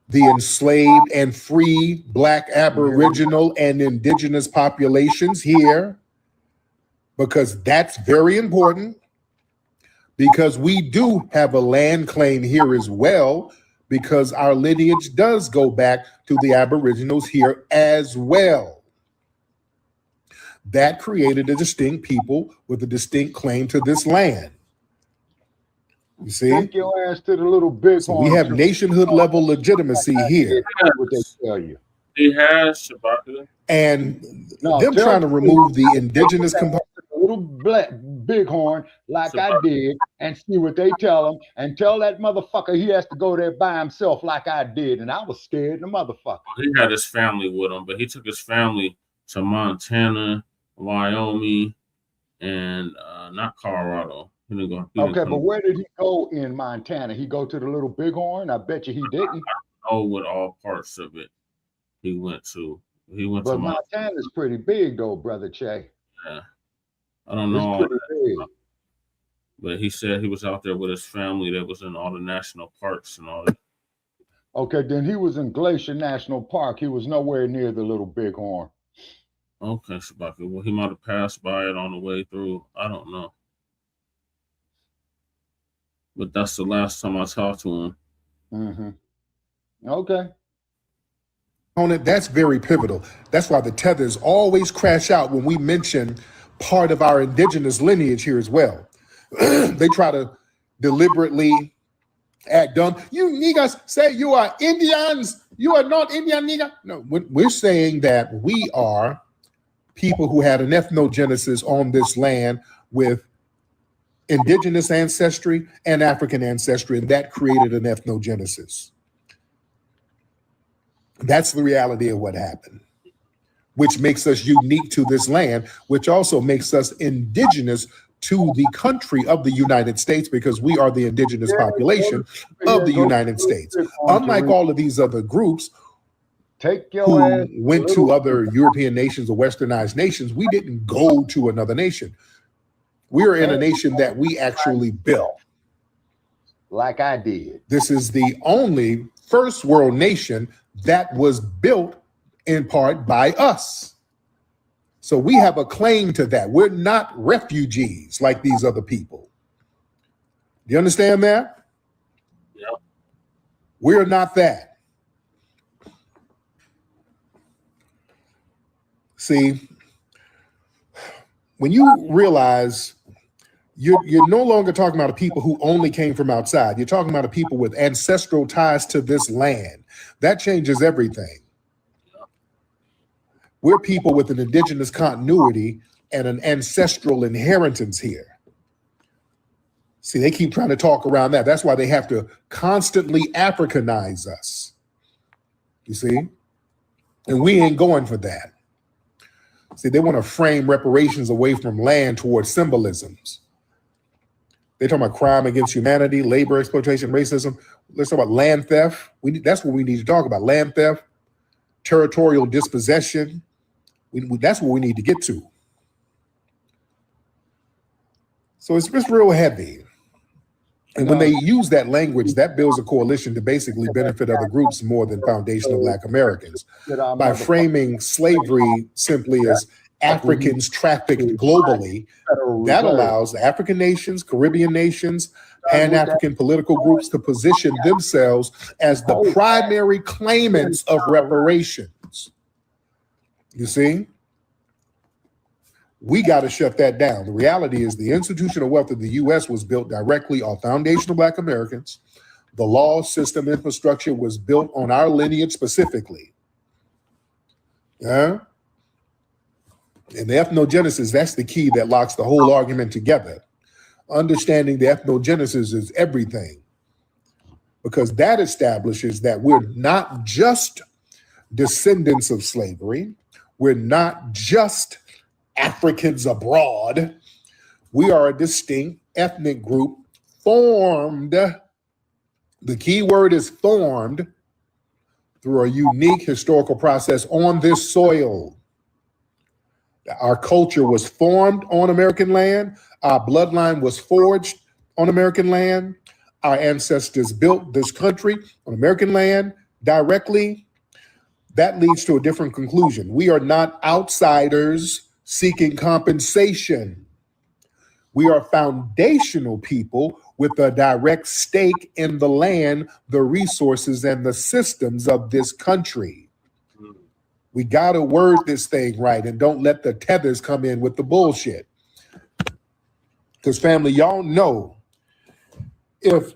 the enslaved and free Black Aboriginal and indigenous populations here, because that's very important, because we do have a land claim here as well, because our lineage does go back to the Aboriginals here as well. That created a distinct people with a distinct claim to this land. You see? Take your ass to the little big so we have nationhood level legitimacy here. What they tell you. He has Shabaka. And them trying to remove the indigenous component. Little black bighorn like Shabaka. I did, and see what they tell him, and tell that motherfucker he has to go there by himself like I did, and I was scared the motherfucker. He had his family with him, but he took his family to Montana, Wyoming, and not Colorado. He didn't go. Okay, but where did he go in Montana? He go to the little bighorn? I bet you he didn't. I don't know what all parts of it he went to. But Montana's pretty big though, Brother Che. Yeah. I don't know. All that. But he said he was out there with his family that was in all the national parks and all that. Okay, then he was in Glacier National Park. He was nowhere near the Little Bighorn. Okay, Shabaka. Well, he might have passed by it on the way through. I don't know. But that's the last time I talked to him. Mm-hmm. Okay. On it, that's very pivotal. That's why the tethers always crash out when we mention part of our indigenous lineage here as well. They try to deliberately act dumb. You niggas say you are Indians. You are not Indian nigga. No, we're saying that we are people who had an ethnogenesis on this land with indigenous ancestry and African ancestry, and that created an ethnogenesis. That's the reality of what happened, which makes us unique to this land, which also makes us indigenous to the country of the United States, because we are the indigenous population of the United States. Unlike all of these other groups who went to other European nations or westernized nations, we didn't go to another nation. We're in a nation that we actually built. Like I did. This is the only first world nation that was built in part by us. So we have a claim to that. We're not refugees like these other people. Do you understand that? Yeah. We're not that. See, when you realize you're no longer talking about a people who only came from outside. You're talking about a people with ancestral ties to this land. That changes everything. We're people with an indigenous continuity and an ancestral inheritance here. See, they keep trying to talk around that. That's why they have to constantly Africanize us. You see? And we ain't going for that. See, they want to frame reparations away from land towards symbolisms. They're talking about crime against humanity, labor exploitation, racism. Let's talk about land theft. That's what we need to talk about. Land theft, territorial dispossession. That's what we need to get to. So it's just real heavy. And when they use that language, that builds a coalition to basically benefit other groups more than foundational Black Americans. By framing slavery simply as Africans trafficked globally, that allows African nations, Caribbean nations, Pan-African political groups to position themselves as the primary claimants of reparations. You see? We got to shut that down. The reality is the institutional wealth of the U.S. was built directly on foundational Black Americans. The law system infrastructure was built on our lineage specifically. Yeah? And the ethnogenesis, that's the key that locks the whole argument together. Understanding the ethnogenesis is everything, because that establishes that we're not just descendants of slavery. We're not just Africans abroad. We are a distinct ethnic group formed. The key word is formed through a unique historical process on this soil. Our culture was formed on American land. Our bloodline was forged on American land. Our ancestors built this country on American land directly. That leads to a different conclusion. We are not outsiders seeking compensation. We are foundational people with a direct stake in the land, the resources, and the systems of this country. We got to word this thing right and don't let the tethers come in with the bullshit. Because family, y'all know if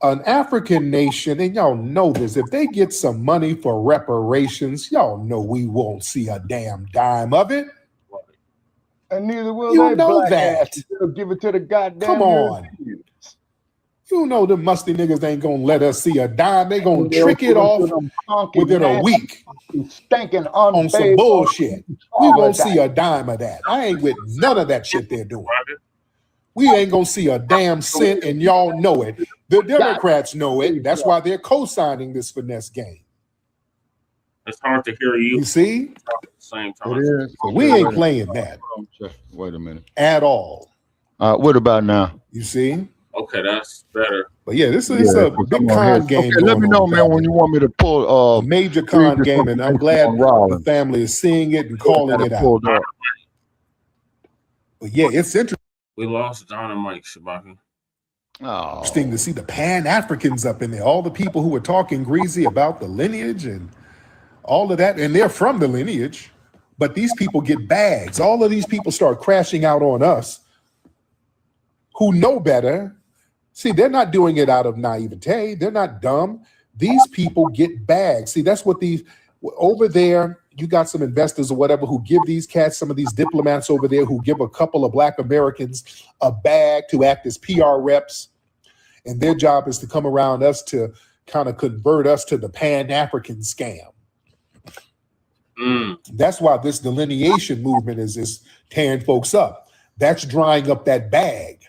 an African nation, and y'all know this, if they get some money for reparations, y'all know we won't see a damn dime of it. And neither will you they. know that. They'll give it to the goddamn. Come on. You know the musty niggas ain't gonna let us see a dime. They gonna trick it off within a week. Stinking on some bullshit. We won't see a dime of that. I ain't with none of that shit they're doing. We ain't gonna see a damn cent, and y'all know it. The Democrats know it. That's why they're co-signing this finesse game. It's hard to hear you. You see? At the same time. It is. So we ain't playing that. Wait a minute. At all. What about now? You see? Okay, that's better. But yeah, this is a big con game. Okay, let me know, man, when you want me to pull major con game, and I'm glad the family is seeing it and calling it out. But yeah, it's interesting. We lost John and Mike, Shabaka. Oh. Interesting to see the Pan-Africans up in there. All the people who were talking greasy about the lineage and all of that, and they're from the lineage, but these people get bags. All of these people start crashing out on us who know better. See, they're not doing it out of naivete. They're not dumb. These people get bags. See, that's what these over there. You got some investors or whatever who give these cats, some of these diplomats over there who give a couple of Black Americans a bag to act as PR reps. And their job is to come around us to kind of convert us to the Pan-African scam. That's why this delineation movement is tearing folks up. That's drying up that bag.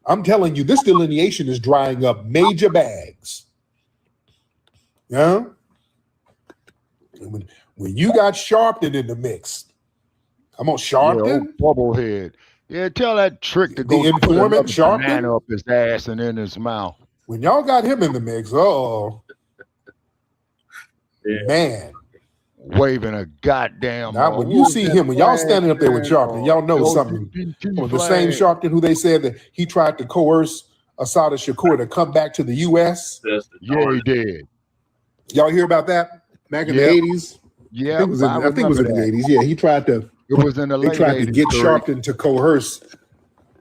I'm telling you, this delineation is drying up major bags. Yeah. When you got Sharpton in the mix, come on, Sharpton, bubblehead. Yeah, tell that trick to go the informant Sharpton up his ass and in his mouth. When y'all got him in the mix, man, waving a goddamn. Now, when you see him, when y'all standing up there with Sharpton, y'all know something. The same Sharpton who they said that he tried to coerce Assata Shakur to come back to the U.S. Yeah, he did. Y'all hear about that? Back in the 80s? Yeah, I think it was in the 80s. Yeah, he tried to. It was in the late 80s. They tried to get Sharpton to coerce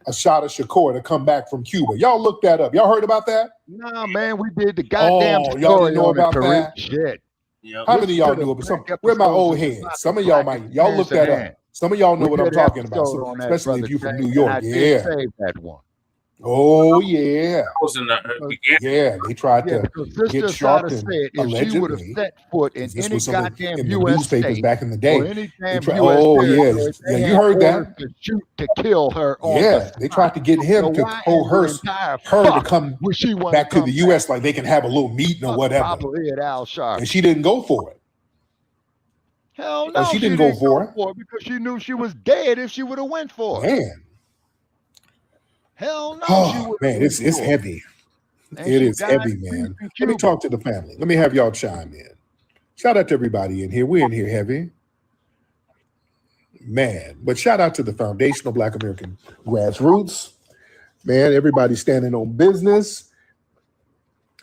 Assata Shakur to come back from Cuba. Y'all look that up. Y'all heard about that? Nah, man, we did the goddamn story. Y'all didn't know about that? Shit. Yep. How many of y'all knew about where my old heads? Some of y'all might. Y'all look that up. Some of y'all know what I'm talking about, especially if you're from New York. Yeah. That one. Oh yeah. Was in the yeah, they tried to get Sharpton if she would have set foot in any goddamn U.S. newspapers state back in the day. Oh yeah, you heard that. To shoot to kill her. They tried to get him to coerce her to come back to the U.S. like they can have a little meeting or whatever. And she didn't go for it. Hell no, she didn't go for it because she knew she was dead if she would have went for it. Man. Hell no. Oh, man, it's heavy. It is heavy, man. Let me talk to the family. Let me have y'all chime in. Shout out to everybody in here. We're in here heavy. Man, but shout out to the foundational Black American grassroots. Man, everybody standing on business.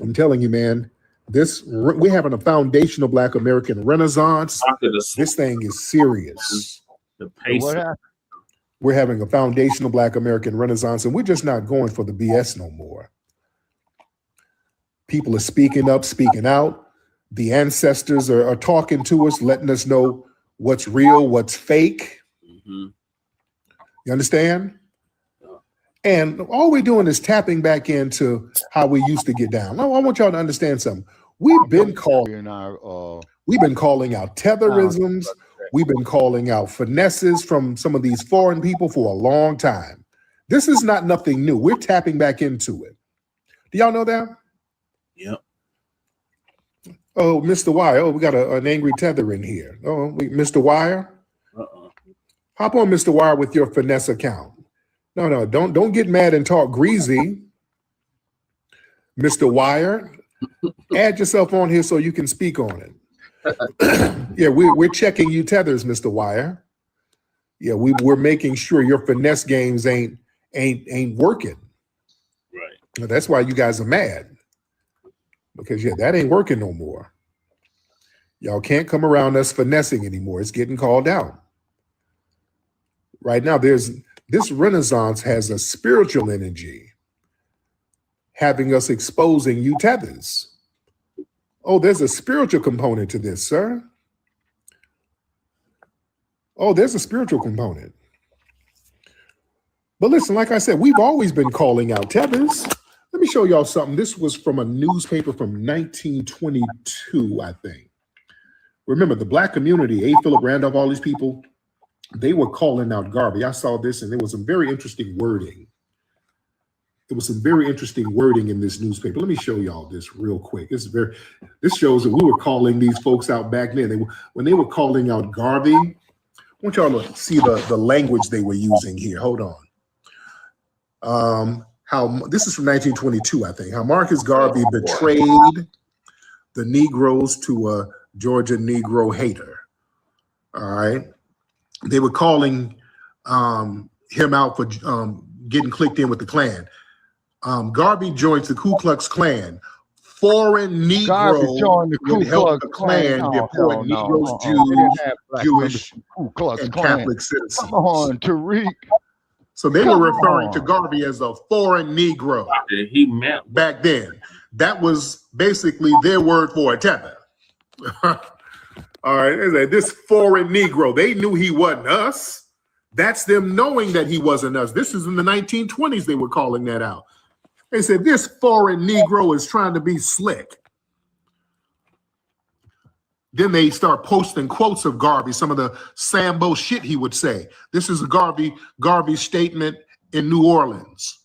I'm telling you, man, we're having a foundational Black American renaissance. This thing is serious. The pace. We're having a foundational Black American renaissance, and we're just not going for the BS no more. People are speaking up, speaking out. The ancestors are talking to us, letting us know what's real, what's fake. You understand? And all we're doing is tapping back into how we used to get down. Now, I want y'all to understand something. We've been calling out tetherisms. We've been calling out finesses from some of these foreign people for a long time. This is not nothing new. We're tapping back into it. Do y'all know that? Yep. Oh, Mr. Wire. Oh, we got an angry tether in here. Oh, Mr. Wire? Hop on, Mr. Wire, with your finesse account. No, don't get mad and talk greasy. Mr. Wire, add yourself on here so you can speak on it. Yeah, we're checking you tethers, Mr. Wire. Yeah, we're making sure your finesse games ain't working. Right. That's why you guys are mad. Because that ain't working no more. Y'all can't come around us finessing anymore. It's getting called out. Right now, this renaissance has a spiritual energy having us exposing you tethers. Oh, there's a spiritual component to this, sir. Oh, there's a spiritual component. But listen, like I said, we've always been calling out tethers. Let me show y'all something. This was from a newspaper from 1922, I think. Remember, the Black community, A. Philip Randolph, all these people, they were calling out Garvey. I saw this, and there was some very interesting wording. There was some very interesting wording in this newspaper. Let me show y'all this real quick. This shows that we were calling these folks out back then. When they were calling out Garvey, I want y'all to see the language they were using here. Hold on. how this is from 1922, I think, how Marcus Garvey betrayed the Negroes to a Georgia Negro hater. All right. They were calling him out for getting clicked in with the Klan. Garvey joins the Ku Klux Klan. Foreign Negro would help the Klan deport Negroes, Jewish, and Catholic citizens. Come on, Tariq. So they were referring to Garvey as a foreign Negro. He meant back then. That was basically their word for a tether. All right, they said, this foreign Negro. They knew he wasn't us. That's them knowing that he wasn't us. This is in the 1920s they were calling that out. They said, this foreign Negro is trying to be slick. Then they start posting quotes of Garvey, some of the Sambo shit he would say. This is a Garvey statement in New Orleans.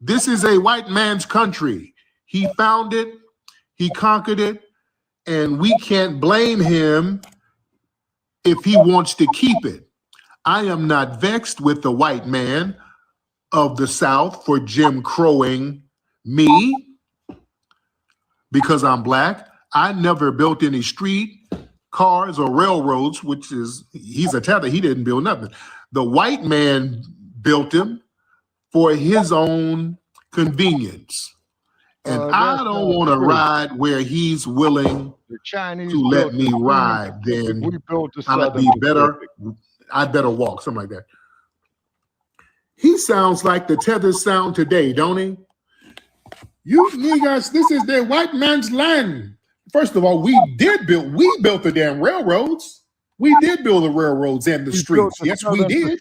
This is a white man's country. He found it, he conquered it, and we can't blame him if he wants to keep it. I am not vexed with the white man of the South for Jim Crowing me because I'm black. I never built any street, cars, or railroads, which is, he's a tether. He didn't build nothing. The white man built them for his own convenience. And I don't want to ride where he's willing to let me ride. Then I'd be better. I'd better walk, something like that. He sounds like the tethers sound today, don't he? You niggas, this is their white man's land. First of all, we built the damn railroads. We did build the railroads and the streets. Yes, we did.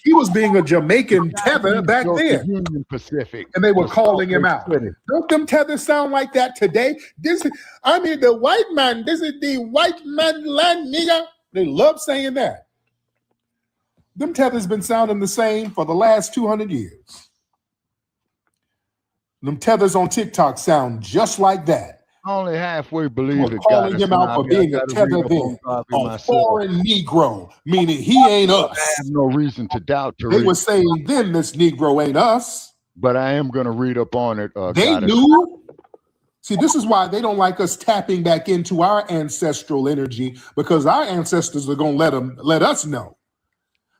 He was being a Jamaican tether back then. Union Pacific. And they were calling him out. Don't them tethers sound like that today? The white man, this is the white man land, nigga. They love saying that. Them tethers been sounding the same for the last 200 years. Them tethers on TikTok sound just like that. Only halfway believe it. Calling him out for being a tether then, a foreign Negro, meaning he ain't us. I have no reason to doubt. They were saying then this Negro ain't us. But I am going to read up on it. They knew. See, this is why they don't like us tapping back into our ancestral energy, because our ancestors are going to let us know.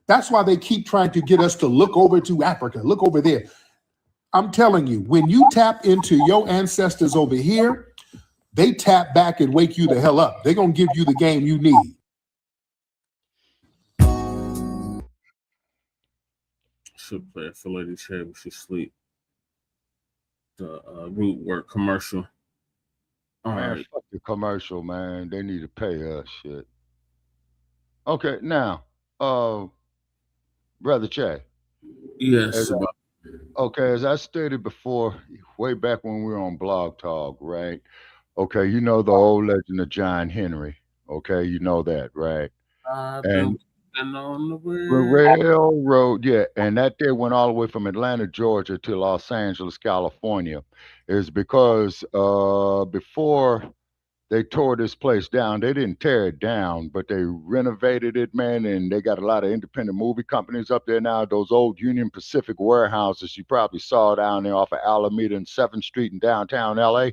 That's why they keep trying to get us to look over to Africa, look over there. I'm telling you, when you tap into your ancestors over here, they tap back and wake you the hell up. They're going to give you the game you need. Should play it for Lady Cherry when she sleep. The root work commercial. All man, right. fuck the commercial, man. They need to pay us shit. Okay, now, Brother Che. Yes. As I stated before, way back when we were on Blogtalk, right? Okay, you know the old legend of John Henry. Okay, you know that, right? And on the railroad, yeah, and that day went all the way from Atlanta, Georgia to Los Angeles, California. Is because before they tore this place down, they didn't tear it down, but they renovated it, man, and they got a lot of independent movie companies up there now. Those old Union Pacific warehouses you probably saw down there off of Alameda and 7th Street in downtown LA.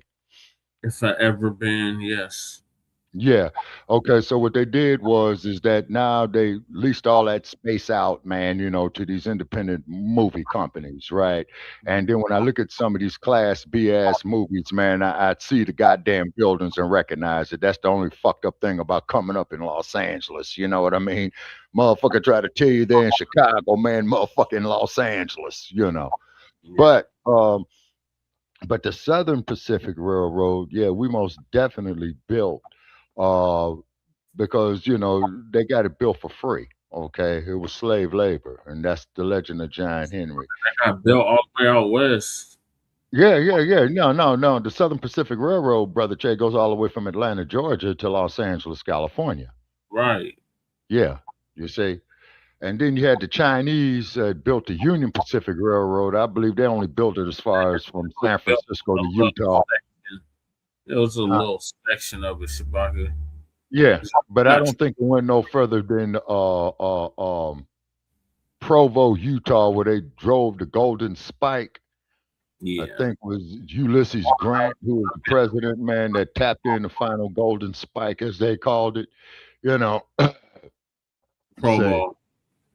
If I ever been, yes. Yeah. Okay. So what they did is that now they leased all that space out, man, to these independent movie companies, right? And then when I look at some of these Class B ass movies, man, I'd see the goddamn buildings and recognize it. That's the only fucked up thing about coming up in Los Angeles. You know what I mean? Motherfucker try to tell you they're in Chicago, man, motherfucking Los Angeles, Yeah. But the Southern Pacific Railroad, yeah, we most definitely built because, they got it built for free. Okay. It was slave labor. And that's the legend of John Henry. They got built all the way out west. Yeah. No. The Southern Pacific Railroad, Brother Che, goes all the way from Atlanta, Georgia to Los Angeles, California. Right. Yeah. You see. And then you had the Chinese built the Union Pacific Railroad. I believe they only built it as far as from San Francisco to Utah. It was a little section of it, Shabaka. Yeah, but I don't think it went no further than Provo, Utah, where they drove the Golden Spike. Yeah. I think it was Ulysses Grant, who was the president, man, that tapped in the final Golden Spike, as they called it. You know. Provo.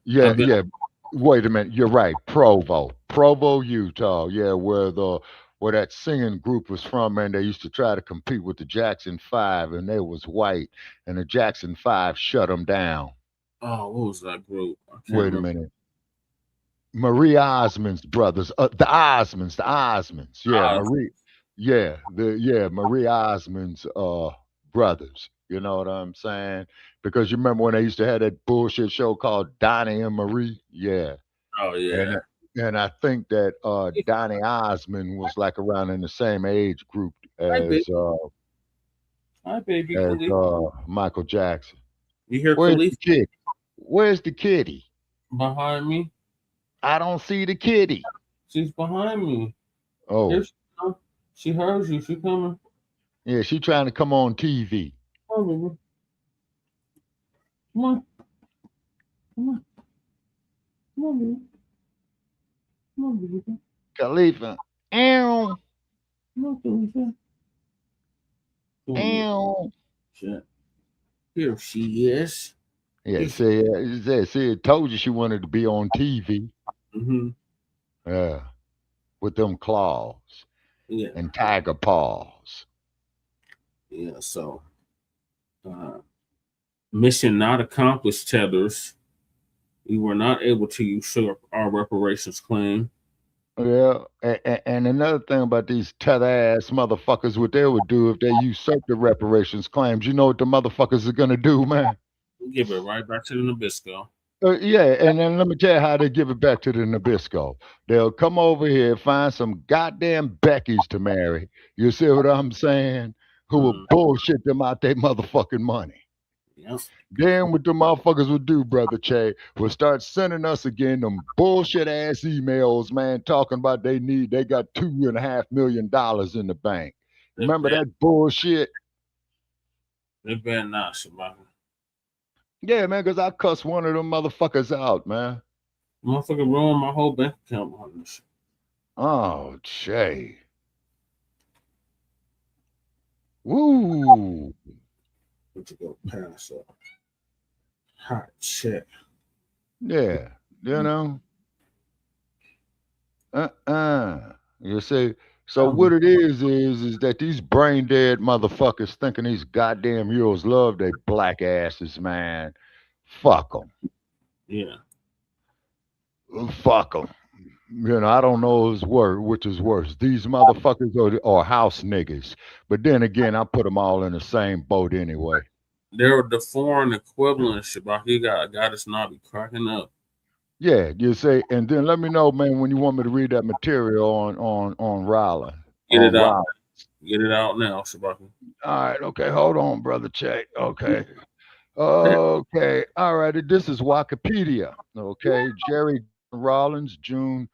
Yeah, yeah. Wait a minute. You're right. Provo, Utah. Yeah, where that singing group was from, man. They used to try to compete with the Jackson 5, and they was white, and the Jackson 5 shut them down. Oh, what was that group? Wait a minute. Marie Osmond's brothers. The Osmonds. Yeah, Marie Osmond's brothers. You know what I'm saying? Because you remember when they used to have that bullshit show called Donnie and Marie? Yeah. Oh yeah. And I think that Donnie Osmond was like around in the same age group as Michael Jackson. You hear Where's Khalifa? the kid? Where's the kitty? Behind me. I don't see the kitty. She's behind me. Oh. Here she heard you. She coming. Yeah, she trying to come on TV. Come on, baby. Come on. Come on. Come on, baby. Come on, baby. Khalifa. Ow. Come on, Khalifa. Ow. Shit. Here she is. Yeah, see, it told you she wanted to be on TV. Mm-hmm. Yeah. With them claws. Yeah. And tiger paws. Yeah, so mission not accomplished, tethers. We were not able to usurp our reparations claim. Yeah, and another thing about these tether ass motherfuckers, what they would do if they usurp the reparations claims, you know what the motherfuckers are gonna do, man? Give it right back to the Nabisco. Yeah, and then let me tell you how they give it back to the Nabisco. They'll come over here, find some goddamn Beckys to marry. You see what I'm saying? Who will bullshit them out their motherfucking money. Yep. Then what the motherfuckers will do, Brother Che, will start sending us again them bullshit ass emails, man, talking about they got $2.5 million in the bank. Remember that bullshit? They better not, Shabaka. Yeah, man, because I cussed one of them motherfuckers out, man. Motherfucker ruined my whole bank account behind this shit. Oh, Che. Woo. Let you go pass up. Hot shit. Yeah, you know. You see, so what it is that these brain dead motherfuckers thinking these goddamn Euros love their black asses, man. Fuck them. Yeah. Fuck them. You know, I don't know which is worse. These motherfuckers or house niggas. But then again, I put them all in the same boat anyway. They're the foreign equivalent, Shabaka. You got us not be cracking up. Yeah, you say, and then let me know, man, when you want me to read that material on Raleigh. Get it out. Get it out now, Shabaka. All right, okay, hold on, Brother Che. Okay. Okay. All right. This is Wikipedia. Okay. Jerry Rawlins, June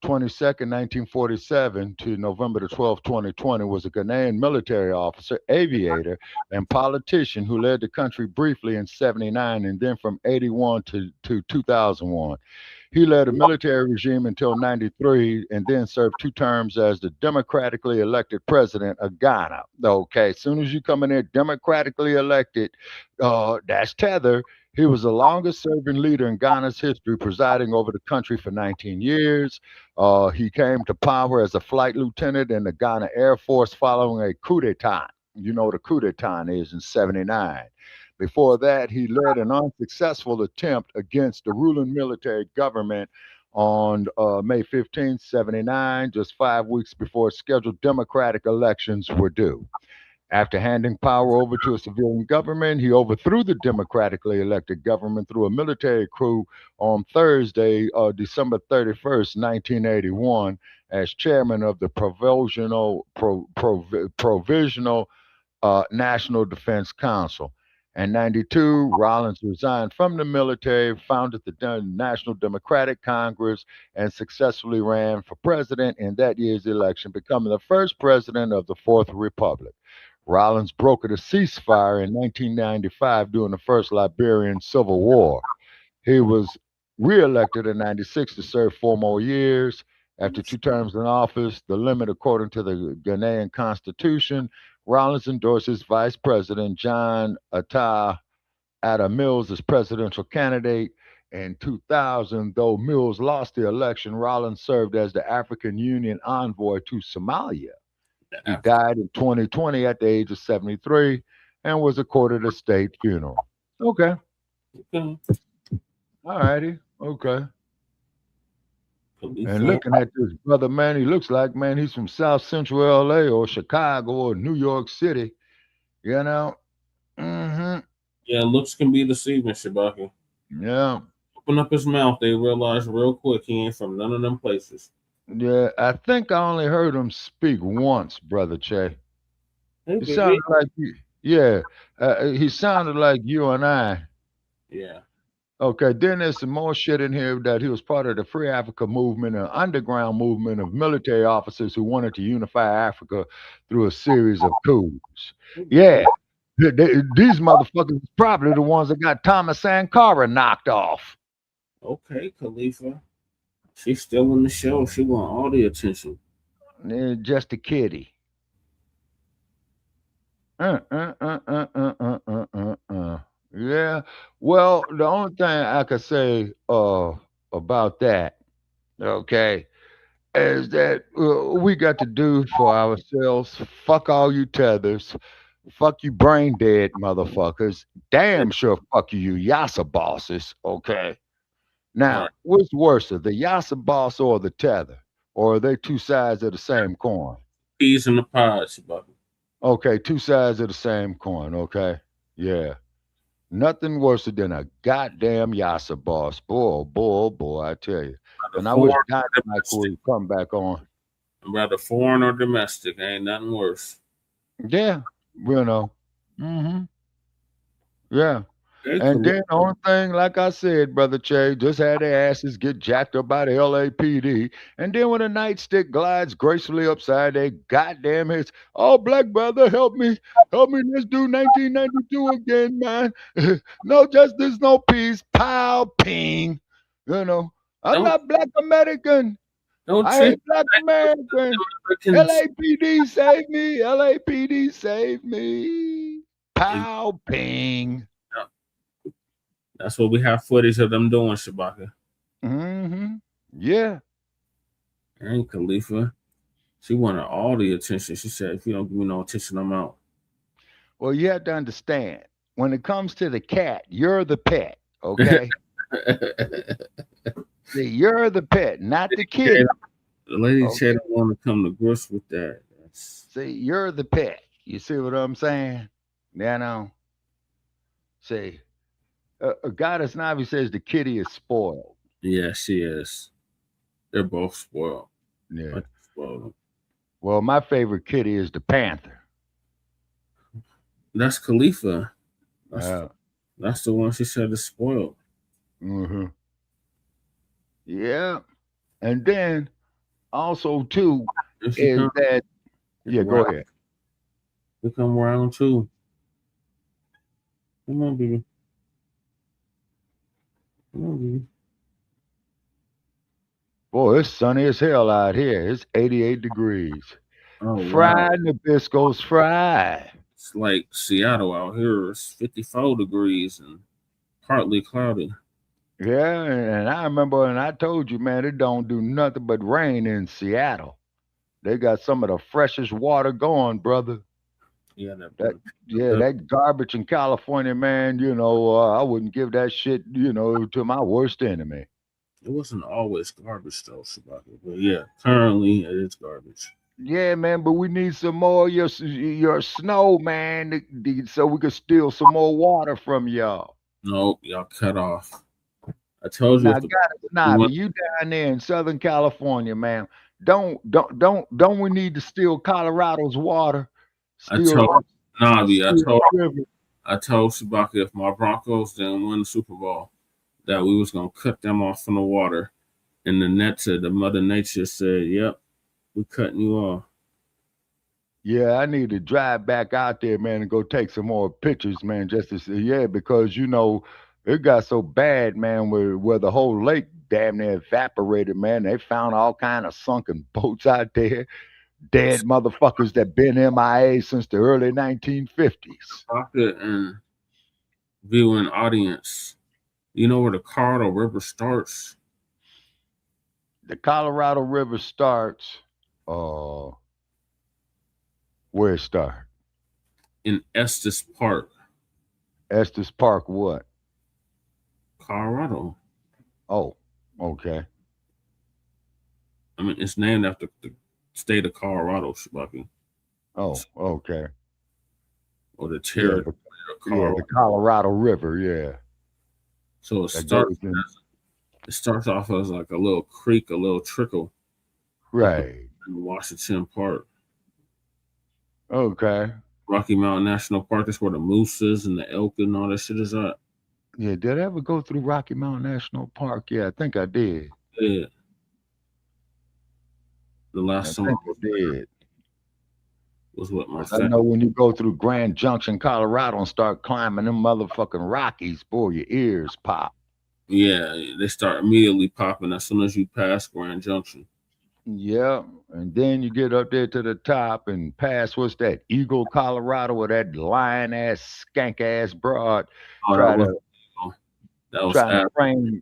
22nd, 1947 to November the 12th, 2020, was a Ghanaian military officer, aviator, and politician who led the country briefly in 79 and then from 81 to 2001. He led a military regime until 93 and then served 2 terms as the democratically elected president of Ghana. Okay, as soon as you come in there democratically elected, that's tether. He was the longest serving leader in Ghana's history, presiding over the country for 19 years. He came to power as a flight lieutenant in the Ghana Air Force following a coup d'etat. You know what a coup d'etat is in 79. Before that, he led an unsuccessful attempt against the ruling military government on May 15, 79, just 5 weeks before scheduled democratic elections were due. After handing power over to a civilian government, he overthrew the democratically elected government through a military coup on Thursday, December 31st, 1981, as chairman of the Provisional National Defense Council. In 92, Rawlins resigned from the military, founded the National Democratic Congress, and successfully ran for president in that year's election, becoming the first president of the Fourth Republic. Rawlins brokered a ceasefire in 1995 during the First Liberian Civil War. He was re-elected in 96 to serve 4 more years. After 2 terms in office, the limit according to the Ghanaian constitution, Rollins endorses Vice President John Atta Mills as presidential candidate. In 2000, though Mills lost the election, Rollins served as the African Union envoy to Somalia. He died in 2020 at the age of 73 and was accorded a state funeral. Okay. All righty. Okay. And looking at this brother, man, he looks like, man, he's from South Central LA or Chicago or New York City. You know? Mm-hmm. Yeah, looks can be deceiving, Shabaka. Yeah. Open up his mouth, they realize real quick he ain't from none of them places. Yeah, I think I only heard him speak once, Brother Che. Hey, He sounded like he sounded like you and I. Yeah. Okay, then there's some more shit in here that he was part of the Free Africa movement, an underground movement of military officers who wanted to unify Africa through a series of coups. Yeah, these motherfuckers is probably the ones that got Thomas Sankara knocked off. Okay, Khalifa. She's still in the show. She want all the attention. Just a kitty. Yeah. Well, the only thing I could say about that, okay, is that we got to do for ourselves. Fuck all you tethers. Fuck you brain dead motherfuckers. Damn sure fuck you Yasa bosses, okay? Now, what's worse, the Yasa boss or the tether? Or are they 2 sides of the same coin? Peas in the pod, Shabaka. Okay, 2 sides of the same coin, okay? Yeah. Nothing worse than a goddamn Yasa boss. Boy, I tell you. And I wish Dynamite would come back on. Rather foreign or domestic, ain't nothing worse. Yeah, you know. Mm-hmm. Yeah. And then the only thing, like I said, Brother Che, just had their asses get jacked up by the LAPD. And then when a nightstick glides gracefully upside their goddamn heads, oh, black brother, help me, let's do 1992 again, man. No justice, no peace, pow, ping. You know, I'm not black American. I ain't black American. LAPD save me, LAPD save me. Pow, ping. That's what we have footage of them doing, Shabaka. Mm-hmm. Yeah. And Khalifa, she wanted all the attention. She said, if you don't give me no attention, I'm out. Well, you have to understand, when it comes to the cat, you're the pet, okay? See, you're the pet, not the kid. The lady said I want to come to grips with that. See, you're the pet. You see what I'm saying? You know? See, Goddess Navi says the kitty is spoiled. Yeah, she is. They're both spoiled. Yeah. Well, my favorite kitty is the panther. That's Khalifa. That's the one she said is spoiled. Mm-hmm. Yeah. And then also too is that go ahead. We come round too. Come on, baby. Boy, it's sunny as hell out here. It's 88 degrees. Oh, fried Nabisco's fried. It's like Seattle out here. It's 54 degrees and partly cloudy. Yeah, and I remember, and I told you, man, it don't do nothing but rain in Seattle. They got some of the freshest water going, brother. Yeah, that garbage in California, man, you know, I wouldn't give that shit, you know, to my worst enemy. It wasn't always garbage, though, Shabaka. But yeah, currently it is garbage. Yeah, man, but we need some more of your snow, man, so we could steal some more water from y'all. Nope, y'all cut off. I told you. You down there in Southern California, man. Don't we need to steal Colorado's water? I told Shabaka if my Broncos didn't win the Super Bowl, that we was gonna cut them off from the water. And the Mother Nature said, "Yep, we're cutting you off." Yeah, I need to drive back out there, man, and go take some more pictures, man, just to see. Yeah, because you know, It got so bad, man, where the whole lake damn near evaporated, man. They found all kind of sunken boats out there, dead motherfuckers that been MIA since the early 1950s. And viewing audience, you know where the Colorado River starts? The Colorado River starts, where it start? In Estes Park. Estes Park what? Colorado. Oh, okay. I mean, it's named after the state of Colorado, Shabaka. Oh, okay. Or the territory of Colorado. Yeah, the Colorado River, yeah. So it starts off as like a little creek, a little trickle. Right. In Washington Park. Okay. Rocky Mountain National Park, that's where the mooses and the elk and all that shit is at. Yeah, did I ever go through Rocky Mountain National Park? Yeah, I think I did. Yeah. The last time I did. Was with my I family. know when you go through Grand Junction, Colorado, and start climbing them motherfucking Rockies, boy, your ears pop. Yeah, they start immediately popping as soon as you pass Grand Junction. Yeah, and then you get up there to the top and pass, what's that, Eagle, Colorado, with that lion-ass, skank-ass broad. That was trying to train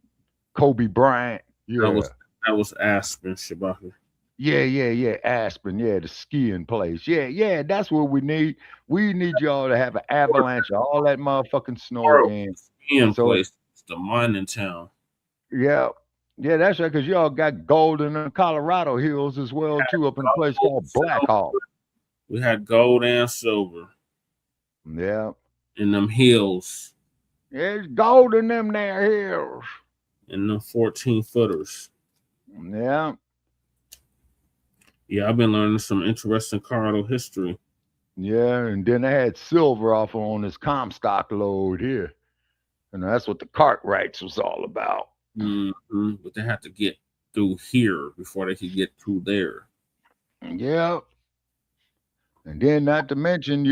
Kobe Bryant. Yeah. That was Aspen, Shabaka. Yeah, Aspen, yeah, the skiing place. Yeah, that's what we need. We need y'all to have an avalanche of all that motherfucking snow again. Skiing place, it's the mining town. Yeah, that's right, because y'all got gold in the Colorado hills as well, too, up in a place called Black Hawk. We had gold and silver. Yeah. In them hills. There's gold in them there hills. In them 14-footers. Yeah. Yeah, I've been learning some interesting Colorado history. Yeah, and then they had silver off on this Comstock load here. And that's what the Cartwrights was all about. Mm-hmm. But they had to get through here before they could get through there. Yeah. And then not to mention,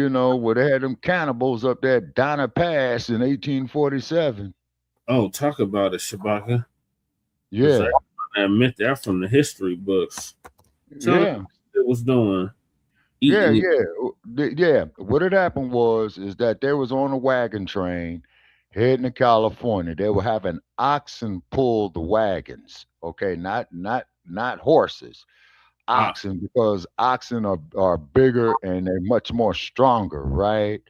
where they had them cannibals up there at Donner Pass in 1847. Oh, talk about it, Shabaka. Yeah. I admit that from the history books. Yeah. It was doing. Yeah. What had happened is that they was on a wagon train heading to California. They were having oxen pull the wagons. Okay, not horses. Oxen, because oxen are bigger and they're much more stronger, right?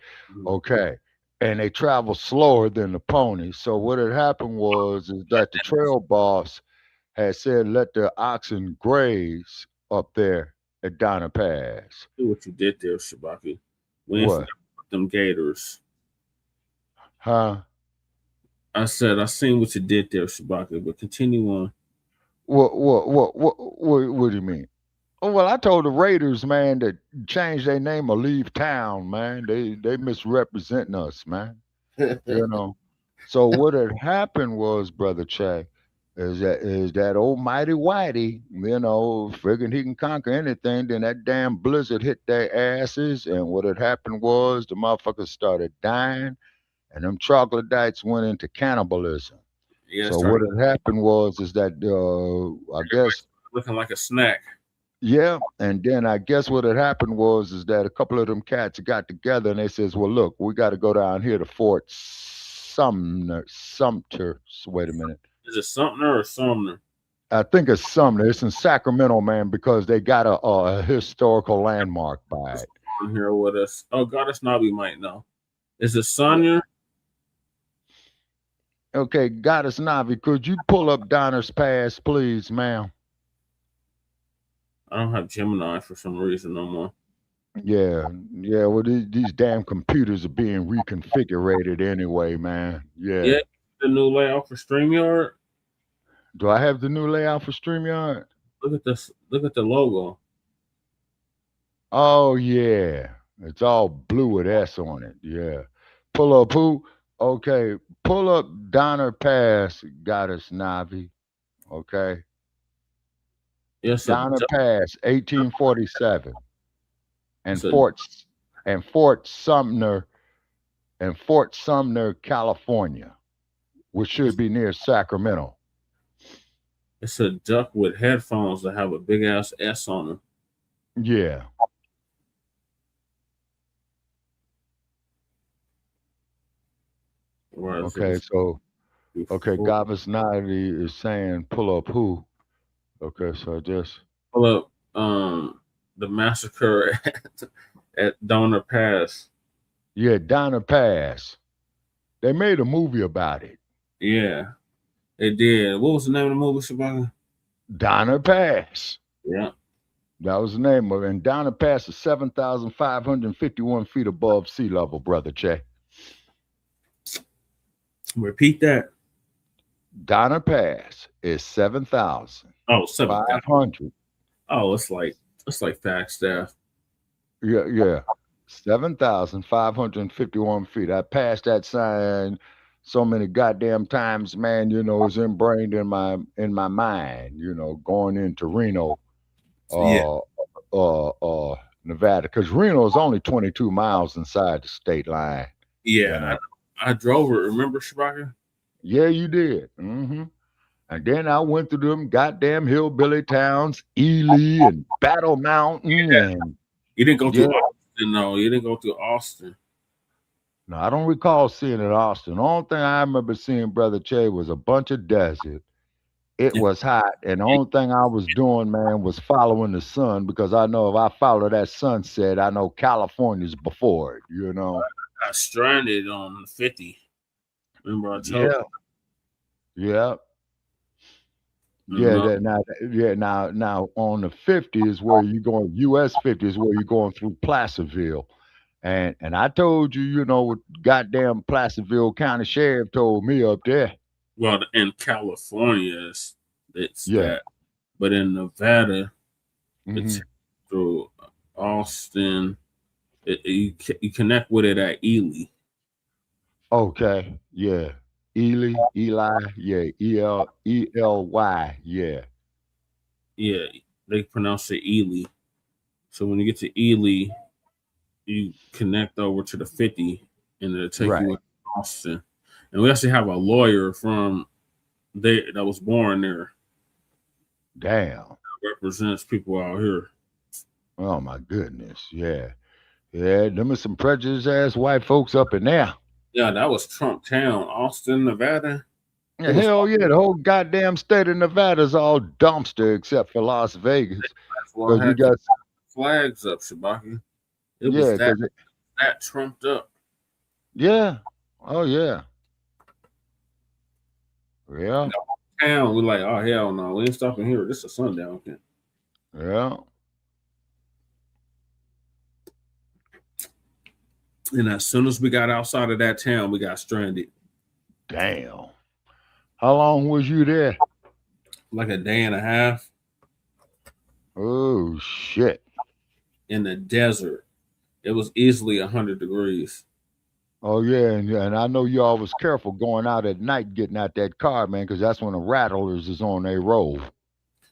Okay. And they travel slower than the ponies. So what had happened is that the trail boss had said let the oxen graze up there at Donner Pass. See what you did there, Shabaka. We What? Them gators. Huh? I said I seen what you did there, Shabaka, but continue on. What do you mean? Oh, well, I told the Raiders, man, to change their name or leave town, man. They misrepresenting us, man. So what had happened was, Brother Che, is that old mighty Whitey, figuring he can conquer anything, then that damn blizzard hit their asses, and what had happened was the motherfuckers started dying, and them troglodytes went into cannibalism. Yeah, so what had happened is that I guess looking like a snack. Yeah, and then I guess what had happened is that a couple of them cats got together and they says, well, look, we got to go down here to Fort Sumter. Wait a minute. Is it Sumter or Sumner? I think it's Sumner. It's in Sacramento, man, because they got a historical landmark by it. On here with us. Oh, Goddess Nabi might know. Is it Sonia? Okay, Goddess Navi, could you pull up Donner's Pass, please, ma'am? I don't have Gemini for some reason no more. Yeah. Well, these damn computers are being reconfigured anyway, man. Yeah. The new layout for StreamYard. Do I have the new layout for StreamYard? Look at this. Look at the logo. Oh yeah, it's all blue with S on it. Yeah. Pull up who? Okay. Pull up Donner Pass, Goddess Navi. Okay. Yes, Donner Pass, 1847, and Fort Sumner, California. which should be near Sacramento. It's a duck with headphones that have a big ass S on them. Yeah. Okay, so Gavas Nadi is saying pull up who? Okay, so just pull up the massacre at Donner Pass. Yeah, Donner Pass. They made a movie about it. Yeah, they did. What was the name of the movie, Shabaka? Donner Pass. Yeah. That was the name of it. And Donner Pass is 7,551 feet above sea level, Brother Che. Repeat that. Donner Pass is 7,000. Oh, 7,500. Oh, it's like Flagstaff. Yeah. 7,551 feet. I passed that sign so many goddamn times, man. You know, it's ingrained in my mind. You know, going into Reno, Nevada, because Reno is only 22 miles inside the state line. Yeah, you know? I drove it. Remember, Shabaka? Yeah, you did. Mm-hmm. And then I went through them goddamn hillbilly towns, Ely and Battle Mountain. Yeah. And you didn't go through Austin, no. You didn't go through Austin. No, I don't recall seeing it Austin. The only thing I remember seeing, Brother Che, was a bunch of desert. It was hot, and the only thing I was doing, man, was following the sun, because I know if I follow that sunset, I know California's before it, you know. I got stranded on the 50. Remember I told you? Yeah. Mm-hmm. Now on the 50 is where you're going, US 50 is where you're going through Placerville. And I told you, you know, what goddamn Placerville County Sheriff told me up there. Well, in California, it's that. But in Nevada, it's through Austin. You connect with it at Ely. Okay, yeah. Eli, yeah. E-L-Y, yeah. Yeah, they pronounce it Ely. So when you get to Ely, you connect over to the 50, and it'll take you to Austin. And we actually have a lawyer from there that was born there. Damn. That represents people out here. Oh my goodness. Yeah. Yeah, them are some prejudiced ass white folks up in there. Yeah, that was Trump Town, Austin, Nevada. Yeah, hell yeah, the whole goddamn state of Nevada is all dumpster except for Las Vegas. Because you got flags up, Shabaka. It was that trumped up. Yeah. Oh yeah. Yeah. Town, we're like, oh hell no, we ain't stopping here. This is a sundown camp. Yeah. And as soon as we got outside of that town, we got stranded. Damn. How long was you there? Like a day and a half. Oh shit. In the desert. It was easily 100 degrees. Oh yeah, and I know y'all was careful going out at night, getting out that car, man, because that's when the rattlers is on their roll.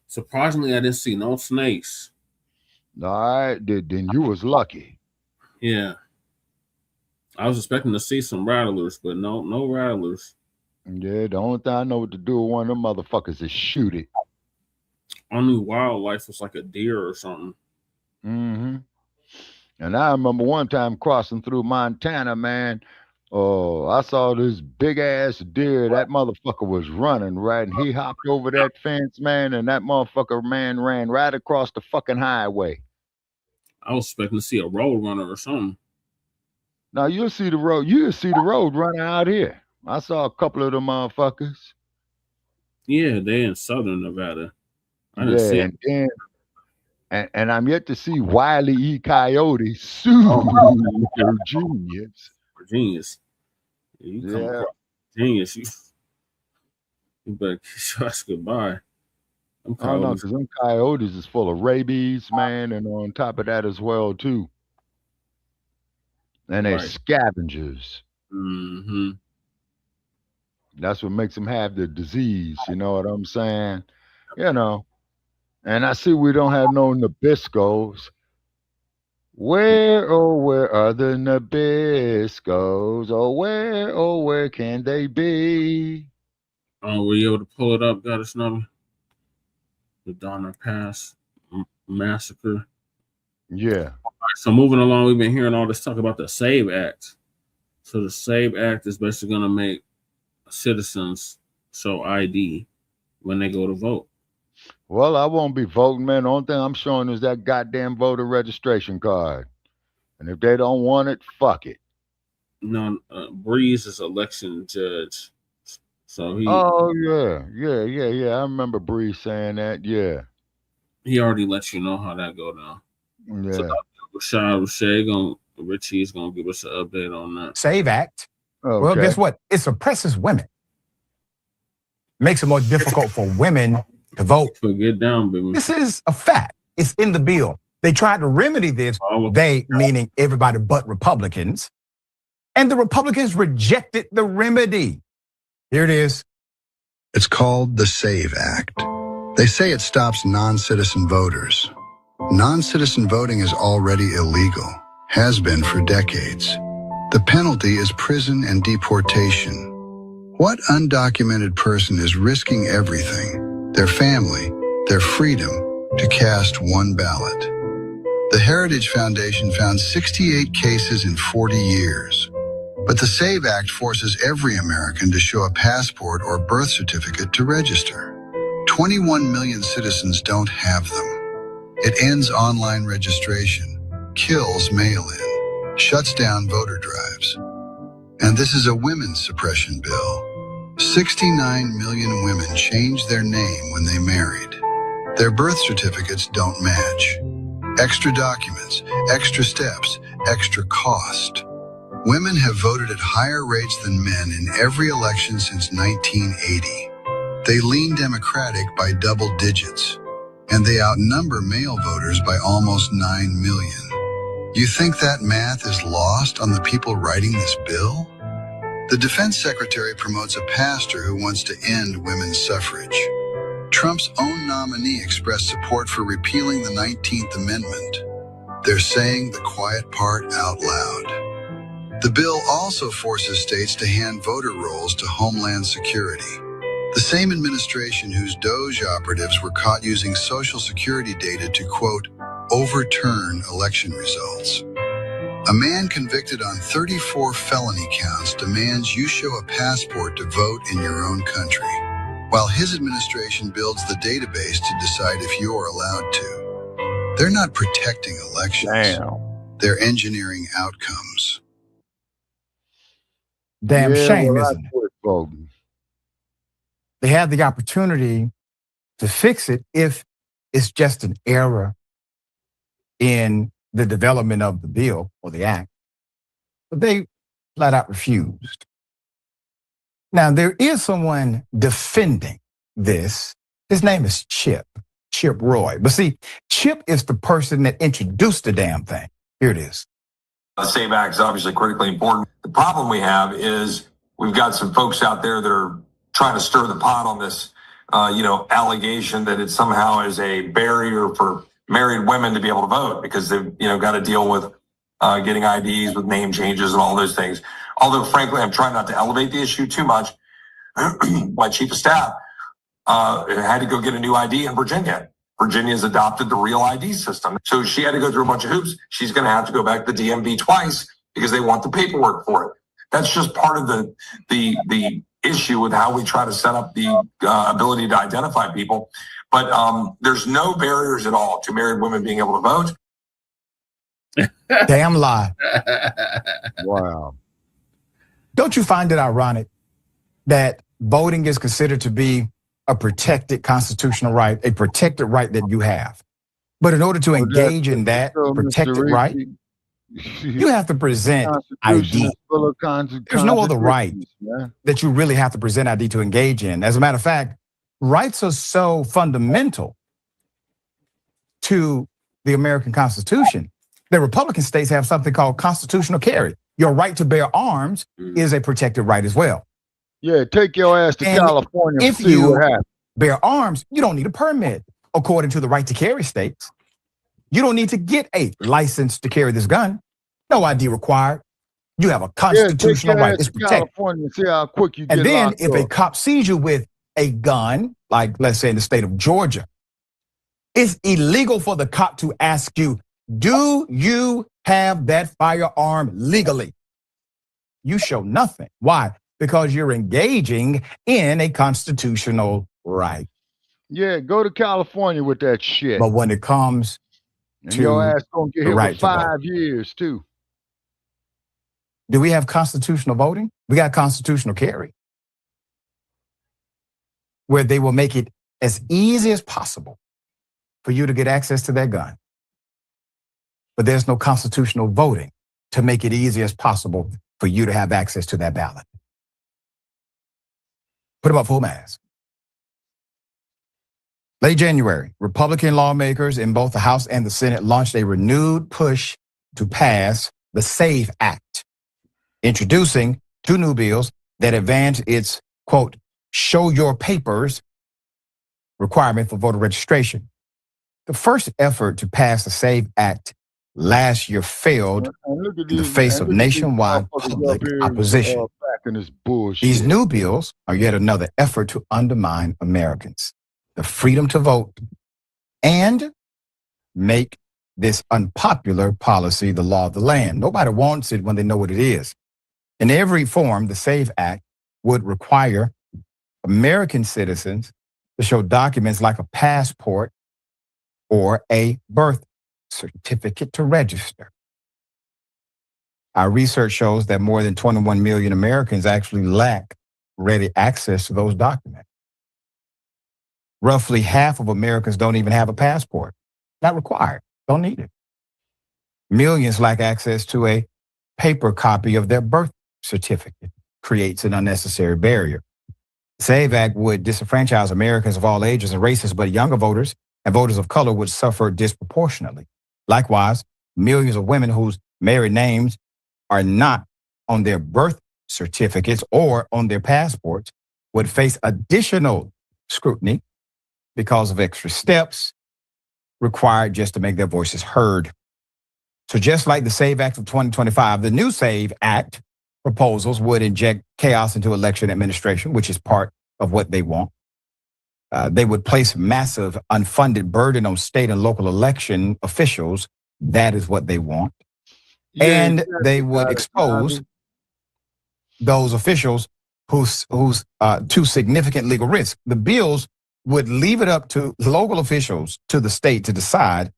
Surprisingly, I didn't see no snakes. All right, then you was lucky. Yeah. I was expecting to see some rattlers, but no rattlers. Yeah, the only thing I know what to do with one of them motherfuckers is shoot it. Only wildlife was like a deer or something. Mm-hmm. And I remember one time crossing through Montana, man. Oh, I saw this big ass deer. That motherfucker was running, right? And he hopped over that fence, man, and that motherfucker, man, ran right across the fucking highway. I was expecting to see a road runner or something. Now you'll see the road running out here. I saw a couple of them motherfuckers. Yeah, they're in southern Nevada. I didn't see it. And I'm yet to see Wiley E. Coyote sue Virginians. You come across Virginians, you better kiss us goodbye. I don't know, because them coyotes is full of rabies, man, and on top of that as well, too. And they're scavengers. Mm-hmm. That's what makes them have the disease, you know what I'm saying? You know. And I see we don't have no Nabiscos. Where are the Nabiscos? Where can they be? Were you able to pull it up, Goddess Number? The Donner Pass massacre. Yeah. So moving along, we've been hearing all this talk about the SAVE Act. So the SAVE Act is basically going to make citizens show ID when they go to vote. Well, I won't be voting, man. The only thing I'm showing is that goddamn voter registration card. And if they don't want it, fuck it. No, Breeze is election judge. So he. Oh, yeah. I remember Breeze saying that. Yeah. He already let you know how that go down. Yeah. So Richie's gonna give us an update on that. SAVE Act. Okay. Well, guess what? It suppresses women. Makes it more difficult for women to vote. So get down, baby. This is a fact. It's in the bill. They tried to remedy this. They, meaning everybody but Republicans. And the Republicans rejected the remedy. Here it is. It's called the SAVE Act. They say it stops non-citizen voters. Non-citizen voting is already illegal, has been for decades. The penalty is prison and deportation. What undocumented person is risking everything, their family, their freedom, to cast one ballot? The Heritage Foundation found 68 cases in 40 years. But the SAVE Act forces every American to show a passport or birth certificate to register. 21 million citizens don't have them. It ends online registration, kills mail-in, shuts down voter drives. And this is a women's suppression bill. 69 million women changed their name when they married. Their birth certificates don't match. Extra documents, extra steps, extra cost. Women have voted at higher rates than men in every election since 1980. They lean Democratic by double digits, and they outnumber male voters by almost 9 million. You think that math is lost on the people writing this bill? The defense secretary promotes a pastor who wants to end women's suffrage. Trump's own nominee expressed support for repealing the 19th Amendment. They're saying the quiet part out loud. The bill also forces states to hand voter rolls to Homeland Security. The same administration whose DOJ operatives were caught using Social Security data to, quote, overturn election results. A man convicted on 34 felony counts demands you show a passport to vote in your own country, while his administration builds the database to decide if you're allowed to. They're not protecting elections. They're engineering outcomes. Damn shame, isn't it? They have the opportunity to fix it if it's just an error in the development of the bill or the act. But they flat out refused. Now, there is someone defending this. His name is Chip Roy. But see, Chip is the person that introduced the damn thing. Here it is. The SAVE Act is obviously critically important. The problem we have is we've got some folks out there that are trying to stir the pot on this, allegation that it somehow is a barrier for married women to be able to vote because they've, got to deal with getting IDs with name changes and all those things. Although, frankly, I'm trying not to elevate the issue too much. My chief of staff had to go get a new ID in Virginia. Virginia's adopted the Real ID system. So she had to go through a bunch of hoops. She's going to have to go back to the DMV twice because they want the paperwork for it. That's just part of the issue with how we try to set up the ability to identify people. But there's no barriers at all to married women being able to vote. Damn lie. Wow. Don't you find it ironic that voting is considered to be a protected constitutional right, a protected right that you have? But in order to engage in that protected right, you have to present ID. There's no other right that you really have to present ID to engage in. As a matter of fact, rights are so fundamental to the American Constitution that Republican states have something called constitutional carry. Your right to bear arms is a protected right as well. Yeah, take your ass to California if and see what happens. Bear arms, you don't need a permit, according to the right to carry states. You don't need to get a license to carry this gun. No ID required. You have a constitutional right. It's protected. See how quick you and get then locked if up. a cop sees you with a gun, like let's say in the state of Georgia, it's illegal for the cop to ask you, do you have that firearm legally? You show nothing. Why? Because you're engaging in a constitutional right. Yeah, go to California with that shit. But when it comes and your ass gonna get hit right with 5 years too. Do we have constitutional voting? We got constitutional carry, where they will make it as easy as possible for you to get access to that gun. But there's no constitutional voting to make it easy as possible for you to have access to that ballot. Put about full mask. Late January, Republican lawmakers in both the House and the Senate launched a renewed push to pass the SAVE Act, introducing 2 new bills that advance its, quote, show your papers requirement for voter registration. The first effort to pass the SAVE Act last year failed in the face of nationwide public opposition. These new bills are yet another effort to undermine Americans, the freedom to vote, and make this unpopular policy the law of the land. Nobody wants it when they know what it is. In every form, the SAVE Act would require American citizens to show documents like a passport or a birth certificate to register. Our research shows that more than 21 million Americans actually lack ready access to those documents. Roughly half of Americans don't even have a passport. Not required. Don't need it. Millions lack access to a paper copy of their birth certificate. Creates an unnecessary barrier. The SAVE Act would disenfranchise Americans of all ages and races, but younger voters and voters of color would suffer disproportionately. Likewise, millions of women whose married names are not on their birth certificates or on their passports would face additional scrutiny because of extra steps required just to make their voices heard. So just like the SAVE Act of 2025, the new SAVE Act proposals would inject chaos into election administration, which is part of what they want. They would place massive unfunded burden on state and local election officials. That is what they want. Yeah, and they would expose those officials who's to significant legal risk. The bills would leave it up to local officials to the state to decide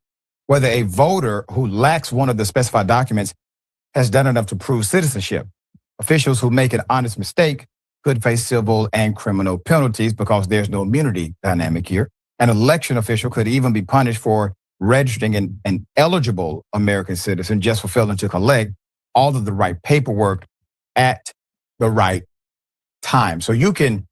whether a voter who lacks one of the specified documents has done enough to prove citizenship. Officials who make an honest mistake could face civil and criminal penalties because there's no immunity dynamic here. An election official could even be punished for registering an eligible American citizen just for failing to collect all of the right paperwork at the right time. So you can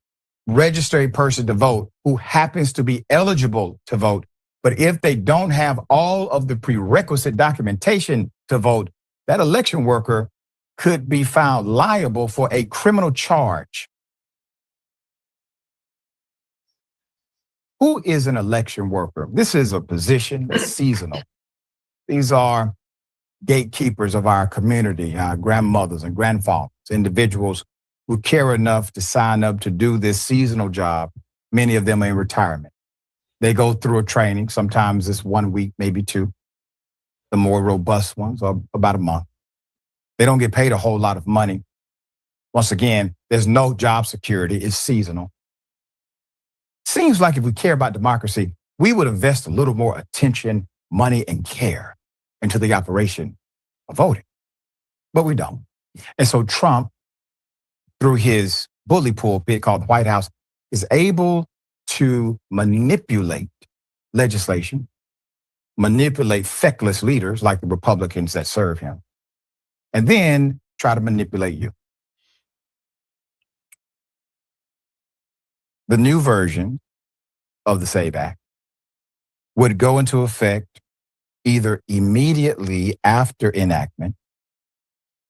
register a person to vote who happens to be eligible to vote, but if they don't have all of the prerequisite documentation to vote, that election worker could be found liable for a criminal charge. Who is an election worker? This is a position that's seasonal. These are gatekeepers of our community, our grandmothers and grandfathers, individuals who care enough to sign up to do this seasonal job. Many of them are in retirement. They go through a training. Sometimes it's 1 week, maybe 2. The more robust ones are about a month. They don't get paid a whole lot of money. Once again, there's no job security. It's seasonal. Seems like if we care about democracy, we would invest a little more attention, money, and care into the operation of voting. But we don't. And so Trump, through his bully pulpit called the White House, is able to manipulate legislation, manipulate feckless leaders like the Republicans that serve him, and then try to manipulate you. The new version of the SAVE Act would go into effect either immediately after enactment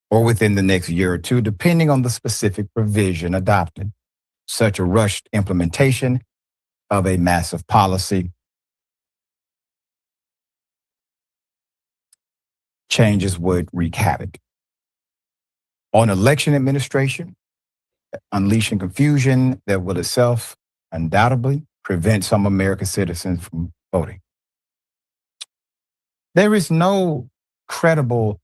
or within the next year or 2, depending on the specific provision adopted. Such a rushed implementation of a massive policy changes would wreak havoc on election administration, unleashing confusion that will itself undoubtedly prevent some American citizens from voting. There is no credible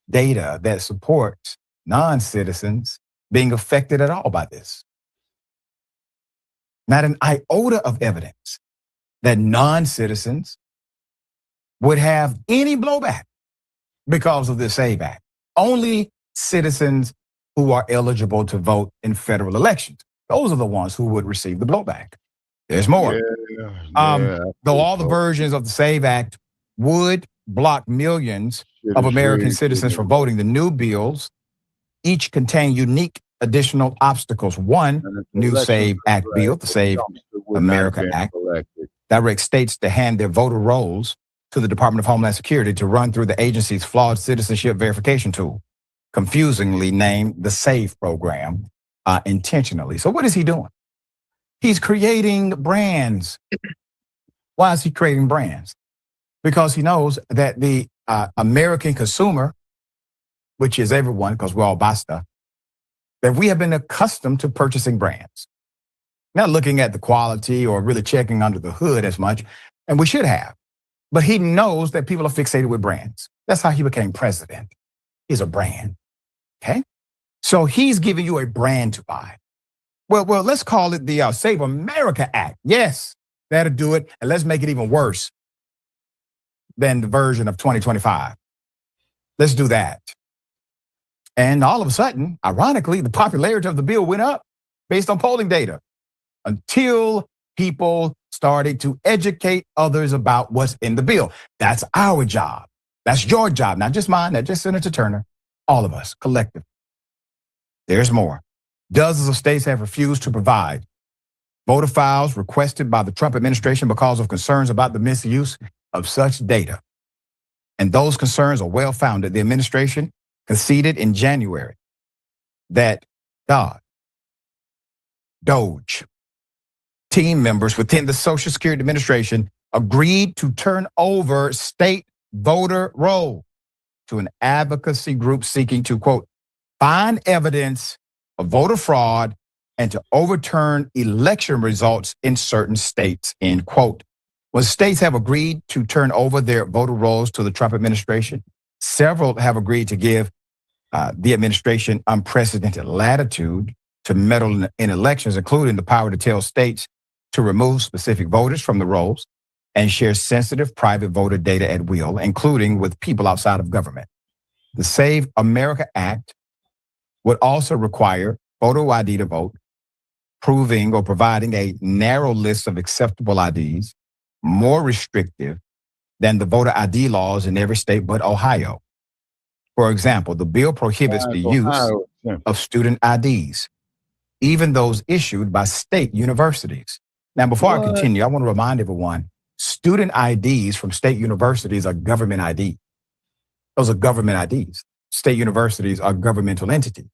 data that supports non-citizens being affected at all by this. Not an iota of evidence that non-citizens would have any blowback because of the SAVE Act. Only citizens who are eligible to vote in federal elections. Those are the ones who would receive the blowback. There's more. Though all the versions of the SAVE Act would block millions of American citizens from voting, the new bills each contain unique additional obstacles. One new SAVE Act bill, the SAVE America Act, directs states to hand their voter rolls to the Department of Homeland Security to run through the agency's flawed citizenship verification tool, confusingly named the SAVE program intentionally. So what is he doing? He's creating brands. Why is he creating brands? Because he knows that the American consumer, which is everyone, because we all buy stuff, that we have been accustomed to purchasing brands. Not looking at the quality or really checking under the hood as much, and we should have. But he knows that people are fixated with brands. That's how he became president. He's a brand, okay? So he's giving you a brand to buy. Well, let's call it the Save America Act. Yes, that'll do it, and let's make it even worse than the version of 2025. Let's do that. And all of a sudden, ironically, the popularity of the bill went up based on polling data until people started to educate others about what's in the bill. That's our job. That's your job, not just mine, not just Senator Turner, all of us, collectively. There's more. Dozens of states have refused to provide voter files requested by the Trump administration because of concerns about the misuse of such data. And those concerns are well-founded. The administration conceded in January that DOGE team members within the Social Security Administration agreed to turn over state voter roll to an advocacy group seeking to, quote, find evidence of voter fraud and to overturn election results in certain states, end quote. When states have agreed to turn over their voter rolls to the Trump administration, several have agreed to give the administration unprecedented latitude to meddle in elections, including the power to tell states to remove specific voters from the rolls and share sensitive private voter data at will, including with people outside of government. The Save America Act would also require photo ID to vote, proving or providing a narrow list of acceptable IDs, more restrictive than the voter ID laws in every state but Ohio. For example, the bill prohibits the use of student IDs, even those issued by state universities. Now, before I continue, I want to remind everyone, student IDs from state universities are government ID. Those are government IDs. State universities are governmental entities.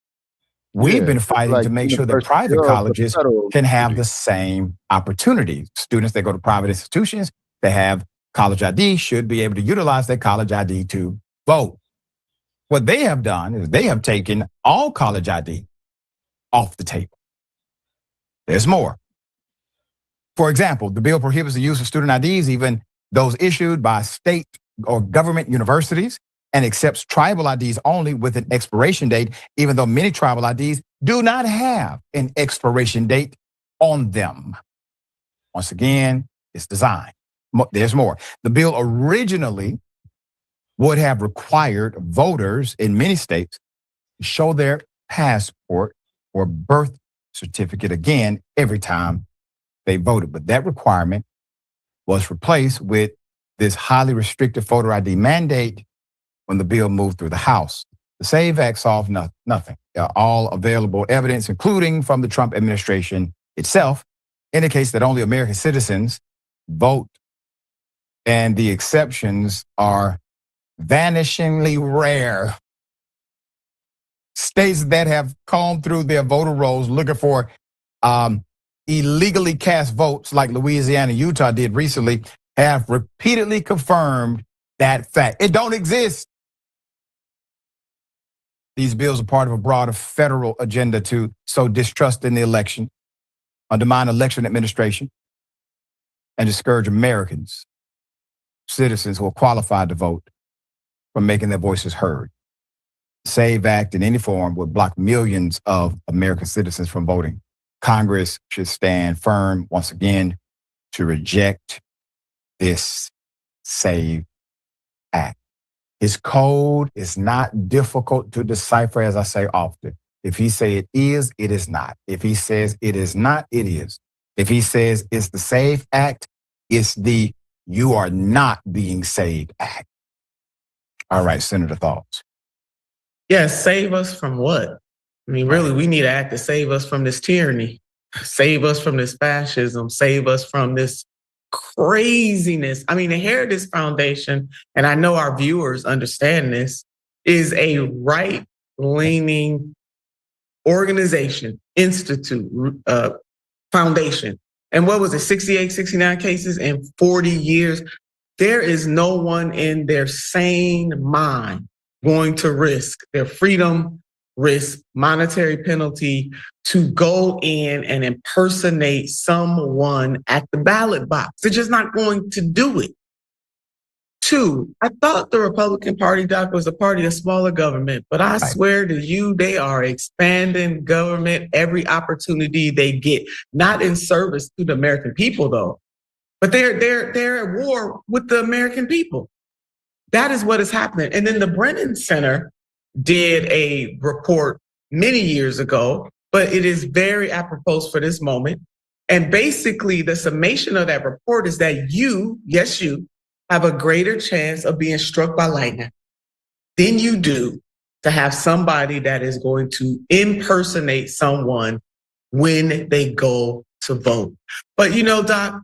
We've been fighting to make sure that private colleges can have the same opportunities. Students that go to private institutions that have college ID should be able to utilize that college ID to vote. What they have done is they have taken all college ID off the table. There's more. For example, the bill prohibits the use of student IDs, even those issued by state or government universities, and accepts tribal IDs only with an expiration date, even though many tribal IDs do not have an expiration date on them. Once again, it's designed. There's more. The bill originally would have required voters in many states to show their passport or birth certificate again every time they voted. But that requirement was replaced with this highly restrictive photo ID mandate when the bill moved through the House. The SAVE Act solved nothing. All available evidence, including from the Trump administration itself, indicates that only American citizens vote, and the exceptions are vanishingly rare. States that have combed through their voter rolls looking for illegally cast votes, like Louisiana and Utah did recently, have repeatedly confirmed that fact. It don't exist. These bills are part of a broader federal agenda to sow distrust in the election undermine election administration, and discourage Americans, citizens who are qualified to vote, from making their voices heard. The SAVE Act in any form would block millions of American citizens from voting. Congress should stand firm once again to reject this SAVE Act. His code is not difficult to decipher, as I say often. If he say it is not. If he says it is not, it is. If he says it's the SAVE Act, it's the you are not being saved act. All right, Senator, thoughts? Yes, save us from what? I mean, really, we need an act to save us from this tyranny, save us from this fascism, save us from this craziness. I mean, the Heritage Foundation, and I know our viewers understand this, is a right-leaning organization, institute, foundation. And what was it, 68, 69 cases in 40 years? There is no one in their sane mind going to risk their freedom, risk monetary penalty to go in and impersonate someone at the ballot box. They're just not going to do it. Two, I thought the Republican Party, Doc, was a party of smaller government, but I swear to you, they are expanding government every opportunity they get, not in service to the American people, though, but they're at war with the American people. That is what is happening. And then the Brennan Center did a report many years ago, but it is very apropos for this moment. And basically, the summation of that report is that you, yes, you, have a greater chance of being struck by lightning than you do to have somebody that is going to impersonate someone when they go to vote. But you know, Doc,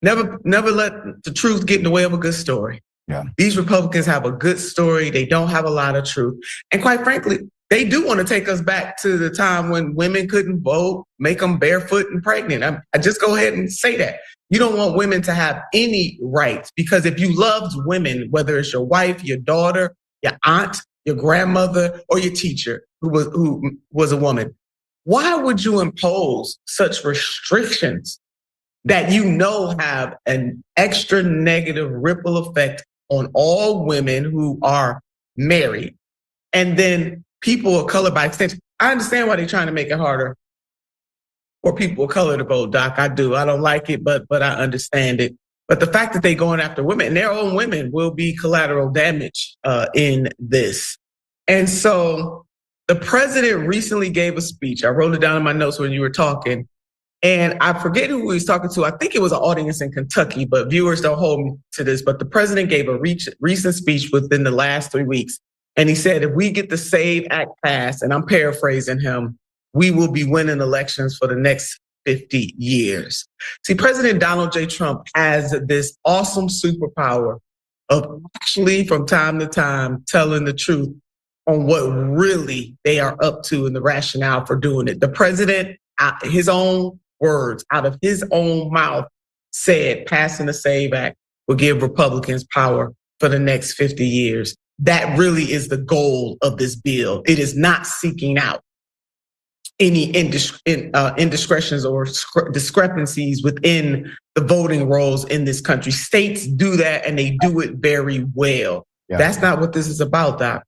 never let the truth get in the way of a good story. Yeah. These Republicans have a good story. They don't have a lot of truth. And quite frankly, they do want to take us back to the time when women couldn't vote, make them barefoot and pregnant. I just go ahead and say that. You don't want women to have any rights, because if you loved women, whether it's your wife, your daughter, your aunt, your grandmother, or your teacher who was a woman, why would you impose such restrictions that you know have an extra negative ripple effect on all women who are married? And then people of color by extension. I understand why they're trying to make it harder for people of color to vote, Doc. I do. I don't like it, but I understand it. But the fact that they're going after women, and their own women, will be collateral damage in this. And so the president recently gave a speech. I wrote it down in my notes when you were talking. And I forget who he was talking to. I think it was an audience in Kentucky, but viewers don't hold me to this. But the president gave a recent speech within the last 3 weeks. And he said, if we get the SAVE Act passed, and I'm paraphrasing him, we will be winning elections for the next 50 years. See, President Donald J. Trump has this awesome superpower of actually, from time to time, telling the truth on what really they are up to and the rationale for doing it. The president, his own words, out of his own mouth, said passing the SAVE Act will give Republicans power for the next 50 years. That really is the goal of this bill. It is not seeking out any indiscretions or discrepancies within the voting rolls in this country. States do that, and they do it very well. Yeah. That's not what this is about, Doc.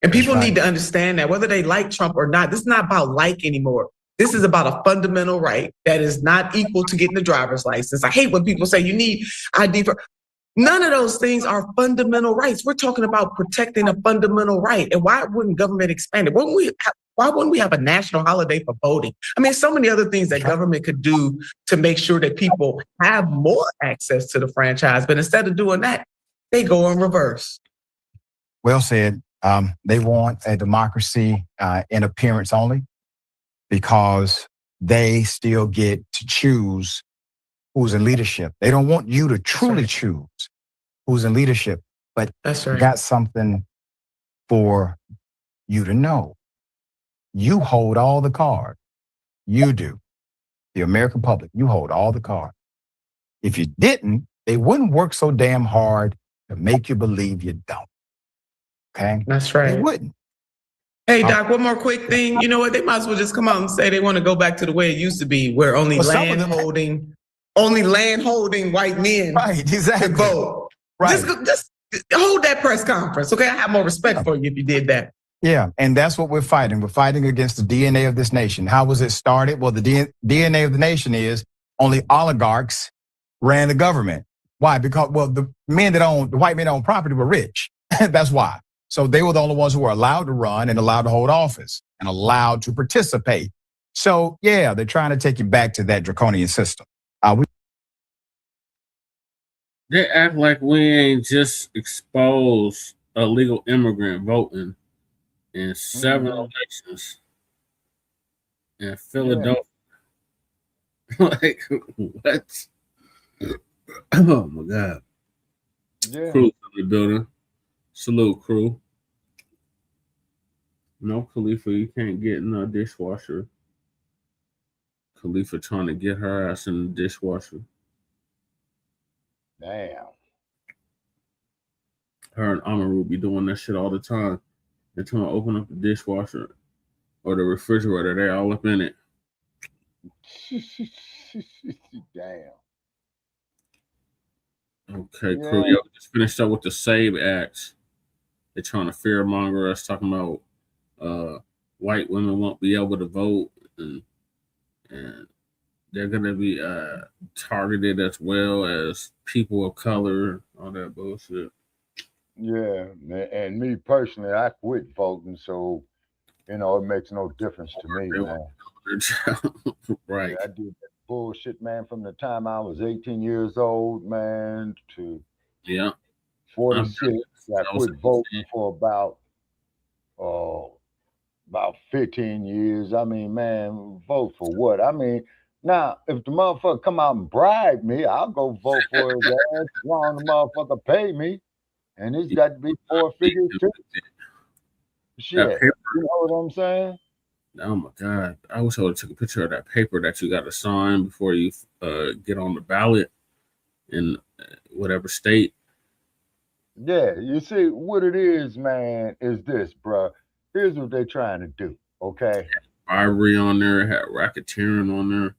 And people need to understand that, whether they like Trump or not, this is not about like anymore. This is about a fundamental right that is not equal to getting a driver's license. I hate when people say you need ID for... None of those things are fundamental rights. We're talking about protecting a fundamental right. And why wouldn't government expand it? Why wouldn't we have a national holiday for voting? I mean, so many other things that government could do to make sure that people have more access to the franchise. But instead of doing that, they go in reverse. Well said. They want a democracy in appearance only, because they still get to choose who's in leadership. They don't want you to truly choose who's in leadership. But that's right. Got something for you to know. You hold all the cards. You do. The American public, you hold all the cards. If you didn't, they wouldn't work so damn hard to make you believe you don't. Okay? That's right. They wouldn't. Hey, Doc, one more quick thing. You know what? They might as well just come out and say they want to go back to the way it used to be, where only land holding white men could vote. Right. Just hold that press conference, okay? I have more respect for you if you did that. Yeah, and that's what we're fighting. We're fighting against the DNA of this nation. How was it started? Well, the DNA of the nation is only oligarchs ran the government. Why? Because, well, the white men that owned property were rich. That's why. So they were the only ones who were allowed to run and allowed to hold office and allowed to participate. So, yeah, they're trying to take you back to that draconian system. They act like we ain't just exposed illegal immigrant voting in 7 elections in Philadelphia. Yeah. Like, what? Oh, my God. Yeah. Crew's in the building. Salute, crew. No, Khalifa, you can't get in a dishwasher. Khalifa trying to get her ass in the dishwasher. Damn. Her and Amaru be doing that shit all the time. They're trying to open up the dishwasher or the refrigerator. They all up in it. Damn. Okay, crew. Yo, just finished up with the SAVE Act. They're trying to fearmonger us, talking about white women won't be able to vote, and they're gonna be targeted as well as people of color, all that bullshit. Yeah, and me personally, I quit voting, so it makes no difference to me, man. Right. Yeah, I did that bullshit, man, from the time I was 18 years old, man, to 46. I quit voting for about 15 years. I mean, man, vote for what? I mean, now, if the motherfucker come out and bribe me, I'll go vote for his ass. As long as the motherfucker pay me. And it's got to be 4 figures too. Shit, you know what I'm saying? Oh my God. I wish I would have took a picture of that paper that you got to sign before you get on the ballot in whatever state. Yeah, you see, what it is, man, is this, bro. Here's what they're trying to do, okay? Bribery on there, had racketeering on there.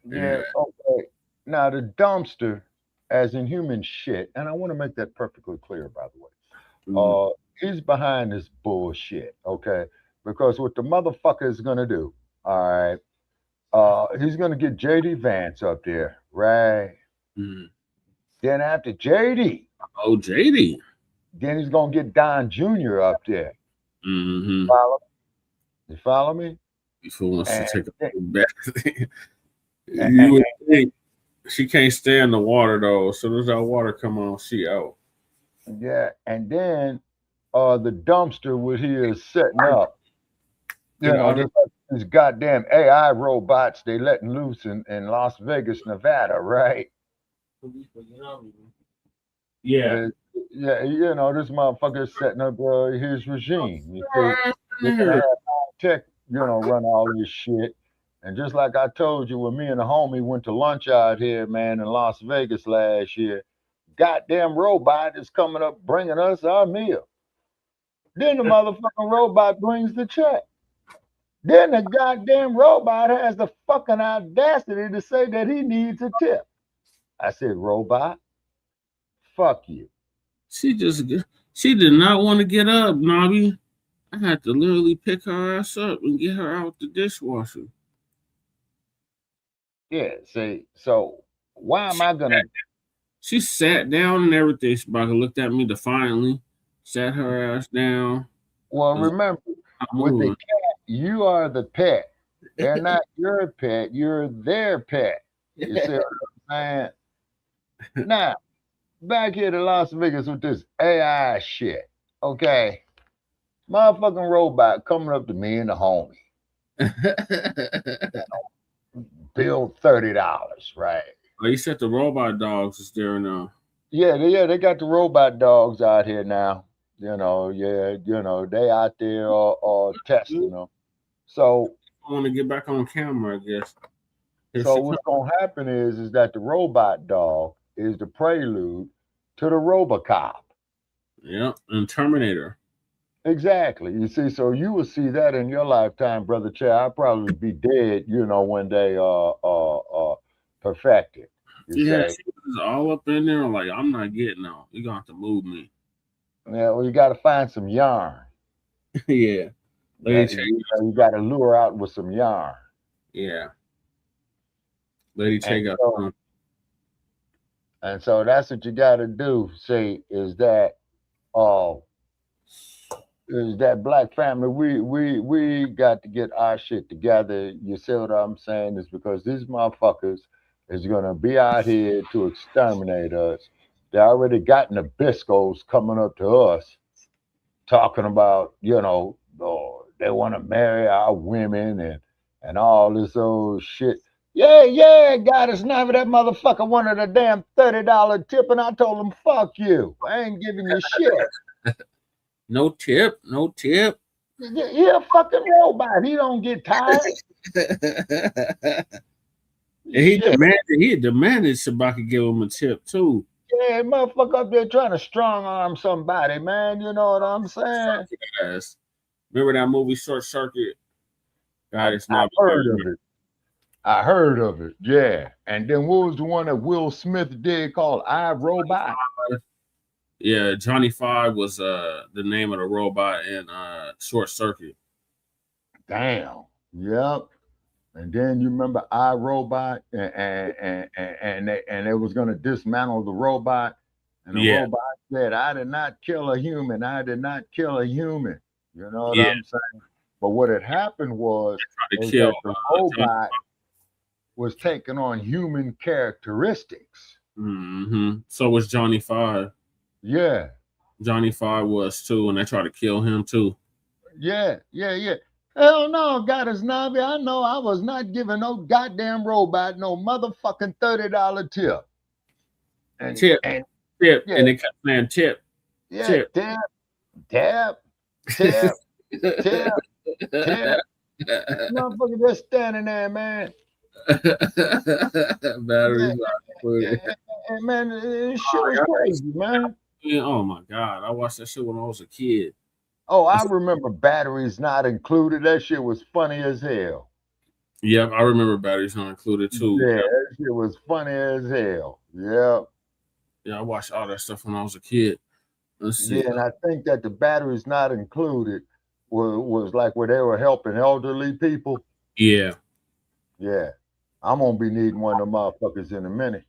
Yeah, okay. Now, the dumpster, as in human shit, and I want to make that perfectly clear, by the way, he's behind this bullshit, okay? Because what the motherfucker is going to do, all right, he's going to get J.D. Vance up there, right? Then after J.D. Oh, J.D. Then he's going to get Don Jr. up there. Follow me? You follow me? If he wants to take a back. You would think she can't stay in the water, though. As soon as that water come on, she out. Yeah, and then the dumpster was here setting up. You know, just like these goddamn AI robots they letting loose in Las Vegas, Nevada, right? Yeah. Yeah, you know, this motherfucker is setting up his regime. You see, they're gonna have tech, run all this shit. And just like I told you, when me and the homie went to lunch out here, man, in Las Vegas last year, goddamn robot is coming up bringing us our meal. Then the motherfucking robot brings the check. Then the goddamn robot has the fucking audacity to say that he needs a tip. I said, robot, fuck you. She did not want to get up, Nobby. I had to literally pick her ass up and get her out the dishwasher. Yeah, see, so why am I gonna? She sat down and everything. Shabaka looked at me defiantly, sat her ass down. Well, remember, with the cat, you are the pet. They're not your pet, you're their pet. You see what I'm saying? Now, back here to Las Vegas with this AI shit, okay? Motherfucking robot coming up to me and the homie. Bill $30, right? Oh, you said the robot dogs is there now. Yeah, they got the robot dogs out here now. They out there all testing them. So I want to get back on camera, I guess. So what's gonna happen is that the robot dog is the prelude to the RoboCop. Yeah, and Terminator. Exactly. You see, so you will see that in your lifetime, brother Chad. I'll probably be dead, when they perfect it. You Yeah, say, she was all up in there. Like, I'm not getting on. You're gonna have to move me. yeah, well, you got to find some yarn. Yeah. You got to lure out with some yarn. Yeah. Lady Che got some. And so that's what you got to do. See, is that black family? We got to get our shit together. You see what I'm saying? Is because these motherfuckers is gonna be out here to exterminate us. They already got Nabiscos coming up to us, talking about they want to marry our women and all this old shit. Yeah, Goddess Navi, that motherfucker wanted a damn $30 tip, and I told him, fuck you. I ain't giving you shit. No tip. He a fucking robot. He don't get tired. And he demanded Shabaka give him a tip too. Yeah, motherfucker up there trying to strong arm somebody, man. You know what I'm saying? Yes. Remember that movie Short Circuit? God, it's not. I heard of it. Yeah. And then what was the one that Will Smith did called I, Robot? Yeah, Johnny Five was the name of the robot in Short Circuit. Damn. Yep. And then you remember I, Robot, and they was gonna dismantle the robot, and the robot said, "I did not kill a human. I did not kill a human." You know what I'm saying? But what had happened was that the robot was taking on human characteristics. Mm-hmm. So was Johnny Five. Yeah. Johnny Five was too, and they tried to kill him too. Yeah. Hell no, Goddess Navi. I know I was not giving no goddamn robot no motherfucking $30 tip. Tip. And they kept saying tip. Yeah, tip. Tap. Motherfucker just standing there, man. Batteries. And man, this shit was crazy, man. Oh my God. I watched that shit when I was a kid. Oh, I remember Batteries Not Included. That shit was funny as hell. Yep, I remember Batteries Not Included too. Yeah, that shit was funny as hell. Yep. Yeah, I watched all that stuff when I was a kid. Let's see. Yeah, and I think that the Batteries Not Included was like where they were helping elderly people. Yeah. Yeah. I'm gonna be needing one of them motherfuckers in a minute.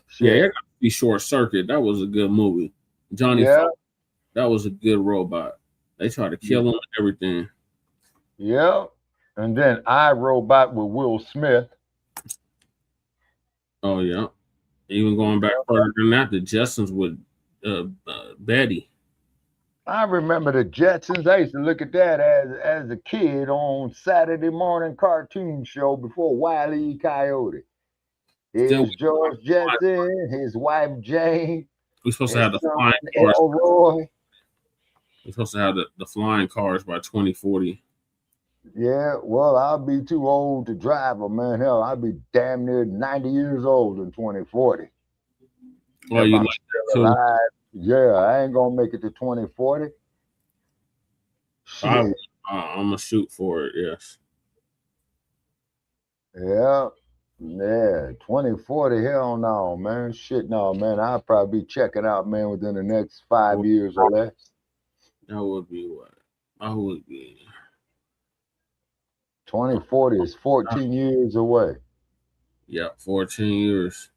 Shit. Yeah, it got to be Short Circuit. That was a good movie. Johnny Five. That was a good robot. They tried to kill him and everything. Yeah. And then I, Robot with Will Smith. Oh, yeah. Even going back further than that, the Jetsons with Betty. I remember the Jetsons. I used to look at that as a kid on Saturday morning cartoon show before Wile E. Coyote. Here's George Jetson, his wife Jane. We're supposed to have the flying cars. Elroy. We're supposed to have the flying cars by 2040. Yeah, well, I'll be too old to drive them, man. Hell, I'll be damn near 90 years old in 2040. Well, you like that too? Yeah, I ain't gonna make it to 2040. I'm gonna shoot for it. Yes. Yeah. 2040. Hell no, man. Shit, no, man. I'll probably be checking out, man, within the next 5 years or less. That would be what? I would be. 2040 is 14 years away. Yeah, 14 years.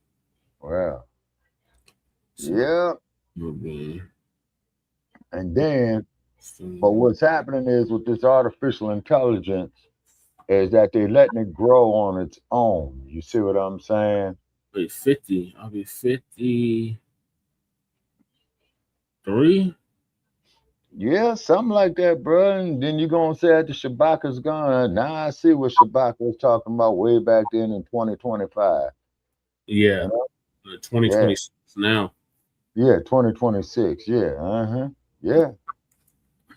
Wow. Yeah. And then, but what's happening is with this artificial intelligence is that they're letting it grow on its own. You see what I'm saying? Wait, 50. I'll be 53. Yeah, something like that, bro. And then you're going to say that the Shabaka's gone. Now I see what Shabaka was talking about way back then in 2025. Yeah. 2026 now. Yeah, 2026. Yeah. Yeah.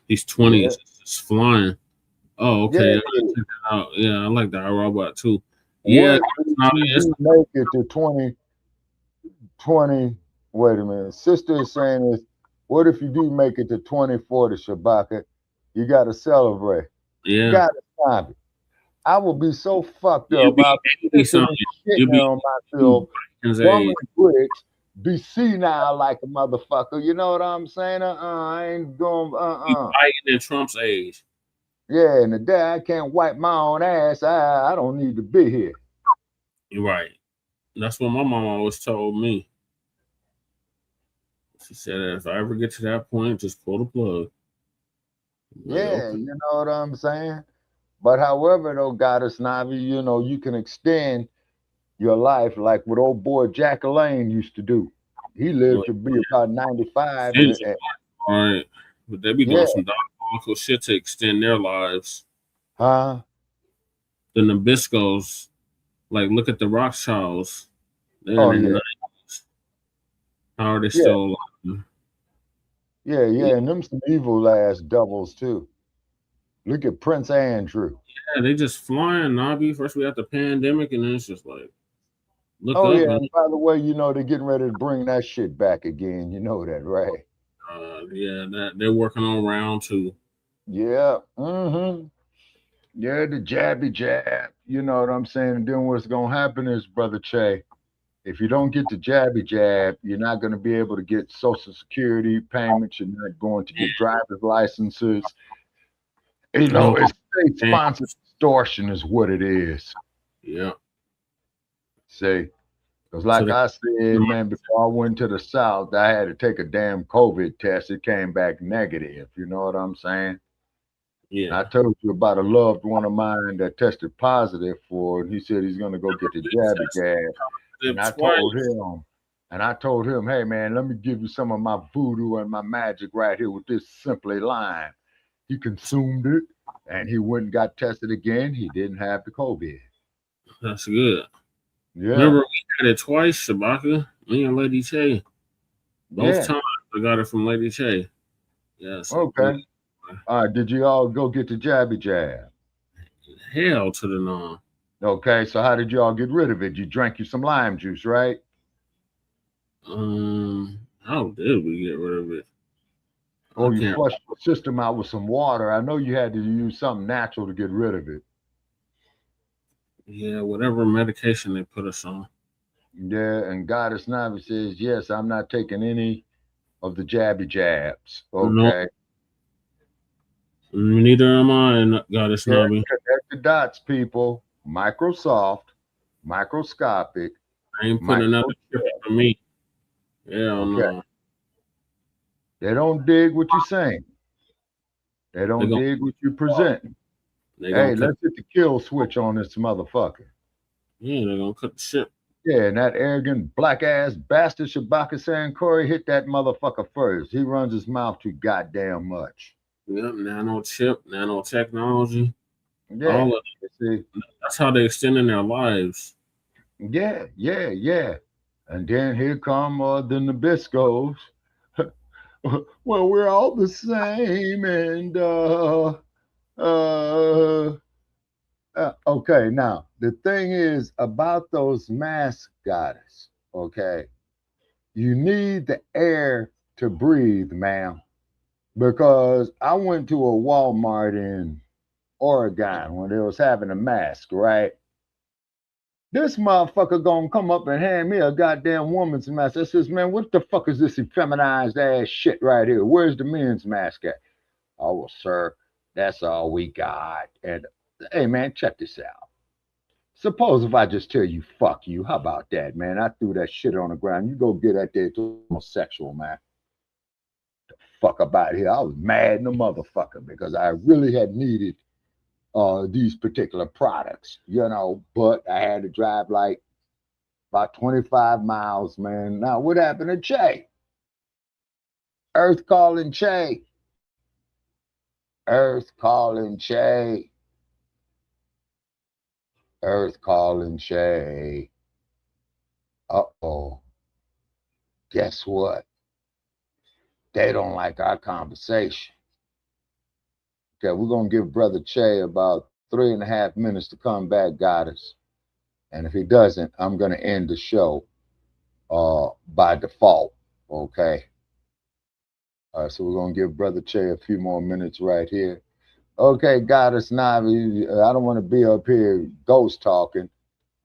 He's 20. Yeah. It's flying. Oh, okay. Yeah, I like that robot too. Yeah. It's make it to 2020. Wait a minute. Sister is saying What if you do make it to 2040, Shabaka? You got to celebrate. Yeah. You got to stop it. I will be so fucked You'll up. I'll be sitting on myself, bumming bricks, be senile like a motherfucker. You know what I'm saying? I ain't going. Fighting in Trump's age. Yeah, and the day I can't wipe my own ass, I don't need to be here. You're right. That's what my mom always told me. She said, if I ever get to that point, just pull the plug. Yeah, okay. You know what I'm saying? But however, though, Goddess Navi, you know, you can extend your life like what old boy Jack Lane used to do. He lived to be about 95. All right. But they be doing some diabolical shit to extend their lives. Huh? The Nabiscos, like, look at the Rothschilds. They're in the 90s. How are they still alive? Yeah, and them some evil ass doubles too. Look at Prince Andrew. Yeah, they just flying, Nobby. First we had the pandemic, and then it's just like, look up. Yeah, and by the way, you know they're getting ready to bring that shit back again. You know that, right? Yeah, that they're working on round 2. Yeah. Mm-hmm. Yeah, the jabby jab. You know what I'm saying? And then what's gonna happen is, Brother Che, if you don't get the jabby jab, you're not going to be able to get Social Security payments. You're not going to get driver's licenses. You know, it's state-sponsored extortion is what it is. Yeah. See, because like I said, man, before I went to the South, I had to take a damn COVID test. It came back negative. You know what I'm saying? Yeah. And I told you about a loved one of mine that tested positive for it. He said he's going to go get the jabby jab. And I told him, hey man, let me give you some of my voodoo and my magic right here with this Simply Lime. He consumed it and he went and got tested again. He didn't have the COVID. That's good. Yeah. Remember we had it twice, Shabaka, me and Lady Che. Both times I got it from Lady Che. Yes. Okay. All right. Did you all go get the jabby jab? Hell to the no. Okay, so how did you all get rid of it? You drank you some lime juice, right? How did we get rid of it? Or you flushed the system out with some water. I know you had to use something natural to get rid of it. Yeah, whatever medication they put us on. Yeah, and Goddess Navi says, yes, I'm not taking any of the jabby jabs. Okay. No. Neither am I, Goddess Navi. Connect the dots, people. Microsoft, microscopic. I ain't putting another chip for me. Yeah, no. They don't dig what you're saying. They don't dig what you present. Hey, let's hit the kill switch on this motherfucker. Yeah, they're gonna cut the shit. Yeah, and that arrogant black ass bastard Shabaka Sankori hit that motherfucker first. He runs his mouth too goddamn much. Yep, nanochip, nanotechnology. Yeah, all of it. That's how they extending their lives. Yeah. And then here come the Nabiscos. Well, we're all the same, and okay. Now the thing is about those mask goddess. Okay, you need the air to breathe, ma'am, because I went to a Walmart in Oregon when they was having a mask, right? This motherfucker gonna come up and hand me a goddamn woman's mask. I says, man, what the fuck is this effeminized ass shit right here? Where's the men's mask at? Oh, well, sir, that's all we got. And hey, man, check this out. Suppose if I just tell you, fuck you, how about that, man? I threw that shit on the ground. You go get that there to homosexual, man. The fuck about here. I was mad in the motherfucker because I really had needed these particular products, you know, but I had to drive like about 25 miles, man. Now, what happened to Che? Earth calling Che. Earth calling Che. Earth calling Che. Uh-oh. Guess what? They don't like our conversation. Okay, we're going to give Brother Che about 3.5 minutes to come back, Goddess. And if he doesn't, I'm going to end the show by default, okay? All right, so we're gonna give Brother Che a few more minutes right here. Okay, Goddess Navi, I don't want to be up here ghost talking.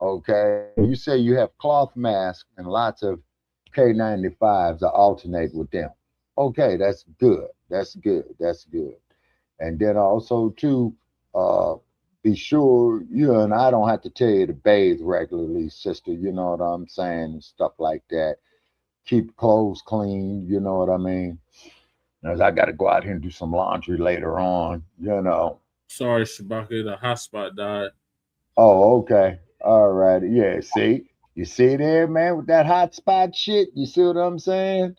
Okay, you say you have cloth masks and lots of K95s. I alternate with them. Okay, that's good. That's good. That's good. And then also too, be sure you and I don't have to tell you to bathe regularly, sister. You know what I'm saying, and stuff like that. Keep clothes clean. You know what I mean. As I got to go out here and do some laundry later on. You know. Sorry, Shabaka, the hotspot died. Oh, okay. All right. Yeah. See, you see there, man, with that hotspot shit. You see what I'm saying?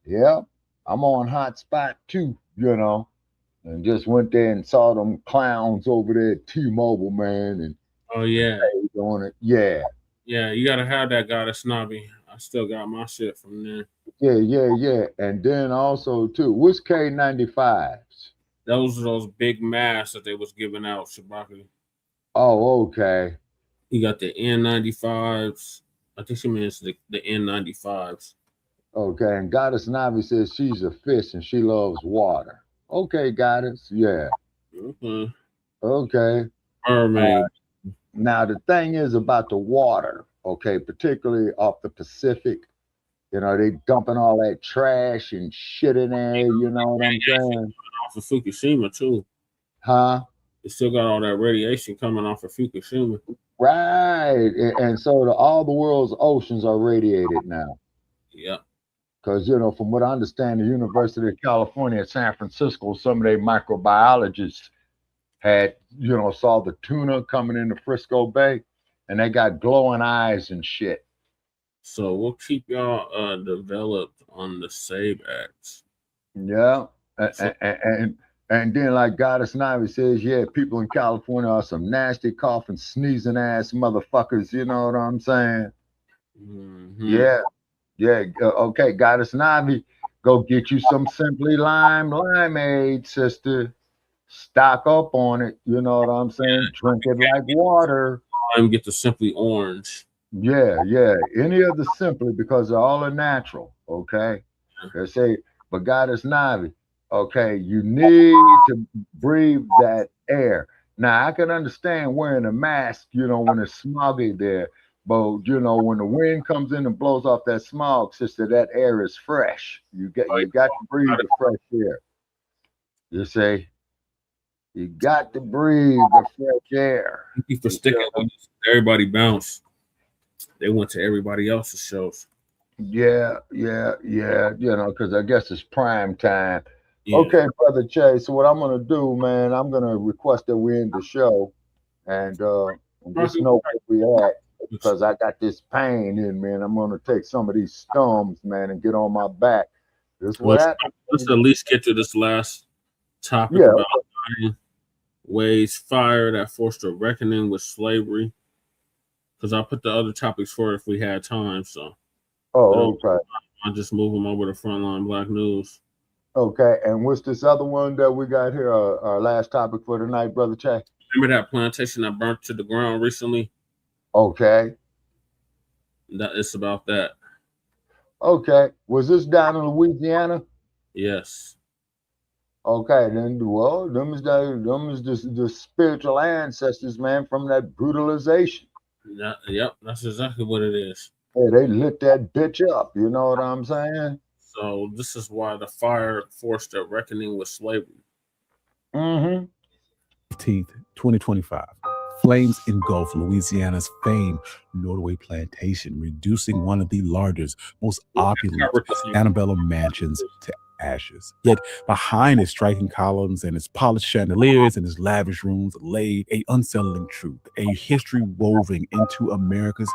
Yeah. I'm on hotspot too. You know. And just went there and saw them clowns over there at T-Mobile, man. And oh yeah, on it. Yeah. Yeah, you gotta have that Goddess Snobby. I still got my shit from there. Yeah. And then also too, what's K95s? Those are those big masks that they was giving out, Shabaka. Oh, okay. You got the N95s. I think she means the N95s. Okay, and Goddess Navi says she's a fish and she loves water. Okay, Goddess. Yeah. Mm-hmm. Okay. Mermaid. Now, the thing is about the water, okay, particularly off the Pacific, you know, they dumping all that trash and shit in there, you know what I'm saying? Off of Fukushima, too. Huh? They still got all that radiation coming off of Fukushima. Right. And so all the world's oceans are radiated now. Yep. Because, you know, from what I understand, the University of California at San Francisco, some of their microbiologists had, you know, saw the tuna coming into Frisco Bay, and they got glowing eyes and shit. So we'll keep y'all developed on the SAVE Acts. Yeah. And then, like Goddess Navi says, yeah, people in California are some nasty, coughing, sneezing ass motherfuckers. You know what I'm saying? Mm-hmm. Yeah. Okay, Goddess Navi, go get you some Simply Limeade, sister. Stock up on it. You know what I'm saying? Drink it like water. Get the Simply Orange. Yeah. Any of the Simply, because they're all natural. Okay. They say, but Goddess Navi, okay, you need to breathe that air. Now I can understand wearing a mask, you know, when it's smoggy there. But, you know, when the wind comes in and blows off that smog, sister, that air is fresh. You got to breathe the fresh air. You see? You got to breathe the fresh air. Thank you for sticking with us. Everybody bounced. They went to everybody else's shows. Yeah. You know, because I guess it's prime time. Yeah. Okay, Brother Chase. So what I'm going to do, man, I'm going to request that we end the show and just know where we at. Because I got this pain in me, and I'm gonna take some of these Stums, man, and get on my back. Let's at least get to this last topic about ways fire that forced a reckoning with slavery. Because I put the other topics for it if we had time. So, okay. I'll just move them over to Frontline Black News. Okay, and what's this other one that we got here? Our last topic for tonight, Brother Che. Remember that plantation that burnt to the ground recently? Okay. It's about that. Okay. Was this down in Louisiana? Yes. Okay, then them is the spiritual ancestors, man, from that brutalization. Yep, that's exactly what it is. Yeah, they lit that bitch up, you know what I'm saying? So this is why the fire forced a reckoning with slavery. Mm-hmm. 2025. Flames engulf Louisiana's famed Nottoway plantation, reducing one of the largest, most opulent antebellum mansions to ashes. Yet behind its striking columns and its polished chandeliers and its lavish rooms lay a unsettling truth, a history woven into America's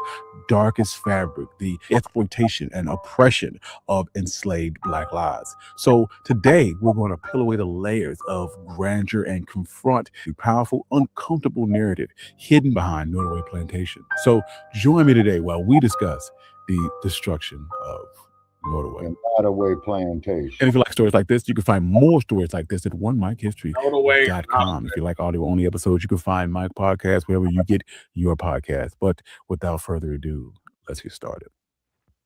darkest fabric, the exploitation and oppression of enslaved Black lives. So today we're going to peel away the layers of grandeur and confront the powerful, uncomfortable narrative hidden behind Nottoway plantation. So join me today while we discuss the destruction of Nottoway plantation. And if you like stories like this, you can find more stories like this at onemichistory.com. If you like audio only episodes, you can find Mike Podcast wherever you get your podcast. But without further ado, let's get started.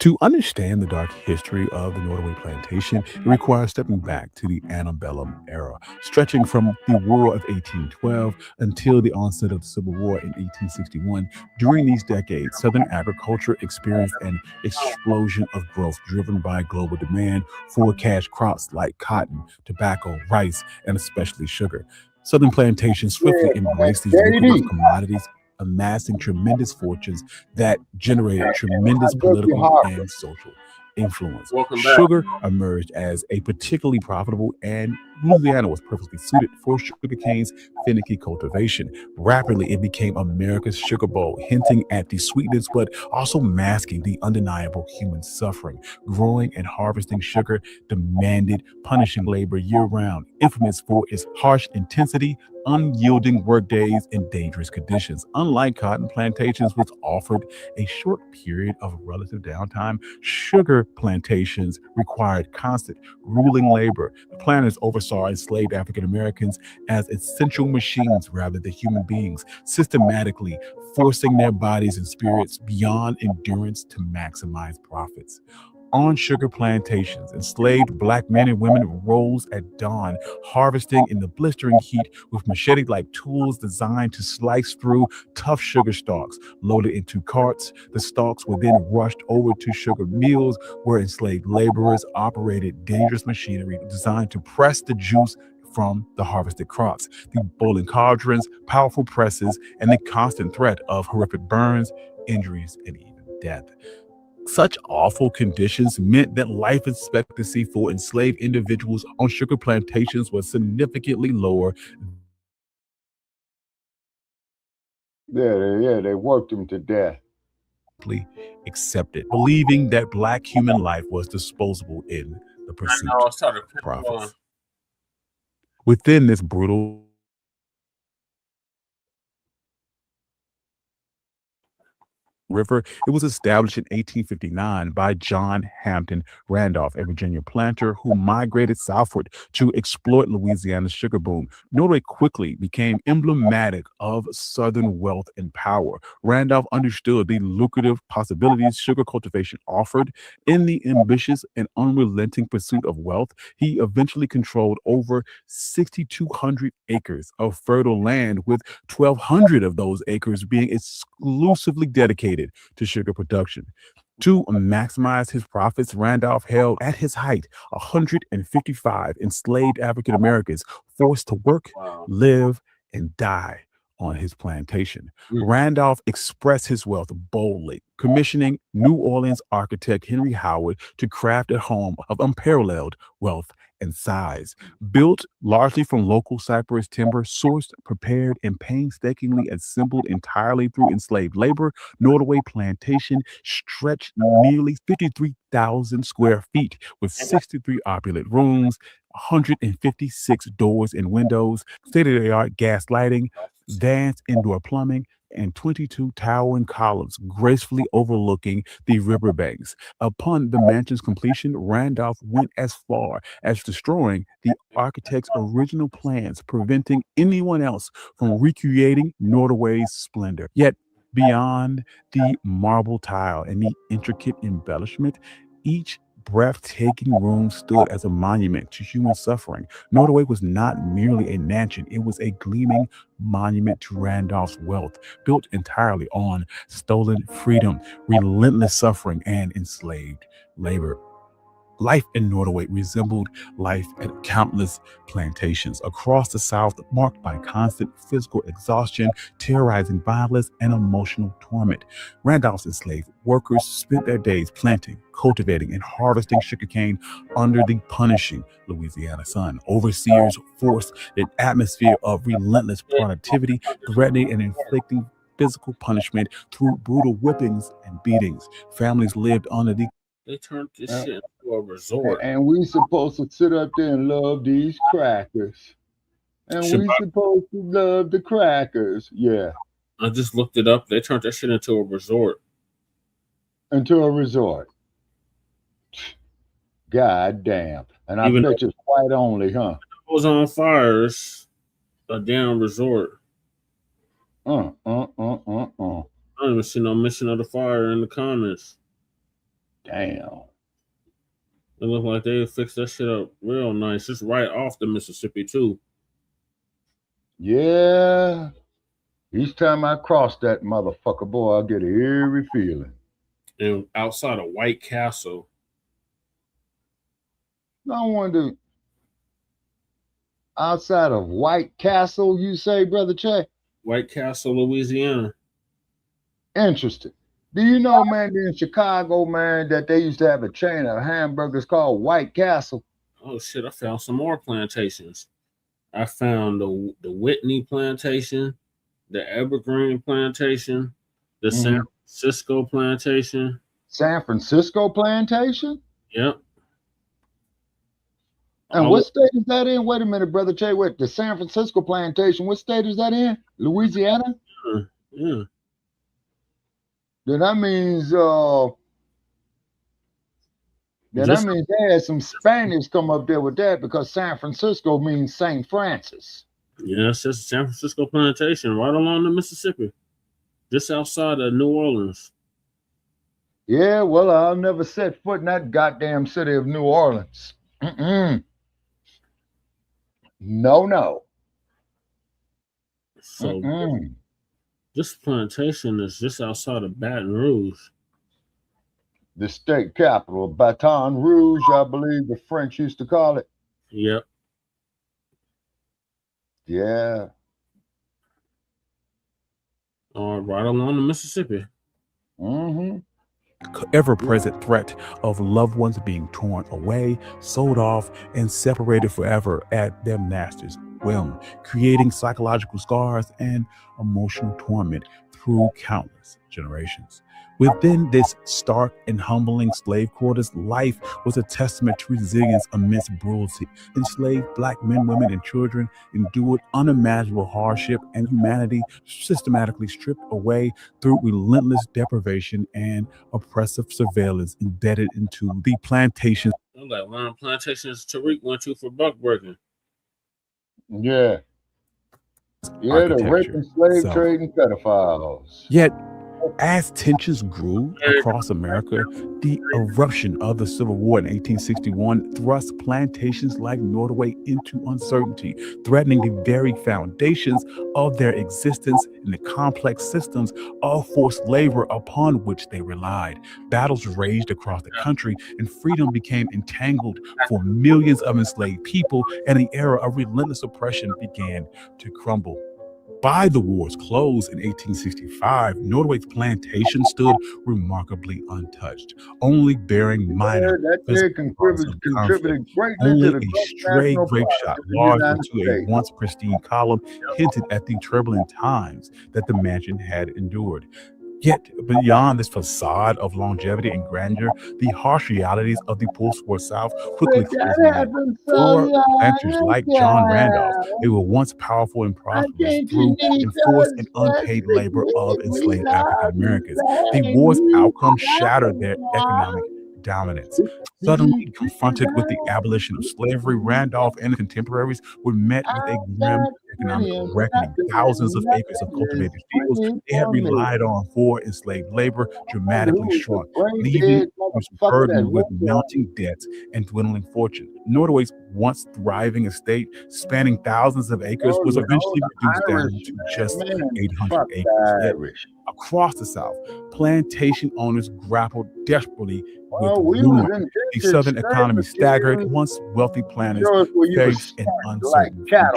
To understand the dark history of the Nottoway plantation, it requires stepping back to the antebellum era, stretching from the War of 1812 until the onset of the Civil War in 1861. During these decades, Southern agriculture experienced an explosion of growth driven by global demand for cash crops like cotton, tobacco, rice, and especially sugar. Southern plantations swiftly embraced these lucrative commodities, amassing tremendous fortunes that generated tremendous political and social influence. Sugar emerged as a particularly profitable, and Louisiana was perfectly suited for sugarcane's finicky cultivation. Rapidly, it became America's sugar bowl, hinting at the sweetness but also masking the undeniable human suffering. Growing and harvesting sugar demanded punishing labor year-round, infamous for its harsh intensity, unyielding workdays, and dangerous conditions. Unlike cotton plantations, which offered a short period of relative downtime, sugar plantations required constant, grueling labor. The planters oversaw enslaved African Americans as essential machines rather than human beings, systematically forcing their bodies and spirits beyond endurance to maximize profits. On sugar plantations, enslaved Black men and women rose at dawn, harvesting in the blistering heat with machete-like tools designed to slice through tough sugar stalks. Loaded into carts, the stalks were then rushed over to sugar mills where enslaved laborers operated dangerous machinery designed to press the juice from the harvested crops. The boiling cauldrons, powerful presses, and the constant threat of horrific burns, injuries, and even death. Such awful conditions meant that life expectancy for enslaved individuals on sugar plantations was significantly lower. Yeah, they worked them to death. Accepted, believing that Black human life was disposable in the pursuit of profits. Within this brutal River, it was established in 1859 by John Hampton Randolph, a Virginia planter who migrated southward to exploit Louisiana's sugar boom. Nottoway quickly became emblematic of Southern wealth and power. Randolph understood the lucrative possibilities sugar cultivation offered. In the ambitious and unrelenting pursuit of wealth, he eventually controlled over 6,200 acres of fertile land, with 1,200 of those acres being exclusively dedicated to sugar production. To maximize his profits, Randolph held at his height 155 enslaved African Americans forced to work, live, and die on his plantation. Randolph expressed his wealth boldly, commissioning New Orleans architect Henry Howard to craft a home of unparalleled wealth and size. Built largely from local cypress timber, sourced, prepared, and painstakingly assembled entirely through enslaved labor, Nottoway Plantation stretched nearly 53,000 square feet with 63 opulent rooms, 156 doors and windows, state-of-the-art gas lighting, advanced indoor plumbing, and 22 towering columns gracefully overlooking the riverbanks. Upon the mansion's completion, Randolph went as far as destroying the architect's original plans, preventing anyone else from recreating Nottoway's splendor. Yet, beyond the marble tile and the intricate embellishment, each breathtaking room stood as a monument to human suffering. Nottoway was not merely a mansion, it was a gleaming monument to Randolph's wealth, built entirely on stolen freedom, relentless suffering, and enslaved labor. Life in Nottoway resembled life at countless plantations across the South, marked by constant physical exhaustion, terrorizing violence, and emotional torment. Randolph's enslaved workers spent their days planting, cultivating, and harvesting sugarcane under the punishing Louisiana sun. Overseers forced an atmosphere of relentless productivity, threatening and inflicting physical punishment through brutal whippings and beatings. Families lived under the They turned this shit into a resort. And we supposed to sit up there and love these crackers. And we supposed to love the crackers. Yeah. I just looked it up. They turned that shit into a resort. Into a resort. God damn. And I bet you it's white only, huh? It was on fire. It's a damn resort. I don't even see no mention of the fire in the comments. Damn. It looked like they fixed that shit up real nice. It's right off the Mississippi too. Yeah. Each time I cross that motherfucker, boy, I get an eerie feeling. And outside of White Castle. I wonder, outside of White Castle, you say, Brother Che? White Castle, Louisiana. Interesting. Do you know, man, in Chicago, man, that they used to have a chain of hamburgers called White Castle? Oh, shit, I found some more plantations. I found the Whitney plantation, the Evergreen plantation, the San Francisco plantation. San Francisco plantation? Yep. And what state is that in? Wait a minute, Brother Che. Wait, the San Francisco plantation, what state is that in? Louisiana? Yeah. Then that means they had some Spanish come up there with that, because San Francisco means St. Francis. Yeah, it's just San Francisco plantation right along the Mississippi, just outside of New Orleans. Yeah, well, I'll never set foot in that goddamn city of New Orleans. No. So this plantation is just outside of Baton Rouge. The state capital, Baton Rouge, I believe the French used to call it. Yep. Yeah. Right along the Mississippi. Ever-present threat of loved ones being torn away, sold off, and separated forever at their master's whim, creating psychological scars and emotional torment through countless generations. Within this stark and humbling slave quarters, life was a testament to resilience amidst brutality. Enslaved Black men, women, and children endured unimaginable hardship and humanity systematically stripped away through relentless deprivation and oppressive surveillance embedded into the plantations. Like one of the plantations Tariq went to for buckbreaking. Yeah. Yeah, the rape and slave trade and pedophiles. Yet, as tensions grew across America, the eruption of the Civil War in 1861 thrust plantations like Nottoway into uncertainty, threatening the very foundations of their existence and the complex systems of forced labor upon which they relied. Battles raged across the country, and freedom became entangled for millions of enslaved people, and the era of relentless oppression began to crumble. By the war's close in 1865, Nottoway's plantation stood remarkably untouched, only bearing minor contributed greatly only to the a stray grape shot lodged into a once pristine column hinted at the turbulent times that the mansion had endured. Yet, beyond this facade of longevity and grandeur, the harsh realities of the post-war South quickly closed in. For planters like John Randolph, they were once powerful and prosperous through enforced and unpaid labor of enslaved African Americans. The war's outcome shattered their economic dominance. Suddenly confronted with the abolition of slavery, Randolph and contemporaries were met with a grim economic reckoning. Thousands of acres of cultivated fields they had relied on for enslaved labor dramatically shrunk, leaving them burdened with mounting debts and dwindling fortune. Nottoway's once thriving estate, spanning thousands of acres, was eventually reduced down to just 800 acres. Yet, across the South, plantation owners grappled desperately with ruin. The Southern economy staggered. Once wealthy planters faced an uncertain future.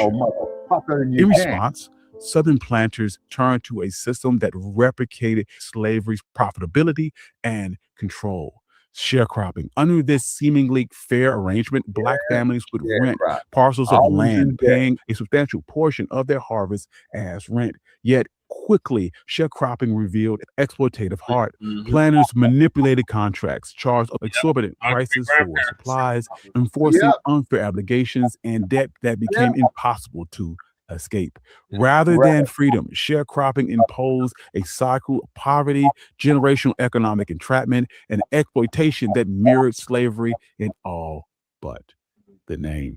In response, Southern planters turned to a system that replicated slavery's profitability and control. Sharecropping. Under this seemingly fair arrangement, Black families would rent parcels of land, paying a substantial portion of their harvest as rent. Yet quickly, sharecropping revealed exploitative heart. Planters manipulated contracts, charged exorbitant prices for supplies, enforcing unfair obligations and debt that became impossible to escape. Rather than freedom, sharecropping imposed a cycle of poverty, generational economic entrapment, and exploitation that mirrored slavery in all but the name.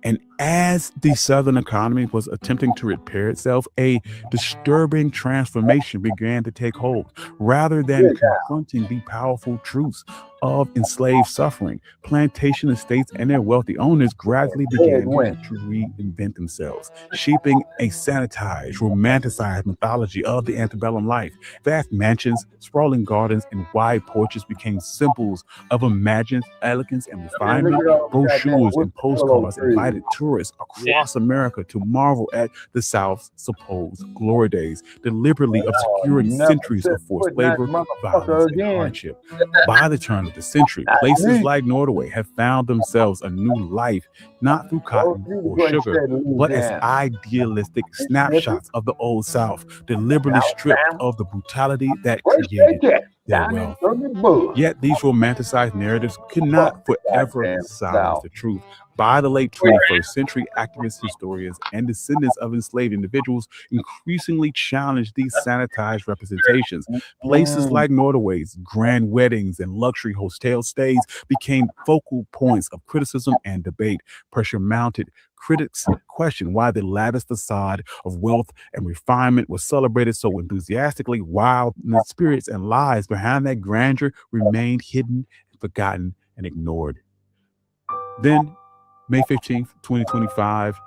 And As the Southern economy was attempting to repair itself, a disturbing transformation began to take hold. Rather than confronting the powerful truths of enslaved suffering, plantation estates and their wealthy owners gradually began to reinvent themselves, shaping a sanitized, romanticized mythology of the antebellum life. Vast mansions, sprawling gardens, and wide porches became symbols of imagined elegance and refinement. Brochures and postcards invited tourists across America to marvel at the South's supposed glory days, deliberately obscuring centuries of forced labor, violence, and hardship. By the turn of the century, places like Nottoway have found themselves a new life, not through cotton or sugar, but as idealistic snapshots of the Old South, deliberately stripped of the brutality that created their wealth. Yet these romanticized narratives could not forever silence the truth. By the late 21st century, activists, historians, and descendants of enslaved individuals increasingly challenged these sanitized representations. Places like Nottoway's grand weddings and luxury hotel stays became focal points of criticism and debate. Pressure mounted. Critics questioned why the lavish facade of wealth and refinement was celebrated so enthusiastically, while the spirits and lies behind that grandeur remained hidden, forgotten, and ignored. Then, May 15th, 2025,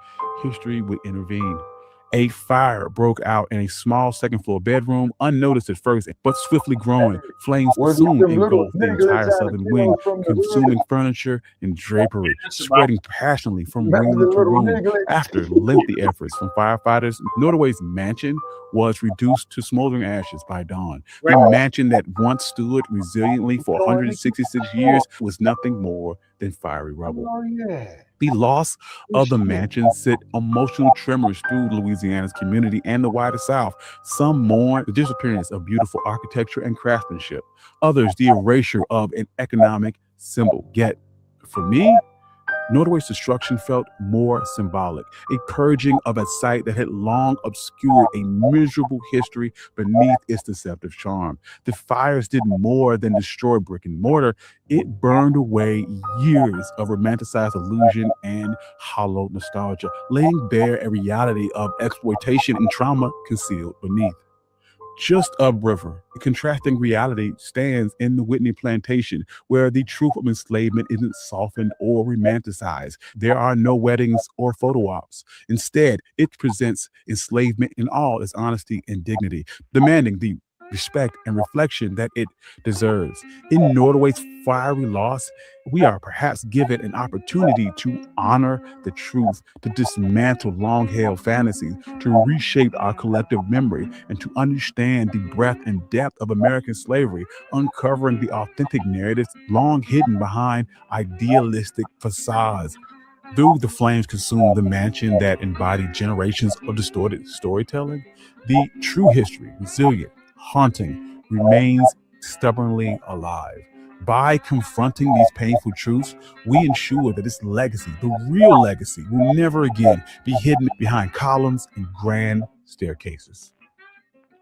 history would intervene. A fire broke out in a small second-floor bedroom, unnoticed at first, but swiftly growing. Flames soon engulfed the entire southern wing, consuming furniture and drapery, spreading passionately from room to room. After lengthy efforts from firefighters, Nottoway's mansion was reduced to smoldering ashes by dawn. The mansion that once stood resiliently for 166 years was nothing more than fiery rubble. The loss of the mansion sent emotional tremors through Louisiana's community and the wider South. Some mourned the disappearance of beautiful architecture and craftsmanship. Others, the erasure of an economic symbol. Yet, for me, Nottoway's destruction felt more symbolic, a purging of a site that had long obscured a miserable history beneath its deceptive charm. The fires did more than destroy brick and mortar. It burned away years of romanticized illusion and hollow nostalgia, laying bare a reality of exploitation and trauma concealed beneath. Just upriver, a contrasting reality stands in the Whitney Plantation, where the truth of enslavement isn't softened or romanticized. There are no weddings or photo ops. Instead, it presents enslavement in all its honesty and dignity, demanding the respect and reflection that it deserves. In Nottoway's fiery loss, we are perhaps given an opportunity to honor the truth, to dismantle long-held fantasies, to reshape our collective memory, and to understand the breadth and depth of American slavery, uncovering the authentic narratives long hidden behind idealistic facades. Though the flames consumed the mansion that embodied generations of distorted storytelling, the true history, resilient, haunting, remains stubbornly alive. By confronting these painful truths, we ensure that this legacy, the real legacy, will never again be hidden behind columns and grand staircases.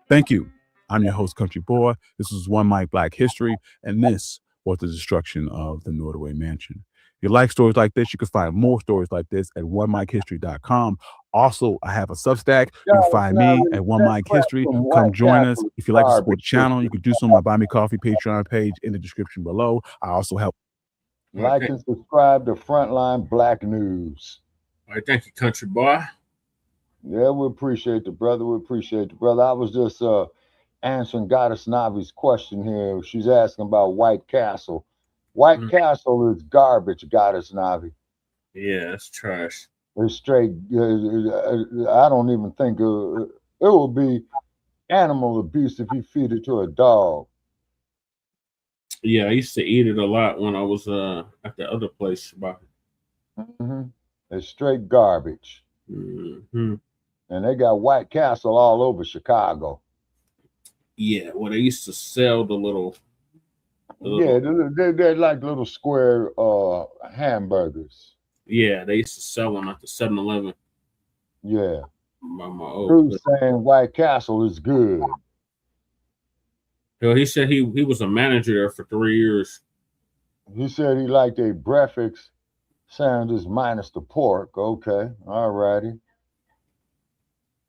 Thank you. I'm your host, Country Boy. This was One Mic Black History, and this was the destruction of the Nottoway Mansion. If you like stories like this, you can find more stories like this at onemichistory.com. Also, I have a Substack. You can find me at One Mic History. Come join us. If you like to support the channel, you can do so on my Buy Me Coffee Patreon page in the description below. I also help. Like and subscribe to Frontline Black News. All right, thank you, Country Boy. Yeah, we appreciate the brother. We appreciate the brother. I was just answering Goddess Navi's question here. She's asking about White Castle. White Castle is garbage, Goddess Navi. Yeah, it's trash. It's straight. I don't even think it will be animal abuse if you feed it to a dog. Yeah, I used to eat it a lot when I was at the other place. It's straight garbage. And they got White Castle all over Chicago. Yeah, well, they used to sell the little. Yeah, they're like little square hamburgers. Yeah, they used to sell them at the 7-Eleven. Yeah. By my old Who's saying White Castle is good? He said he was a manager there for 3 years. He said he liked their breakfast Saying just minus the pork. Okay, all righty.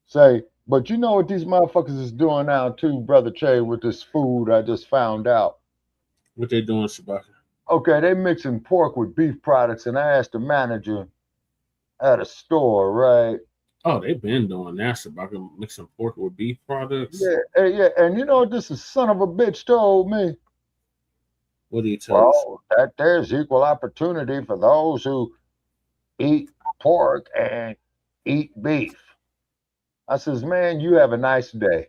Say, but you know what these motherfuckers is doing now too, Brother Che, with this food I just found out. What they doing, Shabaka? Okay, they mixing pork with beef products, and I asked the manager at a store, right? Oh, they've been doing that, Shabaka, mixing pork with beef products. Yeah, yeah, and you know what this is son of a bitch told me? What do you tell us? That there's equal opportunity for those who eat pork and eat beef. I says, man, you have a nice day.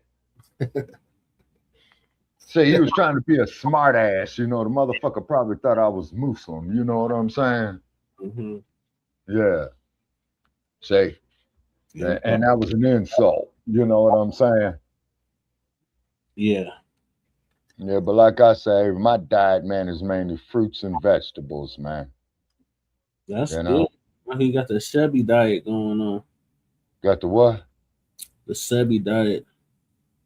See, he was trying to be a smart ass, you know. The motherfucker probably thought I was Muslim, you know what I'm saying? Mm-hmm. Yeah. See, and that was an insult, you know what I'm saying? Yeah. Yeah, but like I say, my diet, man, is mainly fruits and vegetables, man. That's good. He got the Sebi diet going on. Got the what? The Sebi diet.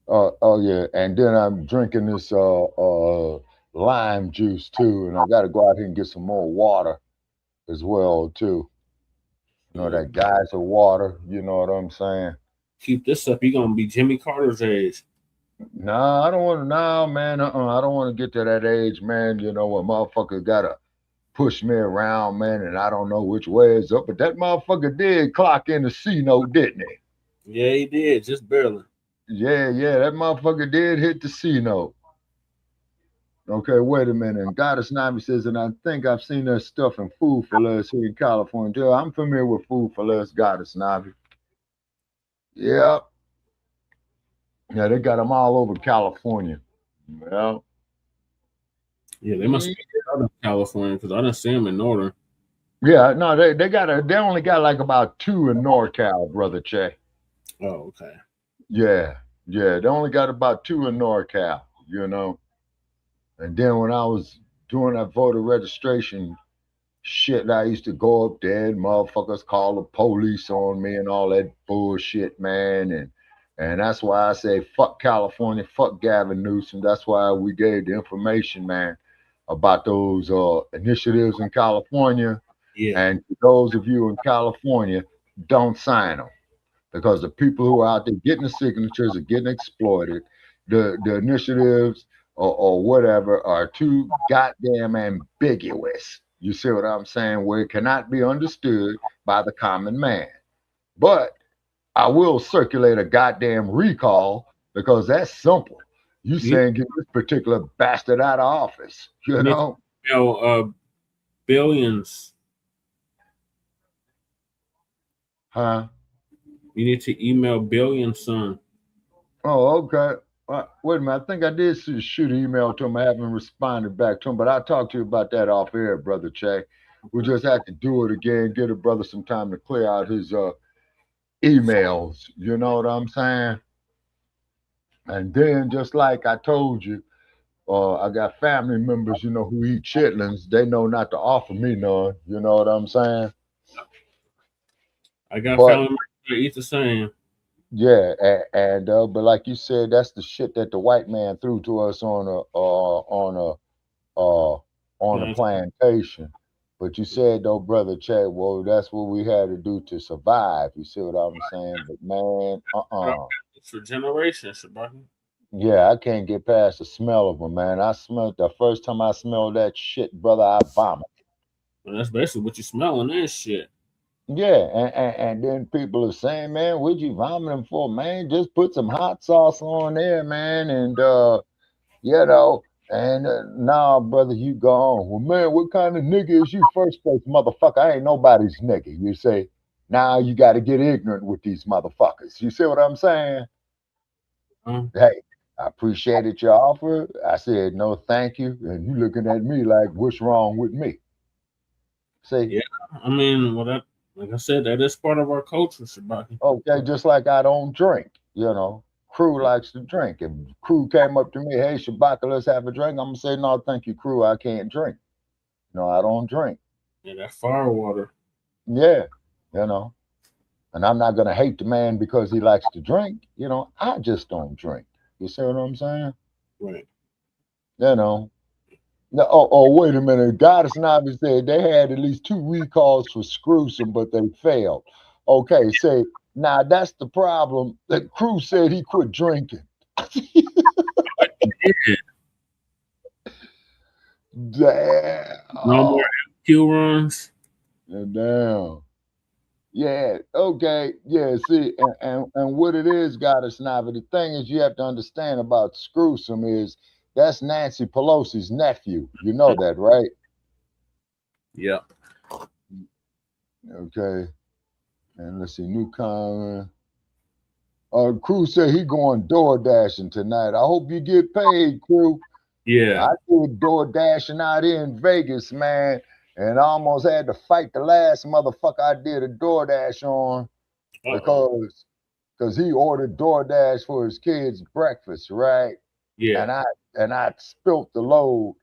Oh yeah, and then I'm drinking this lime juice too, and I got to go out here and get some more water as well too. You know that geyser water. You know what I'm saying? Keep this up. You're gonna be Jimmy Carter's age. Nah, I don't want to. Nah, man. I don't want to get to that age, man. You know when motherfuckers gotta push me around, man, and I don't know which way is up. But that motherfucker did clock in the C note, didn't he? Yeah, he did, just barely. Yeah, that motherfucker did hit the C note. Okay, wait a minute. And Goddess Navi says, and I think I've seen that stuff in Food for Less here in California. I'm familiar with Food for Less, Goddess Navi. Yeah. Yeah, they got them all over California. Well. Yeah, they must be out of California because I didn't see them in Northern. Yeah, no, they only got like about 2 in NorCal, Brother Che. Oh, okay. Yeah, they only got about 2 in NorCal, you know. And then when I was doing that voter registration shit, I used to go up there and motherfuckers call the police on me and all that bullshit, man. And that's why I say fuck California, fuck Gavin Newsom. That's why we gave the information, man, about those initiatives in California. Yeah. And to those of you in California, don't sign them. Because the people who are out there getting the signatures are getting exploited. The initiatives or whatever are too goddamn ambiguous. You see what I'm saying? Where it cannot be understood by the common man. But I will circulate a goddamn recall because that's simple. You saying get this particular bastard out of office, you know? Billions. Huh? You need to email Billion son. Oh, okay. Wait a minute. I think I did shoot an email to him. I haven't responded back to him, but I'll talk to you about that off air, Brother Che. We'll just have to do it again. Get a brother some time to clear out his emails. You know what I'm saying? And then, just like I told you, I got family members, you know, who eat chitlins. They know not to offer me none. You know what I'm saying? I got family members that eat the same. Yeah, and but like you said, that's the shit that the white man threw to us on a plantation. But you said though, Brother Che, well, that's what we had to do to survive. You see what I'm saying? But man, It's for generations, Shabaka. Yeah, I can't get past the smell of them, man. I smelled the first time I smelled that shit, brother, I vomited. Well, that's basically what you smelling that shit. Yeah, and then people are saying, man, what you vomiting for, man? Just put some hot sauce on there, man, and you know, and nah, brother, you gone. Well, man, what kind of nigga is you first place, motherfucker? I ain't nobody's nigga. You say, now you got to get ignorant with these motherfuckers. You see what I'm saying? Hey, I appreciated your offer. I said, no, thank you. And you looking at me like, what's wrong with me? See? Yeah, I mean, well, that, like I said, that is part of our culture, Shabaka. Okay, just like I don't drink, you know. Crew likes to drink. If Crew came up to me, hey, Shabaka, let's have a drink, I'm going to say, no, thank you, Crew, I can't drink. No, I don't drink. Yeah, that fire water. Yeah, you know. And I'm not going to hate the man because he likes to drink. You know, I just don't drink. You see what I'm saying? Right. You know. No, oh, wait a minute. Goddess Navi said they had at least 2 recalls for Screwsome, but they failed. Okay, say now that's the problem. The crew said he quit drinking. Damn. No more Q runs. Damn. Yeah. Okay. Yeah. See, and what it is, Goddess Navi. The thing is, you have to understand about Screwsome is that's Nancy Pelosi's nephew. You know that, right? Yeah. Okay. And let's see, new comment. Crew said he going door dashing tonight. I hope you get paid, Crew. Yeah. I did door dashing out here in Vegas, man, and I almost had to fight the last motherfucker I did a DoorDash on because he ordered DoorDash for his kids' breakfast, right? Yeah. And I spilt the load.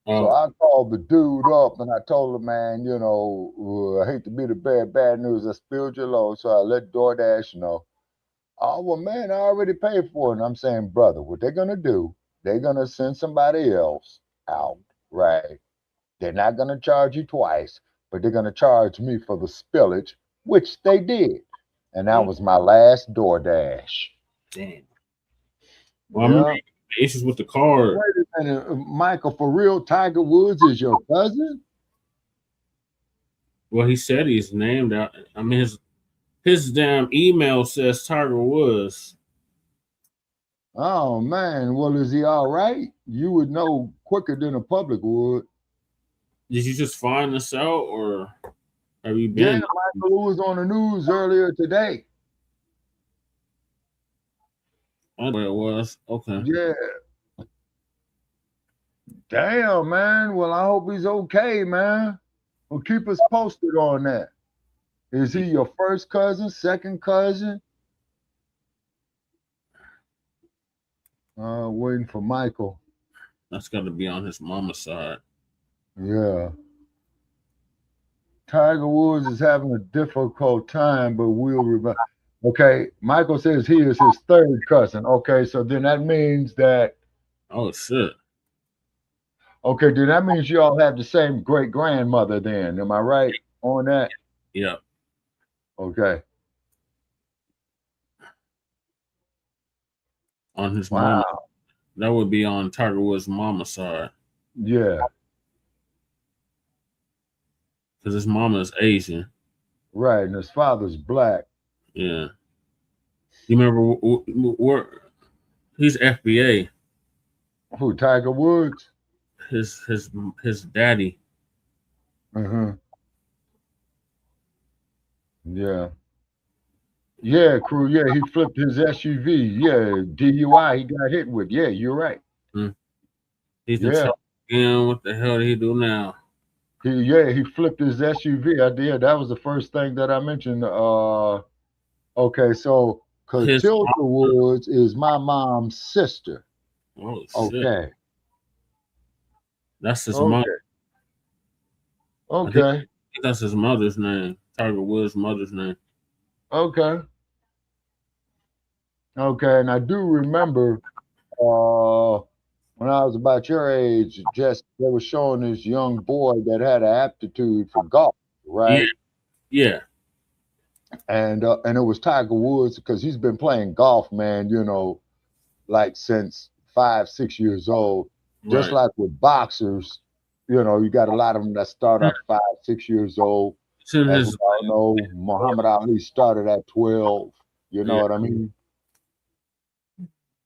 So I called the dude up and I told him, man, you know, I hate to be the bad news. I spilled your load, so I let DoorDash know. Oh, well, man, I already paid for it. And I'm saying, brother, what they're going to do, they're going to send somebody else out, right? They're not going to charge you twice, but they're going to charge me for the spillage, which they did. And that was my last DoorDash. Damn. Well, I remember the issues with the card. Wait a minute, Michael, for real, Tiger Woods is your cousin? Well, he said he's named out. I mean, his damn email says Tiger Woods. Oh, man. Well, is he all right? You would know quicker than the public would. Did you just find this out, or have you been? Yeah, Michael was on the news earlier today. I know it was. Okay. Yeah. Damn, man. Well, I hope he's okay, man. Well, keep us posted on that. Is he your first cousin, second cousin? Waiting for Michael. That's got to be on his mama's side. Yeah. Tiger Woods is having a difficult time, but we'll revive. Okay, Michael says he is his third cousin. Okay, so then that means that. Oh, shit. Okay, then that means you all have the same great grandmother then. Am I right on that? Yeah. Okay. On his mama. That would be on Tiger Woods' mama's side. Yeah. Because his mama is Asian. Right, and his father's black. Yeah. You remember where he's FBA. Who, Tiger Woods? His daddy. Mm-hmm. Yeah. Yeah, crew. Yeah, he flipped his SUV. Yeah, DUI he got hit with. Yeah, you're right. He's again. What the hell did he do now? He flipped his SUV. I did. That was the first thing that I mentioned. Okay, so Catilda Woods is my mom's sister. Oh, shit. Okay. That's his mother. Okay. I think that's his mother's name. Tiger Woods' mother's name. Okay. Okay, and I do remember when I was about your age, just they were showing this young boy that had an aptitude for golf, right? Yeah. And it was Tiger Woods because he's been playing golf, man, you know, like since 5-6 years old. Just like with boxers, you know, you got a lot of them that start off 5-6 years old. As we all know, Muhammad Ali started at 12. You know what I mean?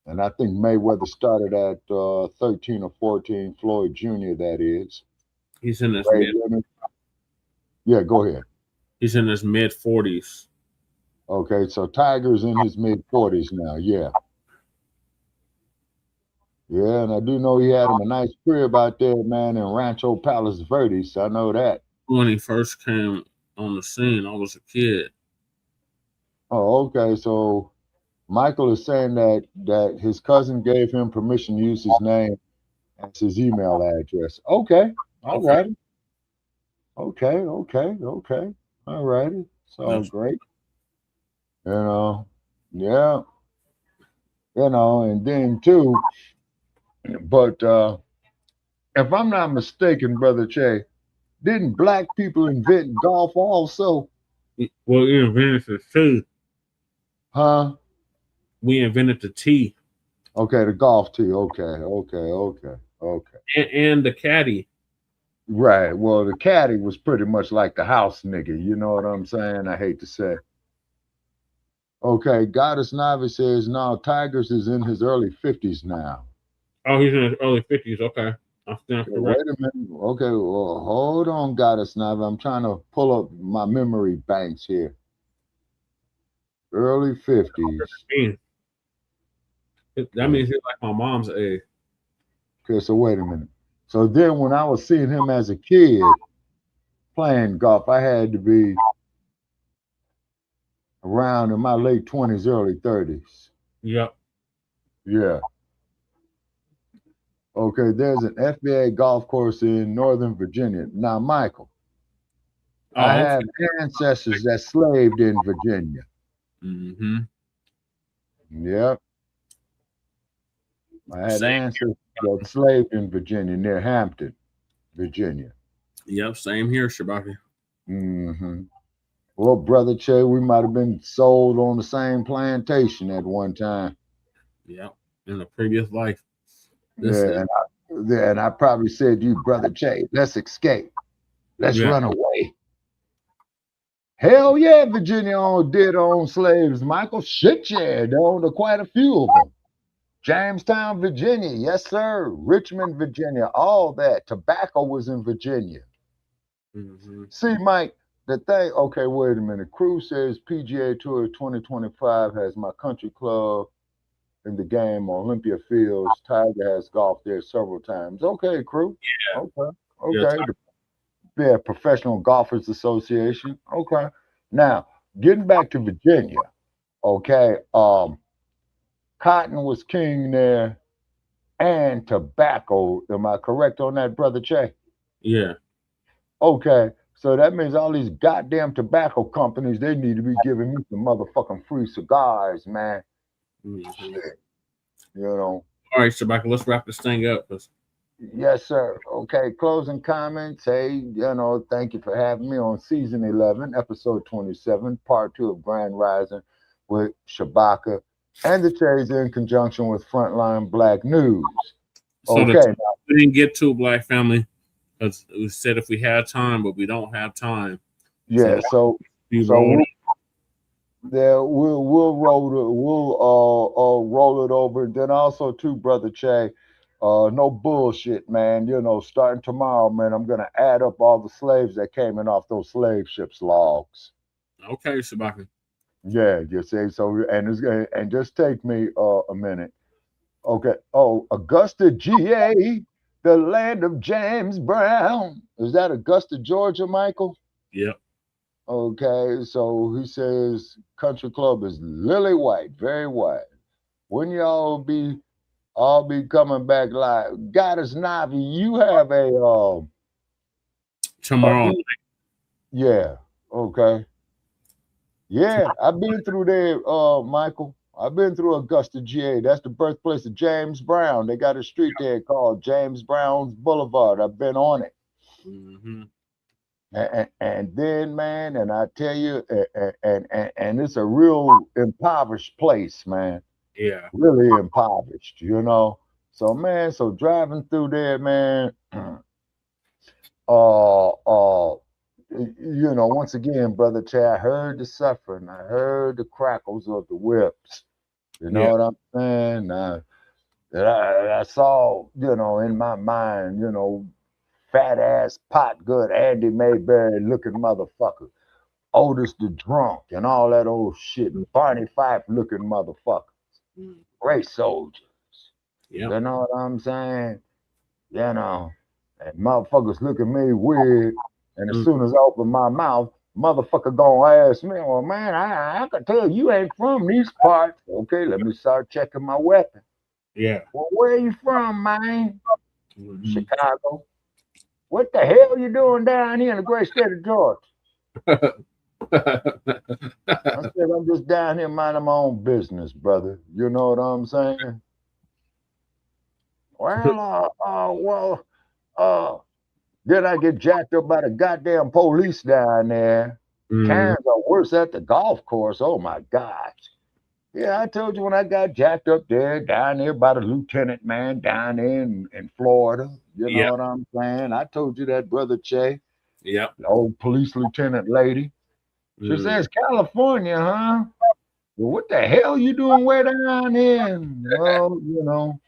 And I think Mayweather started at 13 or 14. Floyd Jr. That is. He's in his Yeah, go ahead. He's in his mid-40s. Okay, so Tiger's in his mid-40s now. Yeah. Yeah, and I do know he had him a nice crib out there, man, in Rancho Palos Verdes. I know that. When he first came on the scene, I was a kid. Oh, okay. So Michael is saying that his cousin gave him permission to use his name as his email address. Okay. All righty. Okay. All righty. Sounds great. You know, yeah. You know, and then too, but if I'm not mistaken, Brother Che, didn't black people invent golf also? Well, we invented the tee. Huh? We invented the tee. Okay, the golf tee. Okay. And the caddy. Right. Well, the caddy was pretty much like the house nigga. You know what I'm saying? I hate to say. Okay, Goddess Navi says, no, Tigers is in his early 50s now. Oh, he's in his early 50s. Okay. I'm still correct. Wait a minute. Okay, well, hold on, Goddess Navi. I'm trying to pull up my memory banks here. Early 50s. That means he's like my mom's age. Okay, so wait a minute. So then when I was seeing him as a kid playing golf, I had to be around in my late 20s, early 30s. Yep. Yeah. Okay, there's an FBA golf course in Northern Virginia. Now, Michael, I have ancestors that slaved in Virginia. Mm-hmm. Yep. I had ancestors that slaved in Virginia, near Hampton, Virginia. Yep, same here, Shabaka. Mm-hmm. Well, Brother Che, we might have been sold on the same plantation at one time. Yep, in a previous life. And I probably said to you, Brother Che, let's escape. Let's run away. Hell yeah, Virginia did own slaves, Michael. Shit, yeah, they owned quite a few of them. Jamestown, Virginia, yes, sir. Richmond, Virginia, all that. Tobacco was in Virginia. Mm-hmm. See, Mike, the thing, okay, wait a minute. Cruz says PGA Tour 2025 has my country club in the game on Olympia Fields. Tiger has golfed there several times. Okay, Cruz. Yeah. Okay. Yeah, Professional Golfers Association. Okay. Now, getting back to Virginia, okay, cotton was king there and tobacco. Am I correct on that, Brother Che? Yeah. Okay. So that means all these goddamn tobacco companies, they need to be giving me some motherfucking free cigars, man. Mm-hmm. Shit. You know. All right, Shabaka, let's wrap this thing up. Yes, sir. Okay, closing comments. Hey, thank you for having me on season 11, episode 27, part 2 of Grand Rising with Shabaka and the Cherries in conjunction with Frontline Black News. So okay. We didn't get to Black family because we said if we had time, but we don't have time. Yeah, so we'll roll it over. Then also too, Brother Che, no bullshit, man. Starting tomorrow, man, I'm gonna add up all the slaves that came in off those slave ships logs. Okay, Shabaka. Yeah, you see. So and just take me a minute. Okay. Oh, Augusta, GA, the land of James Brown. Is that Augusta, Georgia, Michael? Yep. Okay, so he says country club is lily white, very white. When y'all be coming back live? Goddess Navi, you have a tomorrow night. Yeah, okay. Yeah, I've been through there, Michael. I've been through Augusta, GA. That's the birthplace of James Brown. They got a street there called James Brown's Boulevard. I've been on it. Mm-hmm. And then, man, and I tell you, and it's a real impoverished place, man. Yeah. Really impoverished, So, man, driving through there, man, once again, Brother Che, I heard the suffering. I heard the crackles of the whips. You know what I'm saying? I saw, in my mind, fat ass pot good Andy Mayberry looking motherfucker, Otis the drunk and all that old shit, Barney Fife looking motherfuckers, race soldiers. You know what I'm saying? And motherfuckers look at me weird, and as soon as I open my mouth, motherfucker gonna ask me, well, man, I can tell you ain't from these parts. Okay, let me start checking my weapon. Yeah. Well, where you from, man? Chicago. What the hell you doing down here in the great state of Georgia? I said, I'm just down here minding my own business, brother. You know what I'm saying? Well, Then I get jacked up by the goddamn police down there. Cans are worse at the golf course. Oh my gosh. Yeah, I told you when I got jacked up there, down there by the lieutenant man down there in Florida. You know what I'm saying? I told you that, Brother Che. Yep. The old police lieutenant lady. She says, California, huh? Well, what the hell you doing way down here? Well, you know,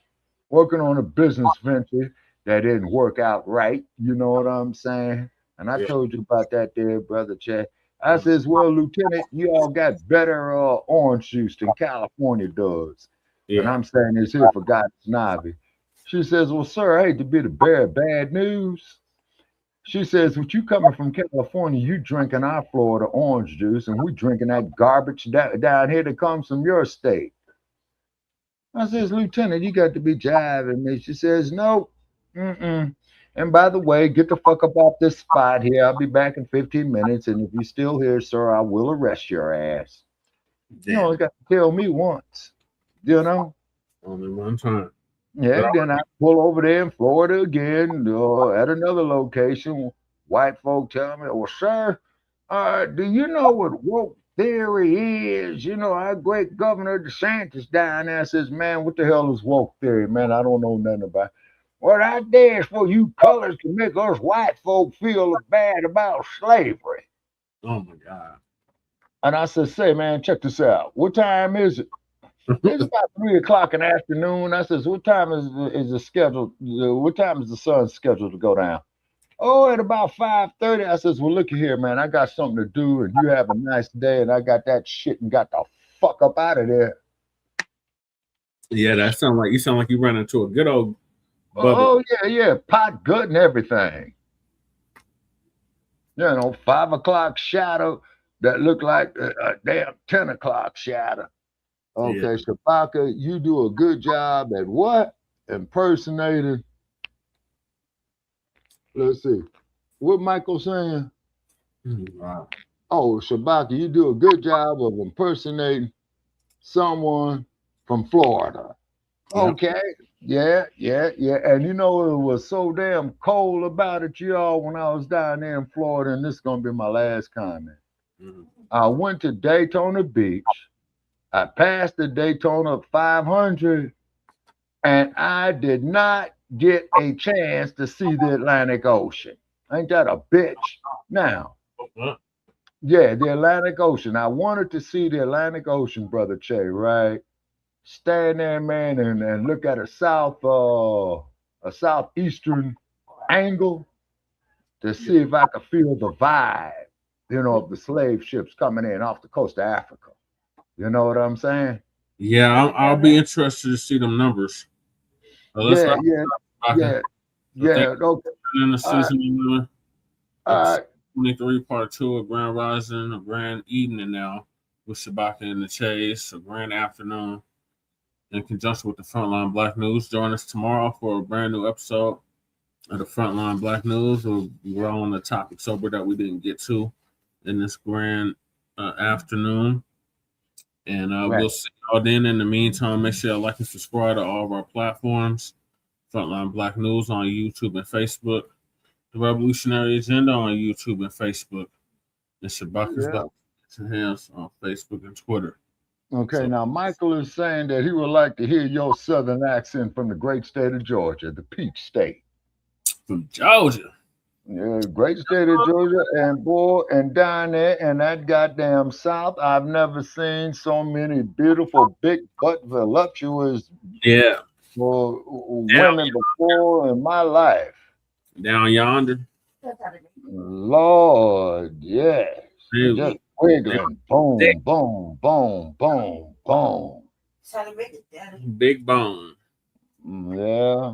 working on a business venture that didn't work out right. You know what I'm saying? And I told you about that there, Brother Che. I says, well, Lieutenant, you all got better orange juice than California does. And I'm saying this here for God's snobby. She says, well, sir, I hate to be the bearer of bad news. She says, with you coming from California, you drinking our Florida orange juice, and we drinking that garbage down here that comes from your state. I says, Lieutenant, you got to be jiving me. She says, no. And by the way, get the fuck up off this spot here. I'll be back in 15 minutes. And if you're still here, sir, I will arrest your ass. Damn. You only got to tell me once. You know? Only one time. Yeah, then I pull over there in Florida again at another location. White folk tell me, well, sir, do you know what woke theory is? You know, our great Governor DeSantis down there says, man, what the hell is woke theory? Man, I don't know nothing about it. What I dare is for you colors to make us white folk feel bad about slavery. Oh, my God. And I said, say, man, check this out. What time is it? It's about 3 o'clock in the afternoon. I says, what time is the schedule? What time is the sun scheduled to go down? Oh, at about 5:30. I says, well, look here, man. I got something to do, and you have a nice day, and I got that shit and got the fuck up out of there. Yeah, that sound like you run into a good old bubble. Oh, yeah. Pot good and everything. You know, 5 o'clock shadow that looked like a damn 10 o'clock shadow. Okay, Shabaka, you do a good job at what? Impersonating. Let's see. What Michael saying? Wow. Oh, Shabaka, you do a good job of impersonating someone from Florida. Okay. Yeah. And you know, it was so damn cold about it, y'all, when I was down there in Florida, and this is going to be my last comment. I went to Daytona Beach. I passed the Daytona 500, and I did not get a chance to see the Atlantic Ocean. Ain't that a bitch? Now, yeah, the Atlantic Ocean. I wanted to see the Atlantic Ocean, Brother Che, right? Stand there, man, and look at a southeastern angle to see if I could feel the vibe, you know, of the slave ships coming in off the coast of Africa. You know what I'm saying? Yeah, I'll be interested to see them numbers. Yeah. Okay. In the season, 23 part 2 of Grand Rising, a grand evening now with Shabaka and the Chase, a grand afternoon in conjunction with the Frontline Black News. Join us tomorrow for a brand new episode of the Frontline Black News. We're on the topic sober that we didn't get to in this grand afternoon. And we'll see y'all then. In the meantime, make sure you like and subscribe to all of our platforms. Frontline Black News on YouTube and Facebook. The Revolutionary Agenda on YouTube and Facebook. And Shabaka's Black Hands on Facebook and Twitter. Okay, now Michael is saying that he would like to hear your southern accent from the great state of Georgia, the Peach State. From Georgia. Yeah, great state of Georgia, and boy, and down there in that goddamn South, I've never seen so many beautiful, big butt, voluptuous women before in my life. Down yonder. Lord, yes. Just wiggling, boom, boom, boom, boom, boom. Big bone. Yeah,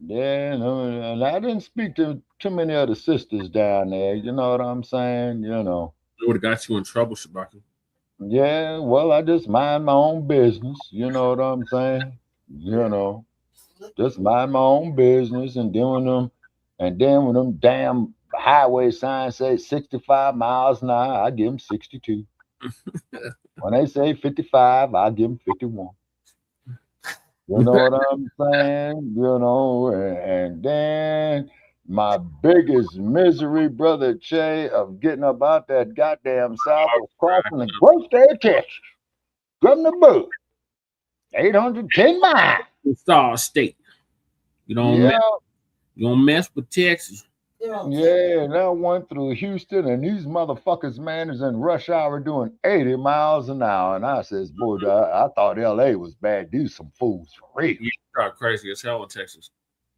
and I didn't speak to too many other sisters down there. You know what I'm saying? You know. It would have got you in trouble, Shabaka. Yeah, well, I just mind my own business. You know what I'm saying? You know, just mind my own business, and then when them damn highway signs say 65 miles an hour, I give them 62. When they say 55, I give them 51. You know what I'm saying? You know, and then my biggest misery, brother Che, of getting about that goddamn South was crossing the great state of Texas. From the boot. 810 miles. Star State. You don't mess with Texas. Yeah, and I went through Houston, and these motherfuckers, man, is in rush hour doing 80 miles an hour. And I says, boy, I thought LA was bad. These some fools for real. You are crazy as hell in Texas.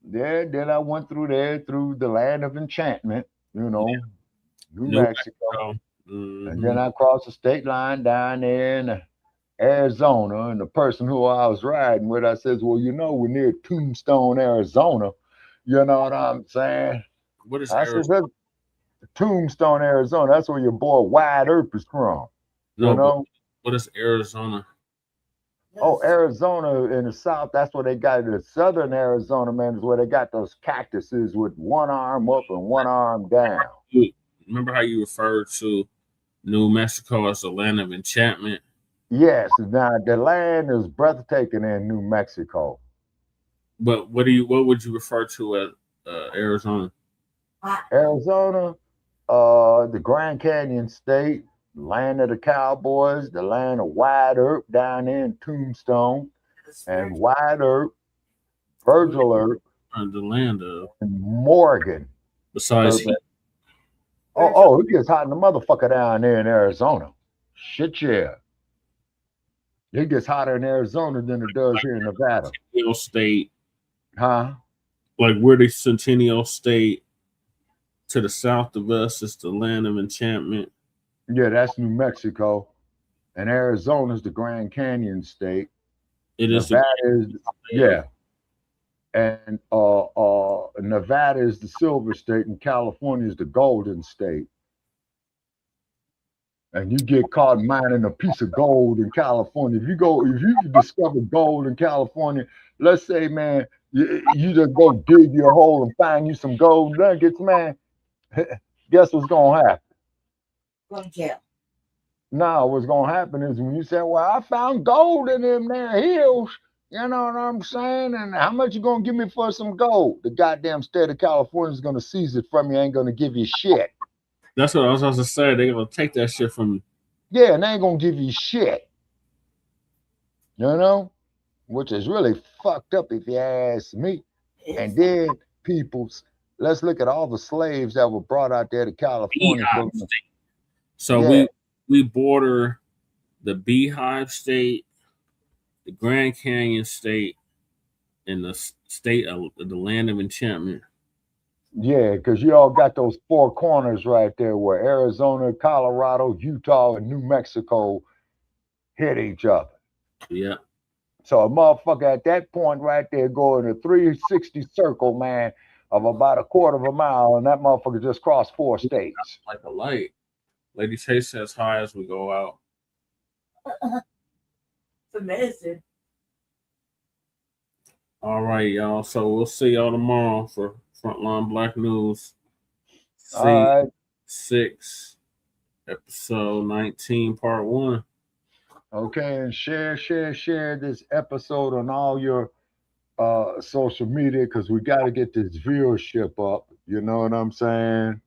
Yeah, then I went through there through the land of enchantment, you know, New Mexico. And then I crossed the state line down there in Arizona. And the person who I was riding with, I says, well, you know, we're near Tombstone, Arizona. You know what I'm saying? What is Arizona? Tombstone, Arizona. That's where your boy Wide Earp is from. No, you know? What is Arizona? Oh, Arizona in the south, that's where they got the southern Arizona, man, is where they got those cactuses with one arm up and one arm down. Remember how you referred to New Mexico as the land of enchantment? Yes, now the land is breathtaking in New Mexico. But what would you refer to as Arizona? Arizona, the Grand Canyon State, land of the Cowboys, the land of Wide Earp down there in Tombstone, and Wide Earp, Virgil Earp, the land of Morgan. Besides, it gets hot in the motherfucker down there in Arizona. Shit, yeah. It gets hotter in Arizona than it does here in Nevada. Centennial State. Huh? Like we're the Centennial State. To the south of us is the land of enchantment. Yeah, that's New Mexico. And Arizona is the Grand Canyon State. It is. Yeah. And Nevada is the Silver State, and California is the Golden State. And you get caught mining a piece of gold in California. If you discover gold in California, let's say, man, you just go dig your hole and find you some gold nuggets, man. Guess what's gonna happen? Going to jail. No, what's gonna happen is when you say, well, I found gold in them there hills, you know what I'm saying? And how much you gonna give me for some gold? The goddamn state of California is gonna seize it from you, ain't gonna give you shit. That's what I was supposed to say. They're gonna take that shit from you. Yeah, and they ain't gonna give you shit. You know? Which is really fucked up if you ask me. And then peoples, let's look at all the slaves that were brought out there to California. So we border the Beehive State, the Grand Canyon State, and the state of the land of enchantment. Yeah, because you all got those four corners right there where Arizona, Colorado, Utah, and New Mexico hit each other. Yeah. So a motherfucker at that point right there go in a 360 circle, man, of about a quarter of a mile, and that motherfucker just crossed 4 states. Like a light. Lady Tay says hi as we go out. It's amazing. All right, y'all. So we'll see y'all tomorrow for Frontline Black News. All right. 6, episode 19, part 1. Okay, and share this episode on all your social media because we got to get this viewership up. You know what I'm saying?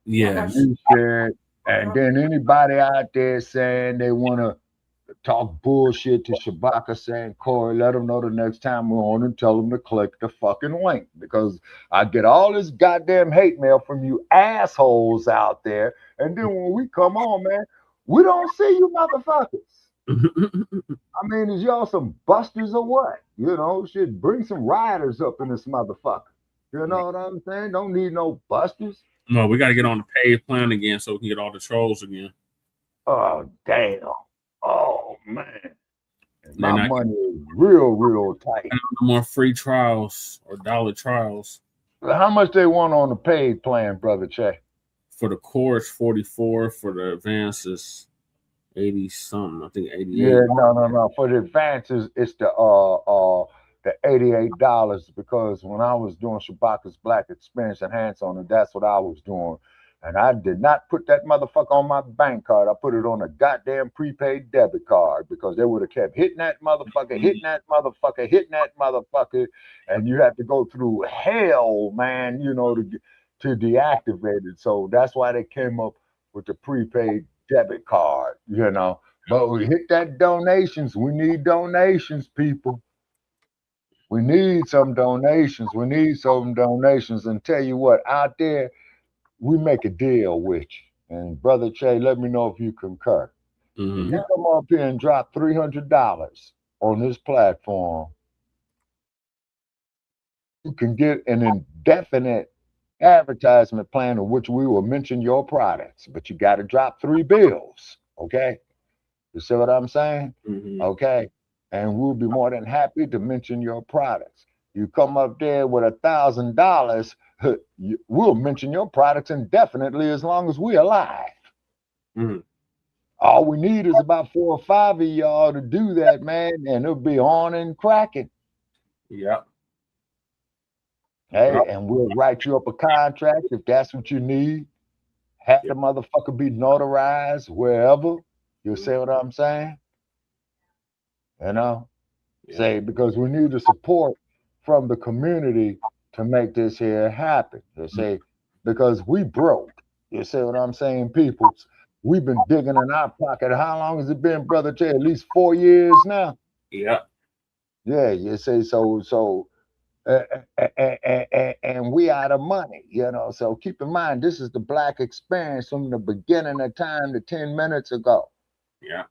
Yeah. You share it. And then anybody out there saying they want to talk bullshit to Shabaka saying, Corey, let them know the next time we're on and tell them to click the fucking link because I get all this goddamn hate mail from you assholes out there. And then when we come on, man, we don't see you motherfuckers. I mean, is y'all some busters or what? You know, should bring some riders up in this motherfucker. You know what I'm saying? Don't need no busters. No, we got to get on the paid plan again so we can get all the trolls again. Oh, damn. Oh, man. My money is real tight. No more free trials or dollar trials. How much they want on the paid plan, Brother Che? For the course, 44. For the advances, 80 something. I think 88. Yeah, no. For the advances, it's the $88 because when I was doing Shabaka's Black Experience and hands on it, that's what I was doing. And I did not put that motherfucker on my bank card. I put it on a goddamn prepaid debit card because they would have kept hitting that motherfucker, hitting that motherfucker, hitting that motherfucker. And you have to go through hell, man, you know, to deactivate it. So that's why they came up with the prepaid debit card, you know. But we hit that donations. We need donations, people. We need some donations. We need some donations. And tell you what, out there, we make a deal with you. And Brother Che, let me know if you concur. If you come up here and drop $300 on this platform, you can get an indefinite advertisement plan of which we will mention your products. But you got to drop 3 bills, okay? You see what I'm saying? Okay? And we'll be more than happy to mention your products. You come up there with $1,000, we'll mention your products indefinitely as long as we're alive. All we need is about 4 or 5 of y'all to do that, man, and it'll be on and cracking. Yep. Hey, and we'll write you up a contract if that's what you need. Have the motherfucker be notarized wherever. You see what I'm saying? You know? Say, because we need the support from the community to make this here happen. You see, because we broke. You see what I'm saying, people? We've been digging in our pocket. How long has it been, Brother Jay? At least 4 years now. Yeah. Yeah, you see, and we out of money, you know. So keep in mind, this is the Black experience from the beginning of time to 10 minutes ago. Yeah.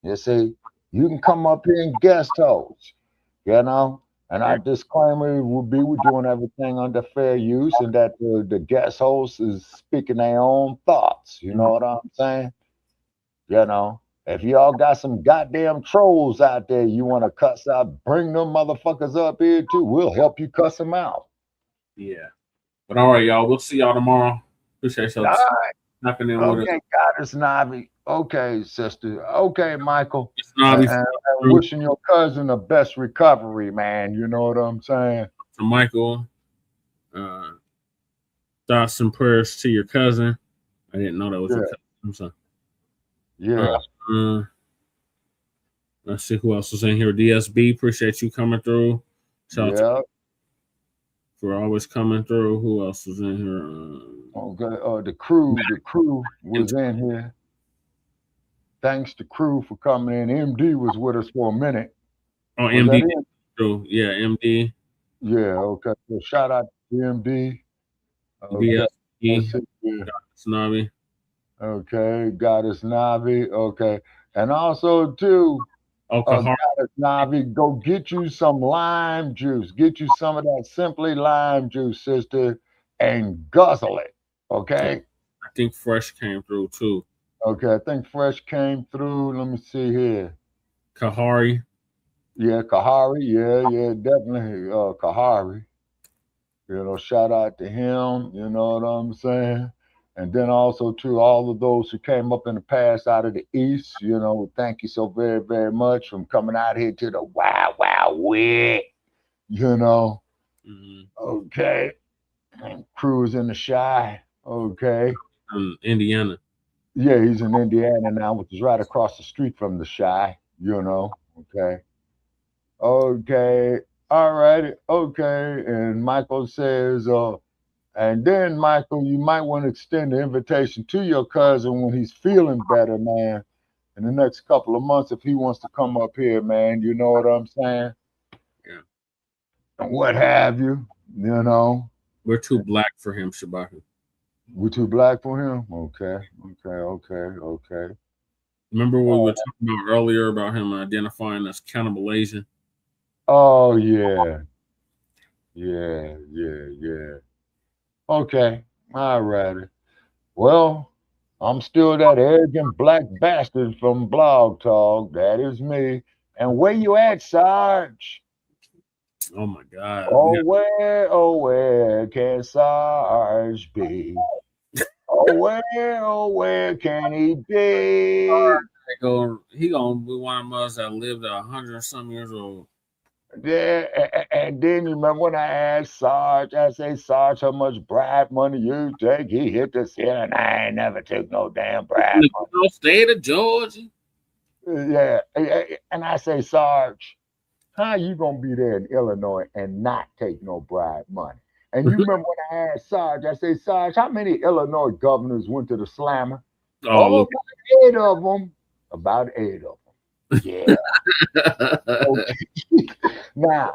You see, you can come up here and guest host, you know. And our disclaimer will be we're doing everything under fair use and that the guest host is speaking their own thoughts. You know what I'm saying? You know, if y'all got some goddamn trolls out there you want to cuss out, bring them motherfuckers up here too. We'll help you cuss them out. Yeah. But all right, y'all. We'll see y'all tomorrow. Appreciate y'all. All right. Knocking in with us. Okay, Goddess Navi. Okay, sister. Okay, Michael. Navi. And wishing your cousin the best recovery, man. You know what I'm saying? So Michael, thoughts and prayers to your cousin. I didn't know that was your cousin. I'm sorry. Yeah. Let's see who else was in here. DSB, appreciate you coming through. Shout out for always coming through. Who else was in here? Okay. The crew was in here. Thanks to crew for coming in. MD was with us for a minute. Oh, MD. Yeah, MD. Yeah, okay. So shout out to MD. Okay. Navi. Okay, Goddess Navi. Okay. And also too, Goddess Navi, go get you some lime juice. Get you some of that Simply Lime juice, sister, and guzzle it. Okay. I think Fresh came through too. Okay, I think Fresh came through. Let me see here. Kahari. Yeah, Kahari. Yeah, definitely. Kahari. You know, shout out to him. You know what I'm saying? And then also to all of those who came up in the past out of the East, you know, thank you so very, very much from coming out here to the Wild West, you know. Okay. And Crew's in the Shy. Okay. Indiana. Yeah, he's in Indiana now, which is right across the street from the Shy, you know. Okay. Okay. All right. Okay. And Michael says, and then, Michael, you might want to extend the invitation to your cousin when he's feeling better, man, in the next couple of months if he wants to come up here, man. You know what I'm saying? Yeah. And what have you, you know? We're too black for him, Shabaka. We're too black for him? Okay. Remember what we were talking about earlier about him identifying as cannibal Asian? Oh, yeah. Okay, all righty. Well, I'm still that arrogant black bastard from Blog Talk. That is me. And where you at, Sarge? Oh my God. Oh, where can Sarge be? Oh, where can he be? He gonna be one of us that lived 100 some years old. Yeah, and then you remember when I asked Sarge, I say, Sarge, how much bribe money you take? He hit the ceiling. I ain't never took no damn bribe money. State of Georgia. Yeah, and I say, Sarge, how you gonna be there in Illinois and not take no bribe money? And you remember when I asked Sarge, I say, Sarge, how many Illinois governors went to the slammer? Oh, about 8 of them. About 8 of them. Yeah. Okay. Now,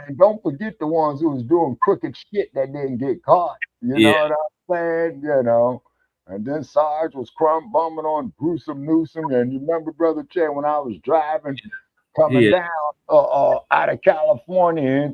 and don't forget the ones who was doing crooked shit that didn't get caught. You know what I'm saying? You know. And then Sarge was crumb bumming on Gruesome Newsom. And you remember, Brother Che, when I was driving, coming down out of California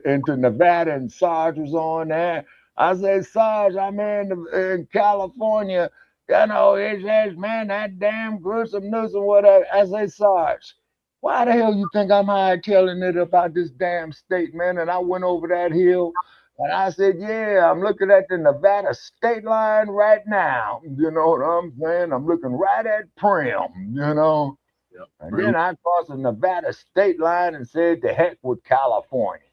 into Nevada, and Sarge was on there. I said, Sarge, I'm in California. You know, he says, man, that damn Gruesome Newsom, whatever. I say, Sarge, why the hell you think I'm hightailing it about this damn state, man? And I went over that hill, and I said, yeah, I'm looking at the Nevada state line right now. You know what I'm saying? I'm looking right at Prim, you know. Yep. And then I crossed the Nevada state line and said, the heck with California.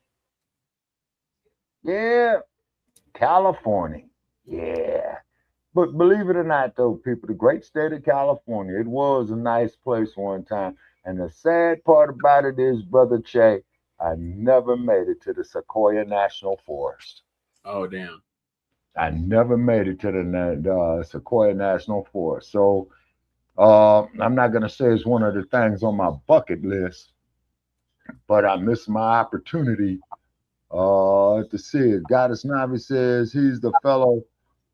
Yeah, California. Yeah. But believe it or not, though, people, the great state of California, it was a nice place one time. And the sad part about it is, Brother Che, I never made it to the Sequoia National Forest. Oh, damn. I never made it to the Sequoia National Forest. So I'm not going to say it's one of the things on my bucket list, but I missed my opportunity to see it. Goddess Navi says he's the fellow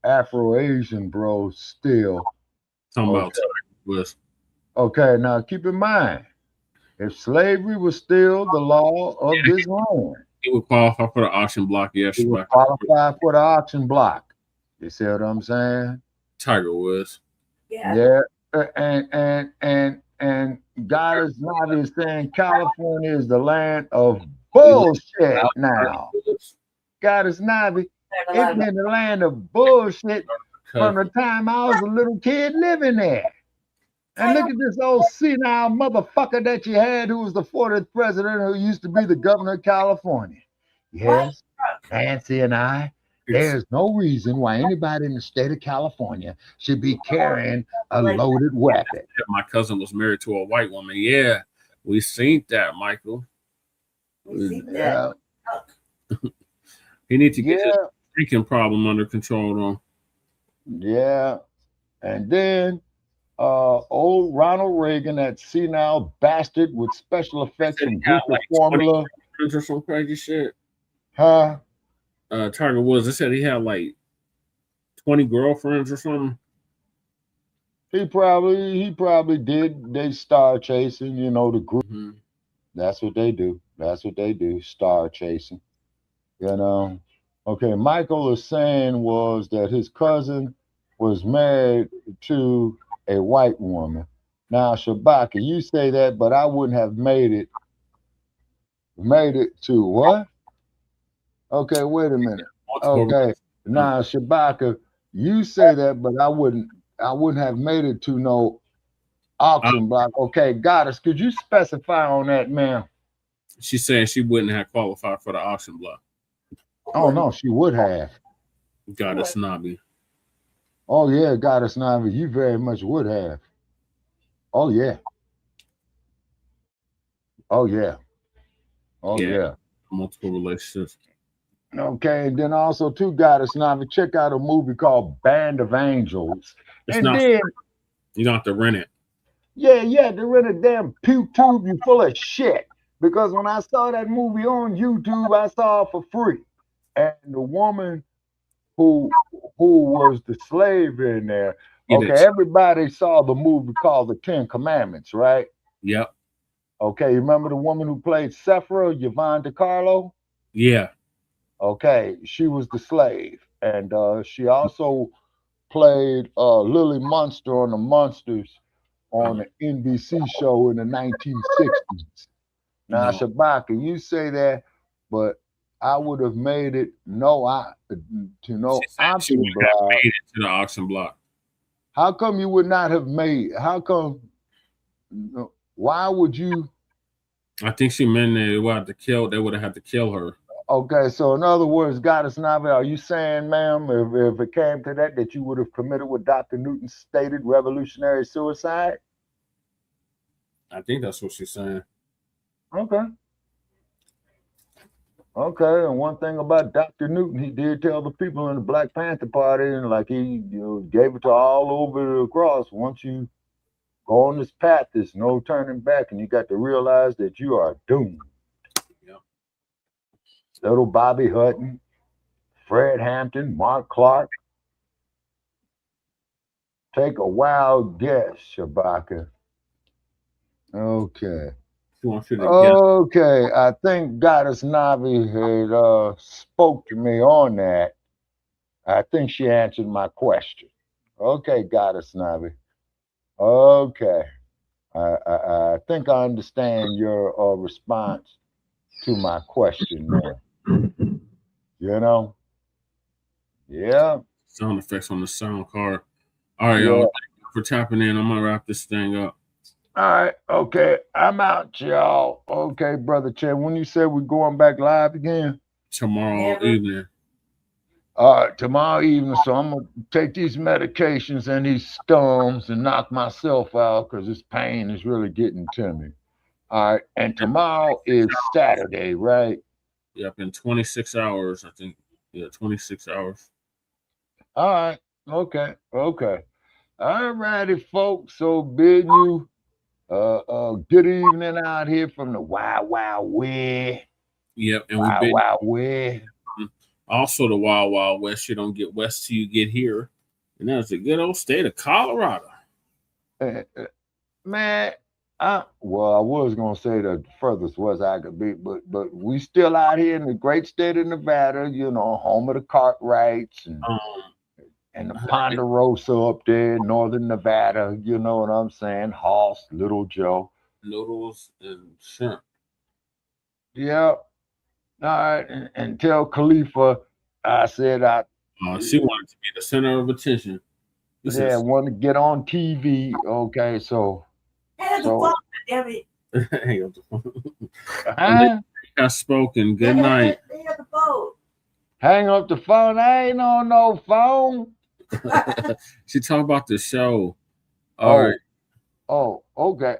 Afro-Asian bro still. Talking about was. Okay, now keep in mind, if slavery was still the law of this land, he would qualify for the auction block. Yes, he would qualify for the auction block. You see what I'm saying? Tiger Woods. Yeah. And Goddess Navi is saying California is the land of bullshit now. Goddess Navi, it's been the land of bullshit from the time I was a little kid living there. And look at this old senile motherfucker that you had who was the 40th president who used to be the governor of California. Yes, Nancy and I. There's no reason why anybody in the state of California should be carrying a loaded weapon. My cousin was married to a white woman. Yeah, we seen that, Michael. Yeah. He needs to get his drinking problem under control, though. Yeah. And then old Ronald Reagan, that senile bastard with special effects and formula. Or some crazy shit. Huh? Tiger Woods, they said he had like 20 girlfriends or something. He probably did. They star chasing, you know, the group. Mm-hmm. That's what they do. That's what they do. Star chasing. You know. Okay, Michael is saying was that his cousin was married to a white woman. Now, Shabaka, you say that, but I wouldn't have made it to what? Okay, wait a minute. Okay, now Shabaka, you say that, but I wouldn't have made it to no auction block. Okay, Goddess, could you specify on that, ma'am? She's saying she wouldn't have qualified for the auction block. Oh no, she would have. Goddess Nabi. Oh yeah, Goddess Navi, you very much would have. Oh yeah. Oh yeah. Oh yeah. Multiple relationships. Okay, and then also too, Goddess Navi, check out a movie called Band of Angels. You don't have to rent it. Yeah, to rent a damn puke tube, you full of shit. Because when I saw that movie on YouTube, I saw it for free. And the woman who was the slave in there. Okay, everybody saw the movie called The 10 Commandments, right? Yep. Okay, you remember the woman who played Sephora, Yvonne DiCarlo? Yeah. Okay, she was the slave. And she also played Lily Munster on the Munsters on the NBC show in the 1960s. Now, Shabaka, you say that, but I would have made it to no auction block. Made it to the auction block. How come you would not have made? How come? Why would you I think she meant they would have to kill her. Okay, so in other words, Goddess Navi, are you saying, ma'am, if it came to that you would have committed what Dr. Newton stated, revolutionary suicide? I think that's what she's saying. Okay. Okay, and one thing about Dr. Newton, he did tell the people in the Blacc Panther Party, and like he gave it to all over the cross. Once you go on this path, there's no turning back, and you got to realize that you are doomed. Yep. Little Bobby Hutton, Fred Hampton, Mark Clark. Take a wild guess, Shabaka. Okay. Okay, I think Goddess Navi had spoke to me on that. I think she answered my question. Okay, Goddess Navi. Okay. I think I understand your response to my question there. You know? Yeah. Sound effects on the sound card. All right, y'all. Thank you for tapping in. I'm going to wrap this thing up. All right, okay, I'm out, y'all. Okay, Brother Che, when you said we're going back live again? Tomorrow evening. Tomorrow evening, so I'm going to take these medications and these storms and knock myself out because this pain is really getting to me. All right, and tomorrow is Saturday, right? Yep, in 26 hours, I think. Yeah, 26 hours. All right, okay. All righty, folks, so bid you good evening out here from the Wild Wild West. Yep, and Wild West. Also the Wild Wild West. You don't get west till you get here. And that's the good old state of Colorado. Man, I was gonna say the furthest west I could be, but we still out here in the great state of Nevada, home of the Cartwrights and the Ponderosa up there, northern Nevada, you know what I'm saying? Hoss, Little Joe. Noodles and shrimp. Yep. All right. And tell Khalifa I said she wanted to be the center of attention. Want to get on TV. Okay, so. Hang up the phone, damn it. Hang up the phone. Has spoken. Good night. Hang up the phone. Hang up the phone. I ain't on no phone. She talked about the show. All right. Oh, okay.